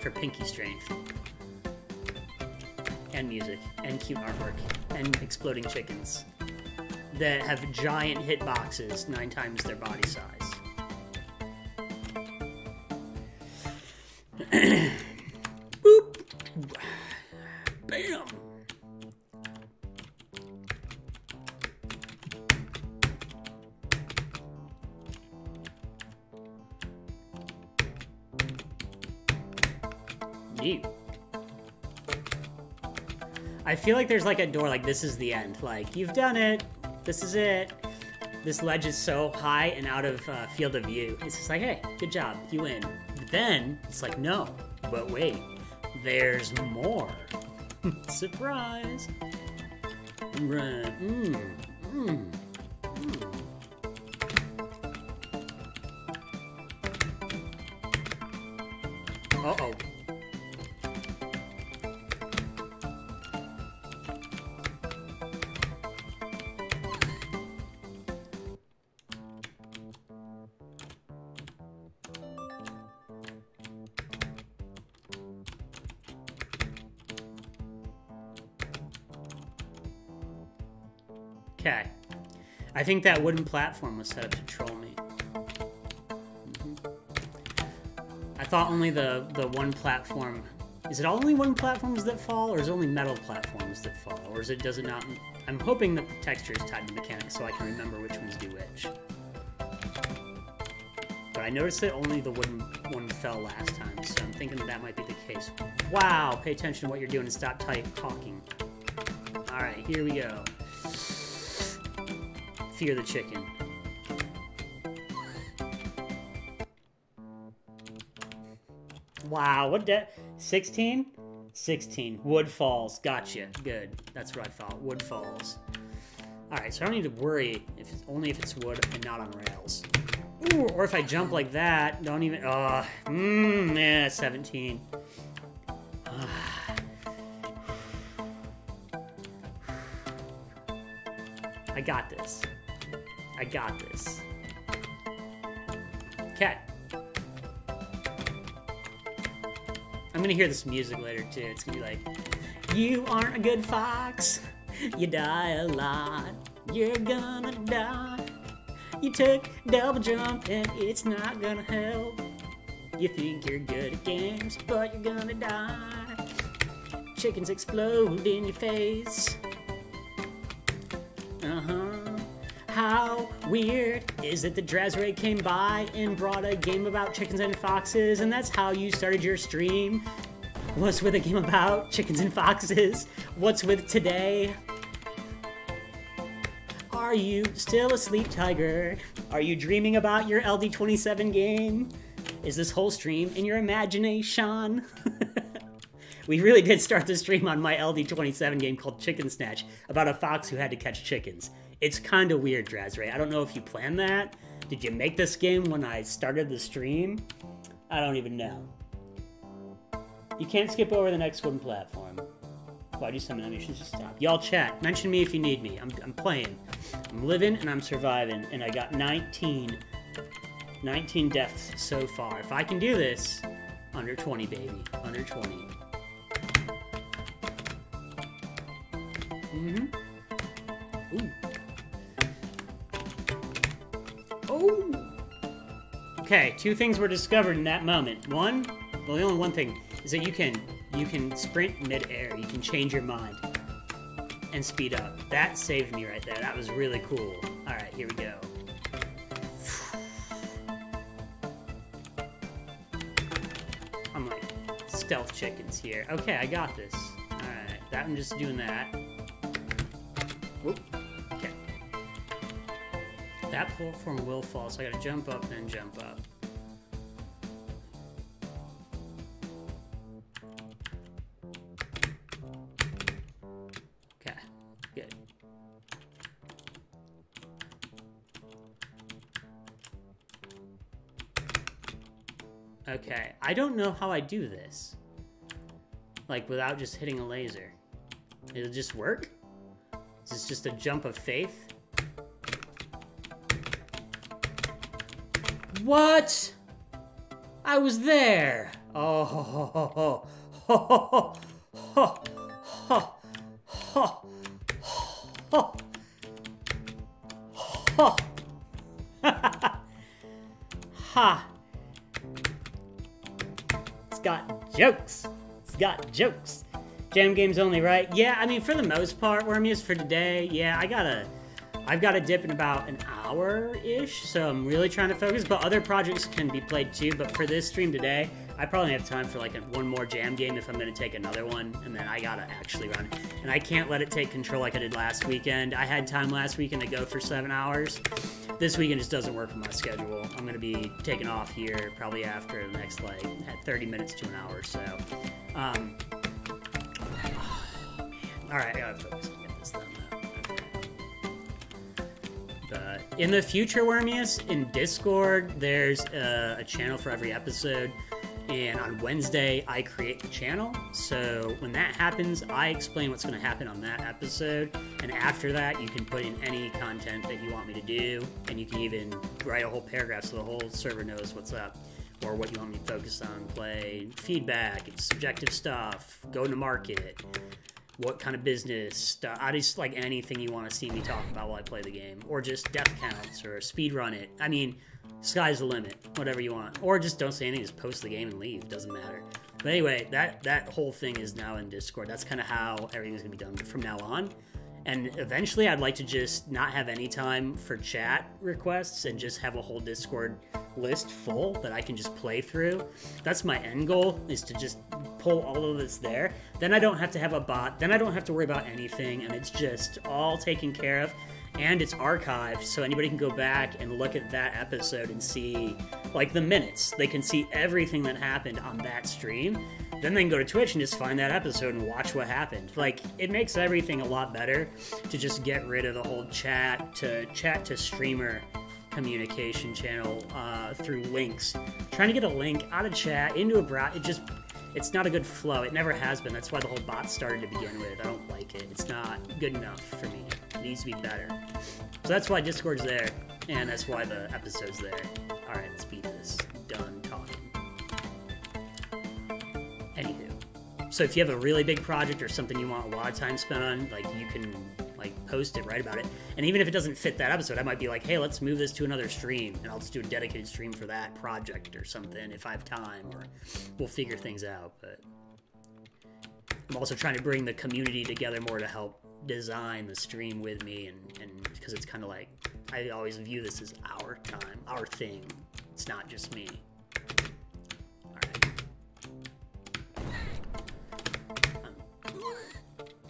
For pinky strength. And music, and cute artwork, and exploding chickens that have giant hitboxes 9 times their body size. Boop! Bam! Neat. I feel like there's like a door, like this is the end. Like, you've done it. This is it. This ledge is so high and out of field of view. It's just like, hey, good job, you win. But then, it's like, no, but wait, there's more. Surprise. Right. Uh-oh. Okay. I think that wooden platform was set up to troll me. I thought only the one platform... Is it only wooden platforms that fall, or is it only metal platforms that fall? Or is it, does it not... I'm hoping that the texture is tied to mechanics so I can remember which ones do which. But I noticed that only the wooden one fell last time, so I'm thinking that might be the case. Wow! Pay attention to what you're doing and stop talking. Alright, here we go. Fear the chicken. Wow, what 16? 16. Wood falls. Gotcha. Good. That's what I thought. Wood falls. Alright, so I don't need to worry if it's only if it's wood and not on rails. Ooh, or if I jump like that, don't even... yeah, 17. I got this. I got this. Okay. I'm gonna hear this music later, too. It's gonna be like, you aren't a good fox. You die a lot. You're gonna die. You took double jump and it's not gonna help. You think you're good at games, but you're gonna die. Chickens explode in your face. How weird is it that TigerJ came by and brought a game about chickens and foxes, and that's how you started your stream? Was with a game about chickens and foxes? What's with today? Are you still asleep, Tiger? Are you dreaming about your LD27 game? Is this whole stream in your imagination? We really did start the stream on my LD27 game called Chicken Snatch, about a fox who had to catch chickens. It's kind of weird, TigerJ. I don't know if you planned that. Did you make this game when I started the stream? I don't even know. You can't skip over the next wooden platform. Why do some animations just stop? Y'all chat. Mention me if you need me. I'm playing. I'm living and I'm surviving. And I got 19 deaths so far. If I can do this, under 20, baby. Under 20. Ooh. Oh! Okay, 2 things were discovered in that moment. One, well, the only one thing is that you can sprint mid-air. You can change your mind and speed up. That saved me right there. That was really cool. All right, here we go. I'm like stealth chickens here. Okay, I got this. All right, that I'm just doing that. Whoop. Okay. That platform will fall, so I gotta jump up, then jump up. Okay, good. Okay, I don't know how I do this. Like, without just hitting a laser. It'll just work? Is this just a jump of faith? What? I was there. Oh, ho, ho, ho, ho, ho, ho, ho, ho, ho, ha. It's got jokes. It's got jokes. Jam games only, right? Yeah, I mean, for the most part, Wormius, for today, yeah, I've got to dip in about an hour-ish, so I'm really trying to focus, but other projects can be played too, but for this stream today, I probably have time for like one more jam game if I'm going to take another one, and then I got to actually run. And I can't let it take control like I did last weekend. I had time last weekend to go for 7 hours. This weekend just doesn't work for my schedule. I'm going to be taking off here probably after the next, like, 30 minutes to an hour or so. Alright, I gotta focus on getting this done though. But in the future, Wormius, in Discord, there's a channel for every episode. And on Wednesday, I create the channel. So when that happens, I explain what's going to happen on that episode. And after that, you can put in any content that you want me to do. And you can even write a whole paragraph so the whole server knows what's up. Or what you want me to focus on, play, feedback, it's subjective stuff, go to market. what kind of business stuff. I just like anything you want to see me talk about while I play the game, or just death counts or speed run it. I mean, sky's the limit. Whatever you want, or just don't say anything. Just post the game and leave. Doesn't matter. But anyway, that whole thing is now in Discord. That's kind of how everything's gonna be done from now on. And eventually, I'd like to just not have any time for chat requests and just have a whole Discord list full that I can just play through. That's my end goal, is to just pull all of this there. Then I don't have to have a bot. Then I don't have to worry about anything, and it's just all taken care of. And it's archived, so anybody can go back and look at that episode and see, like, the minutes. They can see everything that happened on that stream. Then they can go to Twitch and just find that episode and watch what happened. Like, it makes everything a lot better to just get rid of the whole chat to streamer communication channel through links. Trying to get a link out of chat into a browser, it's not a good flow. It never has been. That's why the whole bot started to begin with. I don't like it. It's not good enough for me. It needs to be better. So that's why Discord's there, and that's why the episode's there. Alright, let's beat this. Done talking. Anywho. So if you have a really big project or something you want a lot of time spent on, like, you can, like, post it, write about it. And even if it doesn't fit that episode, I might be like, hey, let's move this to another stream, and I'll just do a dedicated stream for that project or something if I have time, or we'll figure things out. But I'm also trying to bring the community together more to help design the stream with me, and because it's kind of like, I always view this as our time, our thing. It's not just me.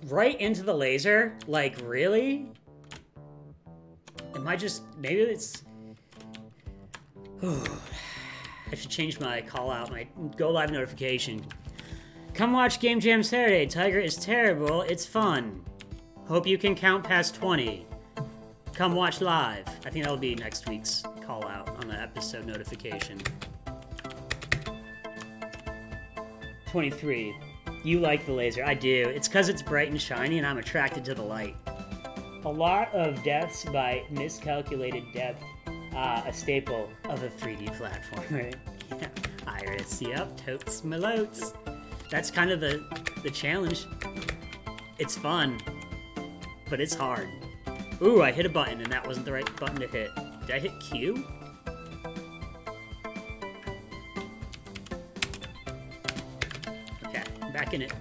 Right into the laser? Like, really? Am I just... Maybe it's... I should change my call out, my go live notification. Come watch Game Jam Saturday. Tiger is terrible. It's fun. Hope you can count past 20. Come watch live. I think that'll be next week's call out on the episode notification. 23. You like the laser. I do. It's because it's bright and shiny and I'm attracted to the light. A lot of deaths by miscalculated depth. A staple of a 3D platform, right? Yeah. Iris, yep. Totes malotes. That's kind of the challenge. It's fun, but it's hard. Ooh, I hit a button and that wasn't the right button to hit. Did I hit Q? Back in it.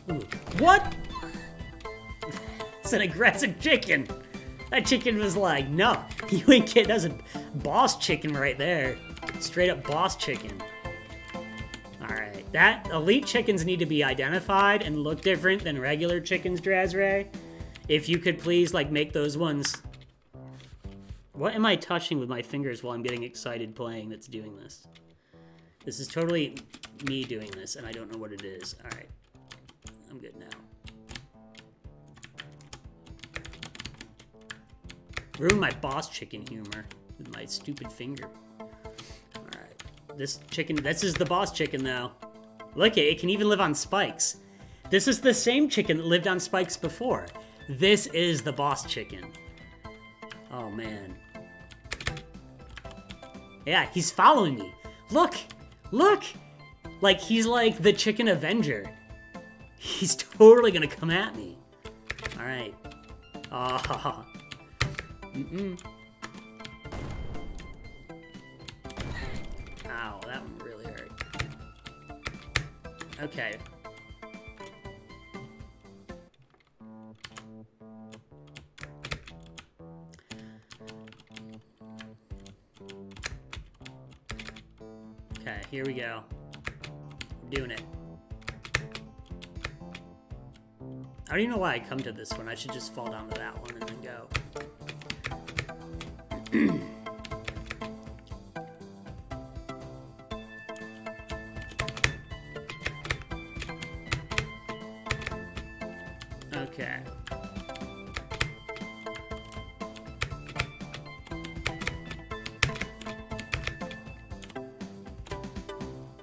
Ooh. What? It's an aggressive chicken. That chicken was like, no, you ain't getting. That's a boss chicken right there. Straight up boss chicken. Alright. That elite chickens need to be identified and look different than regular chickens, Drazray. If you could please, like, make those ones. What am I touching with my fingers while I'm getting excited playing that's doing this? This is totally me doing this, and I don't know what it is. Alright. I'm good now. Ruin my boss chicken humor with my stupid finger. Alright. This is the boss chicken, though. Look, it can even live on spikes. This is the same chicken that lived on spikes before. This is the boss chicken. Oh, man. Yeah, he's following me. Look! Look! Like, he's like the Chicken Avenger. He's totally gonna come at me. Alright. Ah. Ow, that one really hurt. Okay. Okay, here we go. We're doing it. I don't even know why I come to this one. I should just fall down to that one and then go. Okay.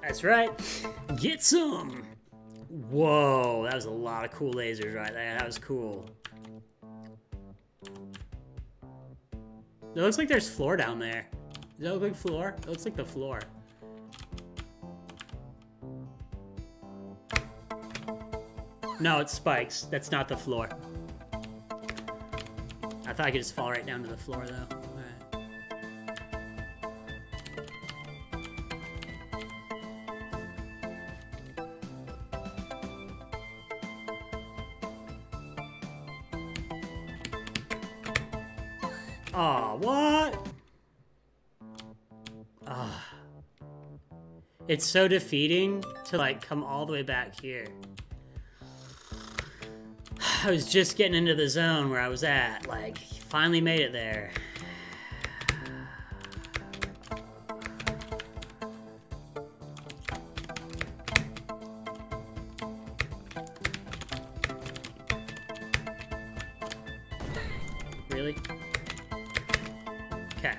That's right. Get some. Whoa, that was a lot of cool lasers right there. That was cool. It looks like there's floor down there. Does that look like floor? It looks like the floor. No, it's spikes. That's not the floor. I thought I could just fall right down to the floor, though. Aw, what? Ah. It's so defeating to, like, come all the way back here. I was just getting into the zone where I was at. Like, finally made it there. Really? Okay.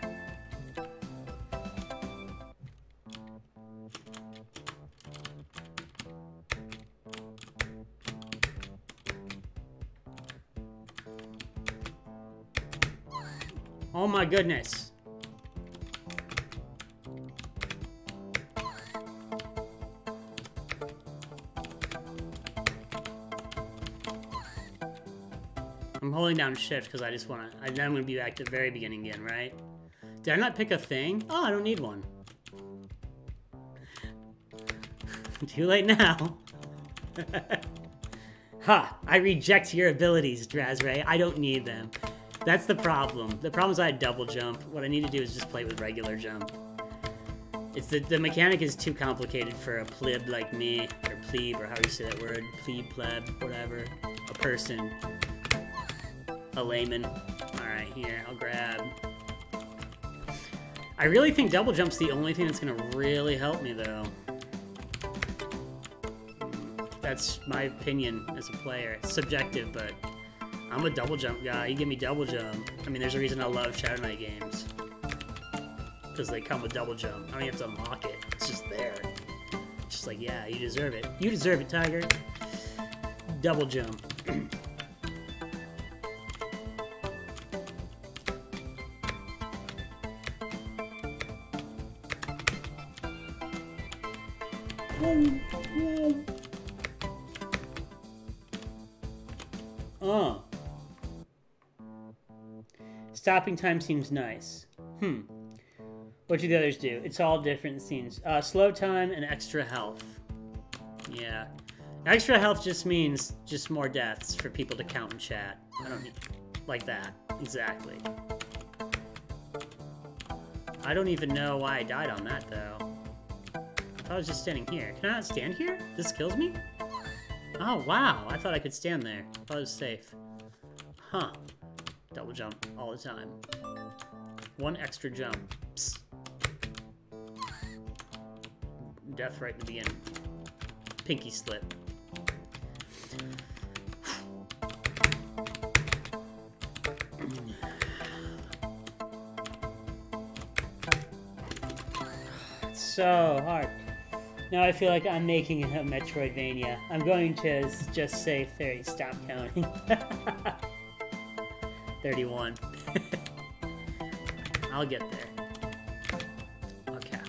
Oh my goodness. I'm holding down shift because I just want to... Then I'm going to be back to the very beginning again, right? Did I not pick a thing? Oh, I don't need one. Too late now. Ha! I reject your abilities, Drazray. I don't need them. That's the problem. The problem is I double jump. What I need to do is just play with regular jump. It's the mechanic is too complicated for a pleb like me, or plebe, or how do you say that word? Plebe, pleb, whatever. A person. A layman. Alright, here, I'll grab. I really think double jump's the only thing that's gonna really help me, though. That's my opinion as a player. It's subjective, but I'm a double jump guy. You give me double jump. I mean, there's a reason I love Shadow Knight games. Because they come with double jump. I don't even have to unlock it. It's just there. It's just like, yeah, you deserve it. You deserve it, Tiger. Double jump. Oh. Stopping time seems nice. What do the others do? It's all different scenes. Slow time and extra health. Yeah. Extra health just means just more deaths for people to count in chat. I don't need... Like that. Exactly. I don't even know why I died on that, though. I thought I was just standing here. Can I not stand here? This kills me? Oh, wow. I thought I could stand there. I thought it was safe. Huh. Double jump all the time. One extra jump. Psst. Death right in the beginning. Pinky slip. It's so hard. Now I feel like I'm making it a Metroidvania. I'm going to just say 30. Stop counting. 31. I'll get there. Okay.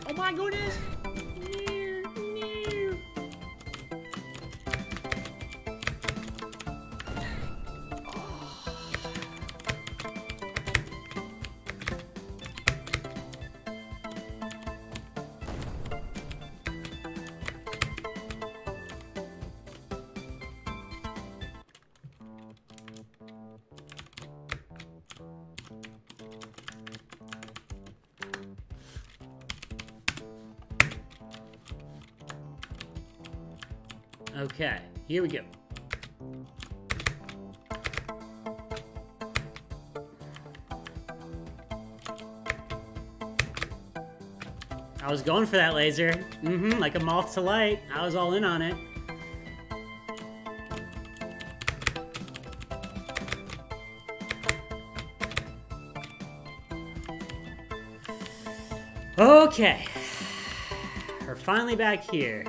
Oh my goodness! Okay, here we go. I was going for that laser. Like a moth to light. I was all in on it. Okay. We're finally back here.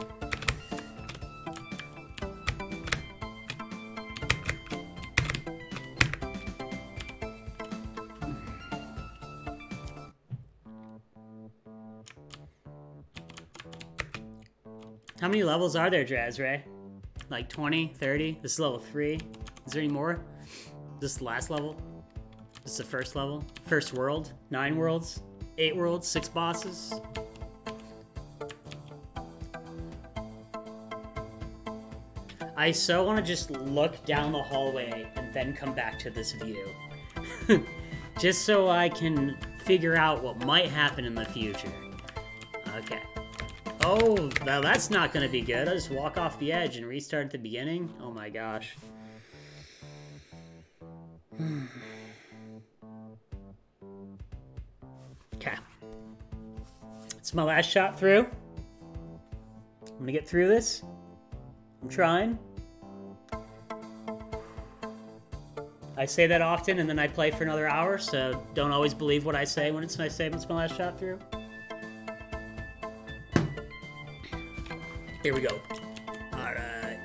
How many levels are there, Drazray? Like 20, 30? This is level 3. Is there any more? This is the last level? This is the first level? First world? 9 worlds? 8 worlds? 6 bosses? I so want to just look down the hallway and then come back to this view. Just so I can figure out what might happen in the future. Okay. Oh, now that's not going to be good. I'll just walk off the edge and restart at the beginning. Oh my gosh. Okay. It's my last shot through. I'm going to get through this. I'm trying. I say that often, and then I play for another hour, so don't always believe what I say when it's my last shot through. Here we go. Alright.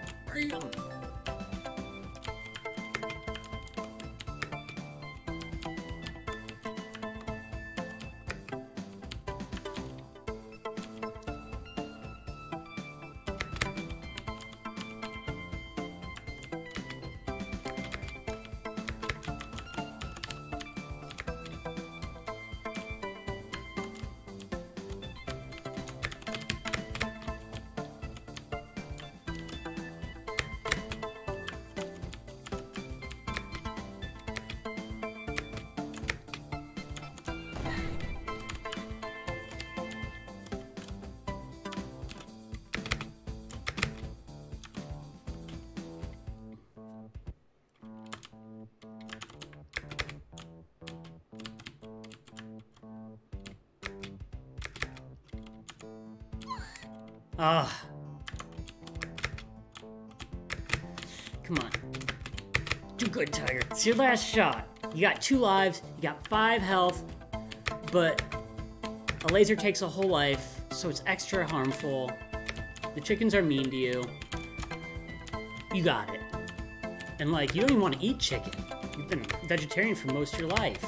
Ah. Come on. Do good, Tiger. It's your last shot. You got 2 lives, you got 5 health, but a laser takes a whole life, so it's extra harmful. The chickens are mean to you. You got it. And like, you don't even want to eat chicken. You've been vegetarian for most of your life.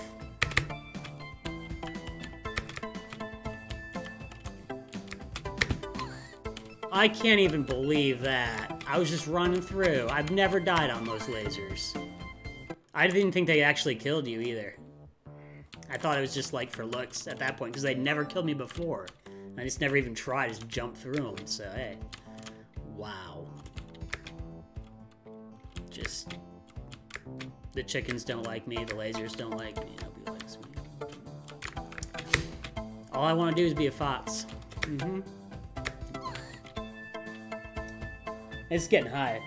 I can't even believe that. I was just running through. I've never died on those lasers. I didn't think they actually killed you either. I thought it was just like for looks at that point, because they'd never killed me before. I just never even tried, just jumped through them, so hey. Wow. Just... the chickens don't like me, the lasers don't like me, nobody likes me. All I want to do is be a fox. It's getting high.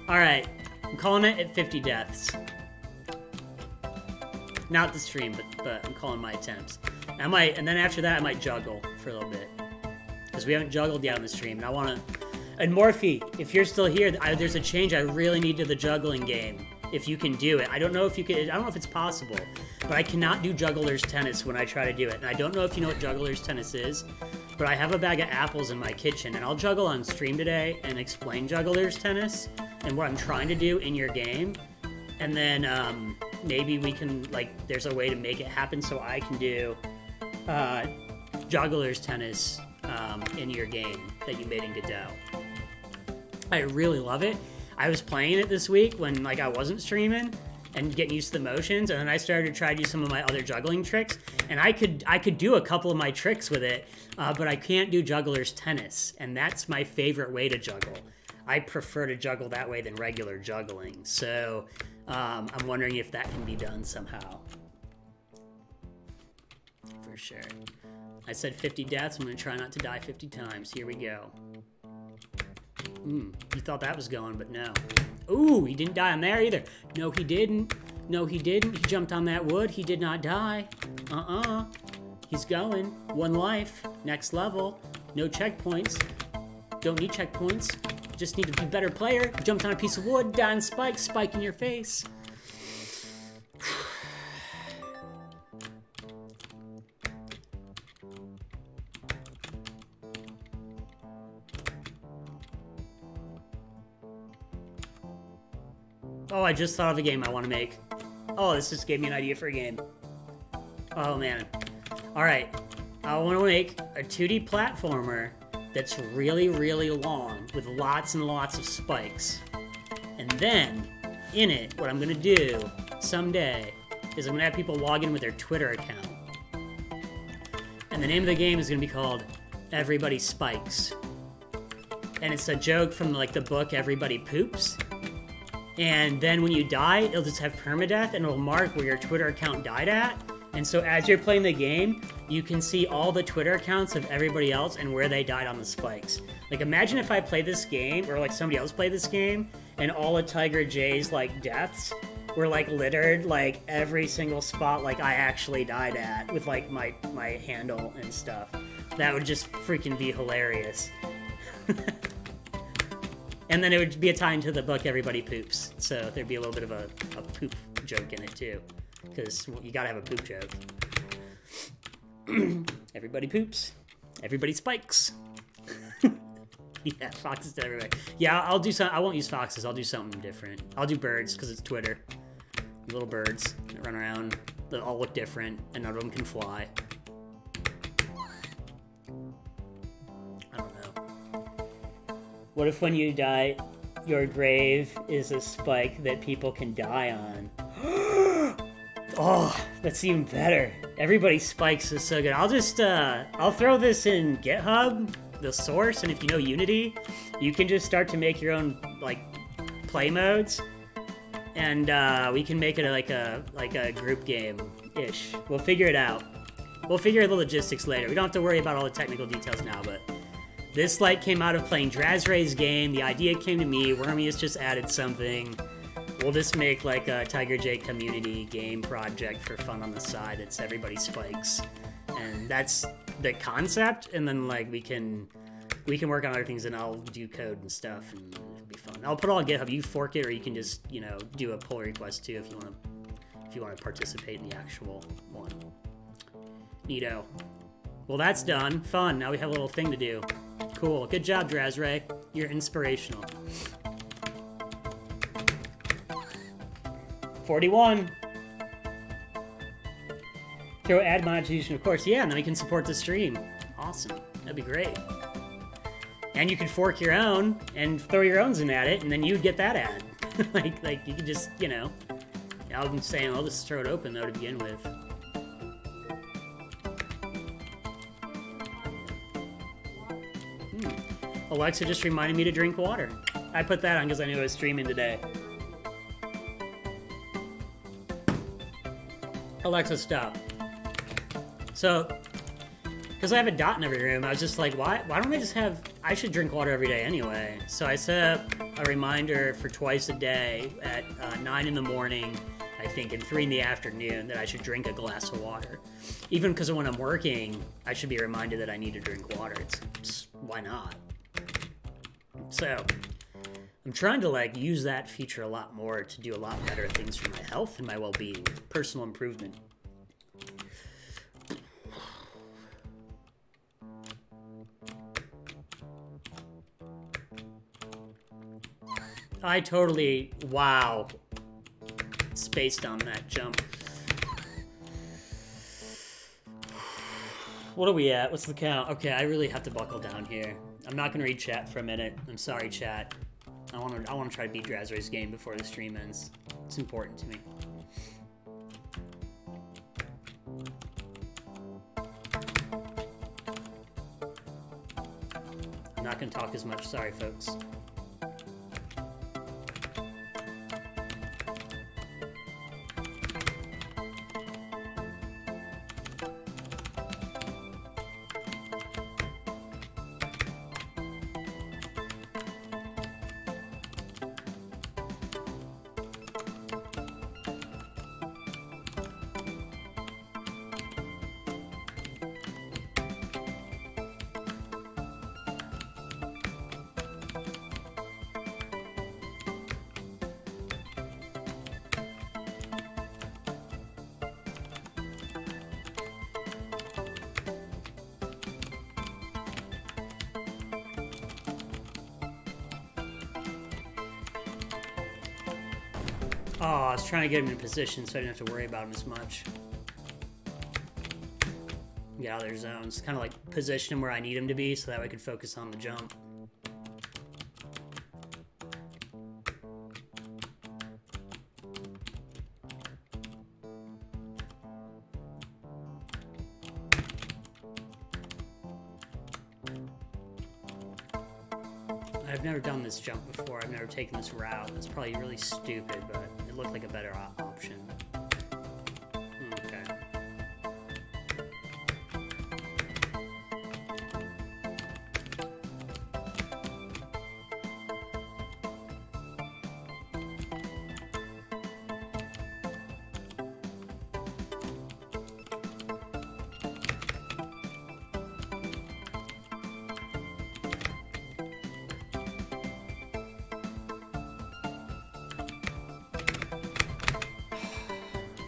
Alright, I'm calling it at 50 deaths. Not the stream, but I'm calling my attempts. And then after that I might juggle for a little bit. Because we haven't juggled yet on the stream, and I want to... And Morphe, if you're still here, there's a change I really need to the juggling game. If you can do it. I don't know if you can... I don't know if it's possible. But I cannot do juggler's tennis when I try to do it. And I don't know if you know what juggler's tennis is. But I have a bag of apples in my kitchen, and I'll juggle on stream today and explain juggler's tennis and what I'm trying to do in your game. And then maybe we can, like, there's a way to make it happen so I can do juggler's tennis in your game that you made in Godot. I really love it. I was playing it this week when, like, I wasn't streaming and getting used to the motions, and then I started to try to do some of my other juggling tricks, and I could do a couple of my tricks with it, but I can't do juggler's tennis, and that's my favorite way to juggle. I prefer to juggle that way than regular juggling, so I'm wondering if that can be done somehow. For sure. I said 50 deaths. I'm going to try not to die 50 times. Here we go. You thought that was going, but no. Ooh, he didn't die on there either. No, he didn't. No, he didn't. He jumped on that wood. He did not die. He's going. 1 life. Next level. No checkpoints. Don't need checkpoints. Just need to be a better player. Jumped on a piece of wood. Down spike. Spike in your face. Oh, I just thought of a game I want to make. Oh, this just gave me an idea for a game. Oh, man. Alright. I want to make a 2D platformer that's really, really long with lots and lots of spikes. And then, in it, what I'm gonna do someday is I'm gonna have people log in with their Twitter account. And the name of the game is gonna be called Everybody Spikes. And it's a joke from like the book Everybody Poops. And then when you die, it'll just have permadeath and it'll mark where your Twitter account died at. And so as you're playing the game, you can see all the Twitter accounts of everybody else and where they died on the spikes. Like imagine if I played this game, or like somebody else played this game, and all of TigerJ's like deaths were like littered like every single spot like I actually died at with like my handle and stuff. That would just freaking be hilarious. And then it would be a tie into the book Everybody Poops. So there'd be a little bit of a poop joke in it too. Because you gotta have a poop joke. Everybody poops. Everybody spikes. Yeah, foxes to everybody. Yeah, I'll do some. I won't use foxes. I'll do something different. I'll do birds because it's Twitter. Little birds that run around. They all look different, and none of them can fly. I don't know. What if when you die, your grave is a spike that people can die on? Oh, that's even better. Everybody Spikes is so good. I'll just, I'll throw this in GitHub, the source, and if you know Unity, you can just start to make your own, like, play modes, and, we can make it like a group game-ish. We'll figure it out. We'll figure the logistics later. We don't have to worry about all the technical details now, but this, like, came out of playing TigerJ's game. The idea came to me. Wormy has just added something. We'll just make like a TigerJ community game project for fun on the side. It's Everybody Spikes, and that's the concept. And then like we can work on other things, and I'll do code and stuff, and it'll be fun. I'll put it all on GitHub. You fork it, or you can just do a pull request too if you want to participate in the actual one. Neato. Well, that's done. Fun. Now we have a little thing to do. Cool. Good job, TigerJ. You're inspirational. 41. Throw ad monetization, of course. Yeah, and then we can support the stream. Awesome. That'd be great. And you could fork your own and throw your own in at it, and then you'd get that ad. like you could just, I'm saying I'll just throw it open though to begin with. Alexa just reminded me to drink water. I put that on because I knew I was streaming today. Alexa, stop. So, because I have a dot in every room, I was just like, why don't I just have... I should drink water every day anyway. So I set up a reminder for twice a day at 9 in the morning, I think, and 3 in the afternoon that I should drink a glass of water. Even because when I'm working, I should be reminded that I need to drink water. It's why not? So, I'm trying to like use that feature a lot more to do a lot better things for my health and my well-being, personal improvement. I totally, wow, spaced on that jump. What are we at? What's the count? Okay, I really have to buckle down here. I'm not gonna read chat for a minute. I'm sorry, chat. I want to try to beat TigerJ's game before the stream ends. It's important to me. I'm not going to talk as much. Sorry, folks. Oh, I was trying to get him in position so I didn't have to worry about him as much. get out of their zones. Kind of like position them where I need them to be so that way I could focus on the jump. I've never done this jump before. I've never taken this route. That's probably really stupid, but it looked like a better option. Okay.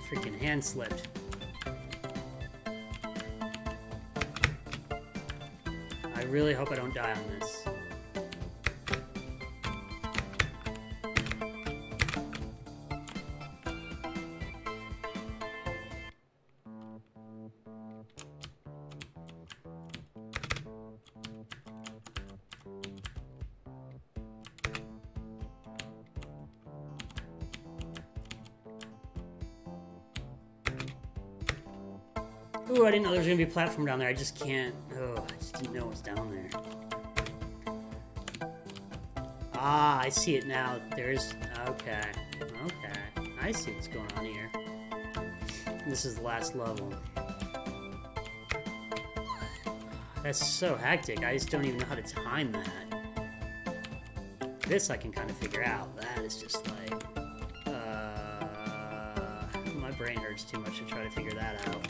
Freaking hand slipped. I really hope I don't die on this. Ooh, I didn't know there was gonna be a platform down there. I just can't. Oh, I just didn't know it was down there. Ah, I see it now. There's. Okay. Okay. I see what's going on here. This is the last level. That's so hectic. I just don't even know how to time that. This I can kind of figure out. That is just like. My brain hurts too much to try to figure that out.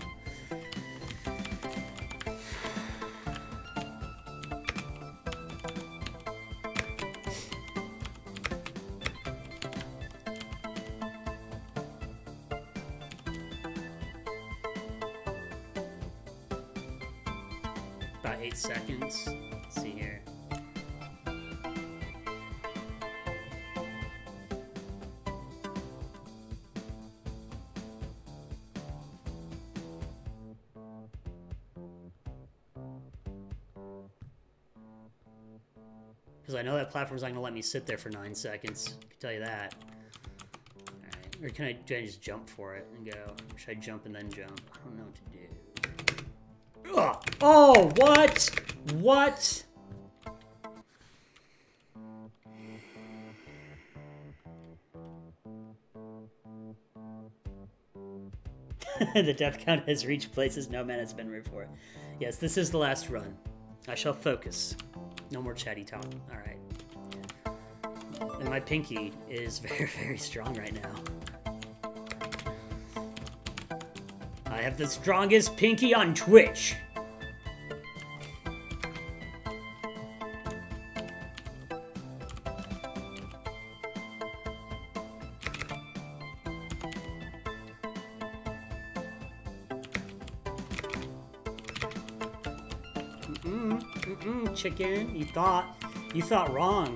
About 8 seconds. Let's see here. Because I know that platform's not going to let me sit there for 9 seconds. I can tell you that. Alright. Or can I just jump for it and go? Or should I jump and then jump? I don't know what to do. Ugh. Oh, what? What? The death count has reached places no man has been before. Yes, this is the last run. I shall focus. No more chatty talk. Alright. And my pinky is very, very strong right now. I have the strongest pinky on Twitch. Chicken, you thought wrong.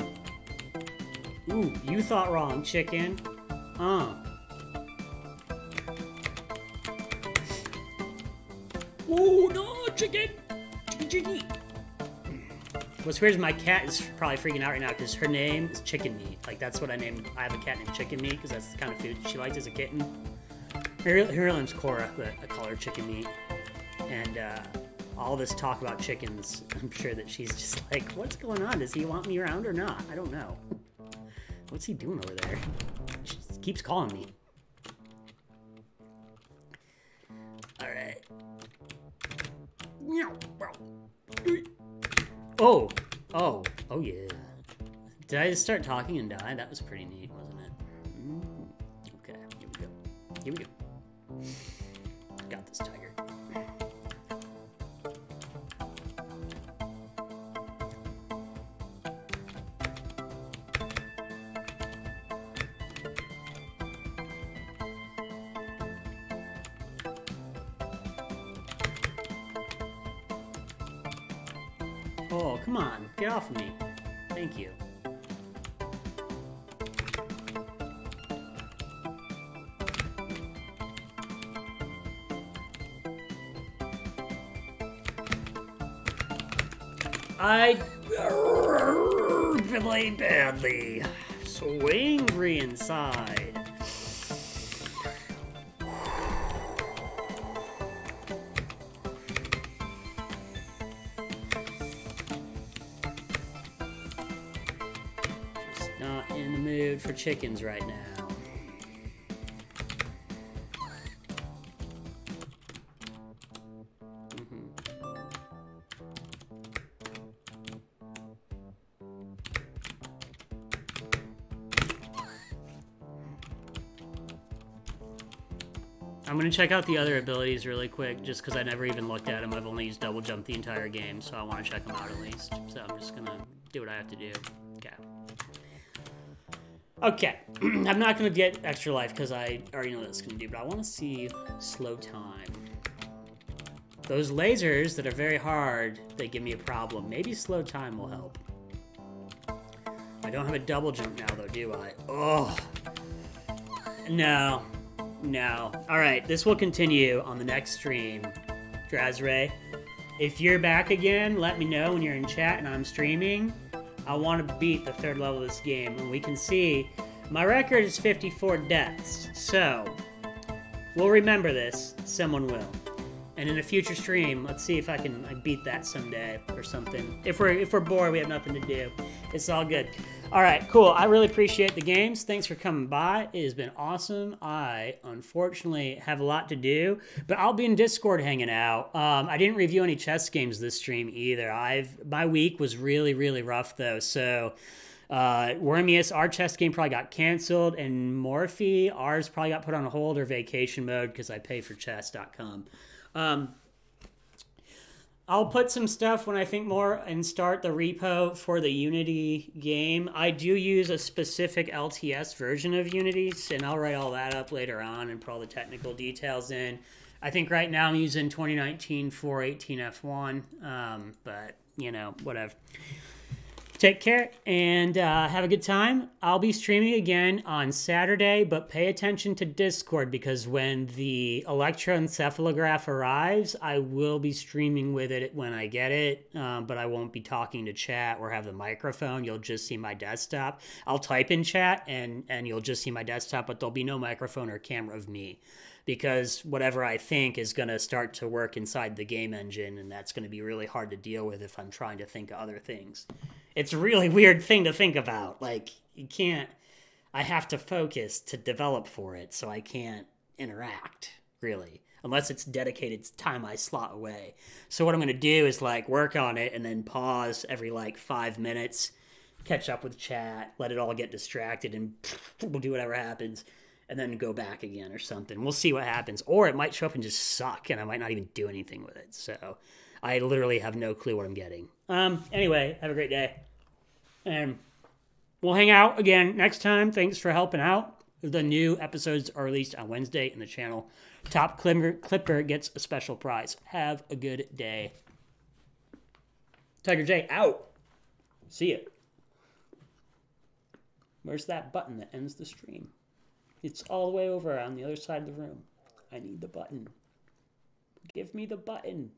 Ooh, you thought wrong, chicken. Oh no, chicken! Chicken. What's weird is my cat is probably freaking out right now because her name is Chicken Meat. Like that's what I named. I have a cat named Chicken Meat because that's the kind of food she liked as a kitten. Her real name's Cora, but I call her Chicken Meat. And all this talk about chickens, I'm sure that she's just like, what's going on? Does he want me around or not? I don't know. What's he doing over there? She just keeps calling me. Alright. Oh! Oh! Oh yeah. Did I just start talking and die? That was pretty neat, wasn't it? Okay, here we go. Here we go. Got this, Tiger. Oh, come on. Get off of me. Thank you. I play badly. So angry inside. Just not in the mood for chickens right now. I'm gonna check out the other abilities really quick, just because I never even looked at them. I've only used double jump the entire game, so I want to check them out at least. So I'm just gonna do what I have to do. Okay. Okay. I'm not gonna get extra life because I already know what it's gonna do, but I want to see slow time. Those lasers that are very hard, they give me a problem. Maybe slow time will help. I don't have a double jump now, though, do I? Oh. No. No. Alright, this will continue on the next stream. TigerJ, if you're back again, let me know when you're in chat and I'm streaming. I want to beat the 3rd level of this game, and we can see my record is 54 deaths. So, we'll remember this. Someone will. And in a future stream, let's see if I beat that someday or something. If we're bored, we have nothing to do. It's all good. All right, cool. I really appreciate the games. Thanks for coming by. It has been awesome. I, unfortunately, have a lot to do, but I'll be in Discord hanging out. I didn't review any chess games this stream either. My week was really, really rough, though. So, Wormius, our chess game probably got canceled, and Morphe, ours probably got put on hold or vacation mode because I pay for chess.com. I'll put some stuff when I think more and start the repo for the Unity game. I do use a specific LTS version of Unity, and I'll write all that up later on and put all the technical details in. I think right now I'm using 2019 418 F1, but, you know, whatever. Take care and have a good time. I'll be streaming again on Saturday, but pay attention to Discord because when the electroencephalograph arrives, I will be streaming with it when I get it, but I won't be talking to chat or have the microphone. You'll just see my desktop. I'll type in chat and you'll just see my desktop, but there'll be no microphone or camera of me because whatever I think is going to start to work inside the game engine, and that's going to be really hard to deal with if I'm trying to think of other things. It's a really weird thing to think about. Like, you can't... I have to focus to develop for it, so I can't interact, really. Unless it's dedicated time I slot away. So what I'm going to do is, like, work on it and then pause every, like, 5 minutes, catch up with chat, let it all get distracted, and we'll do whatever happens, and then go back again or something. We'll see what happens. Or it might show up and just suck, and I might not even do anything with it. So I literally have no clue what I'm getting. Anyway, have a great day. And we'll hang out again next time. Thanks for helping out. The new episodes are released on Wednesday in the channel. Top Clipper gets a special prize. Have a good day. TigerJ out. See ya. Where's that button that ends the stream? It's all the way over on the other side of the room. I need the button. Give me the button.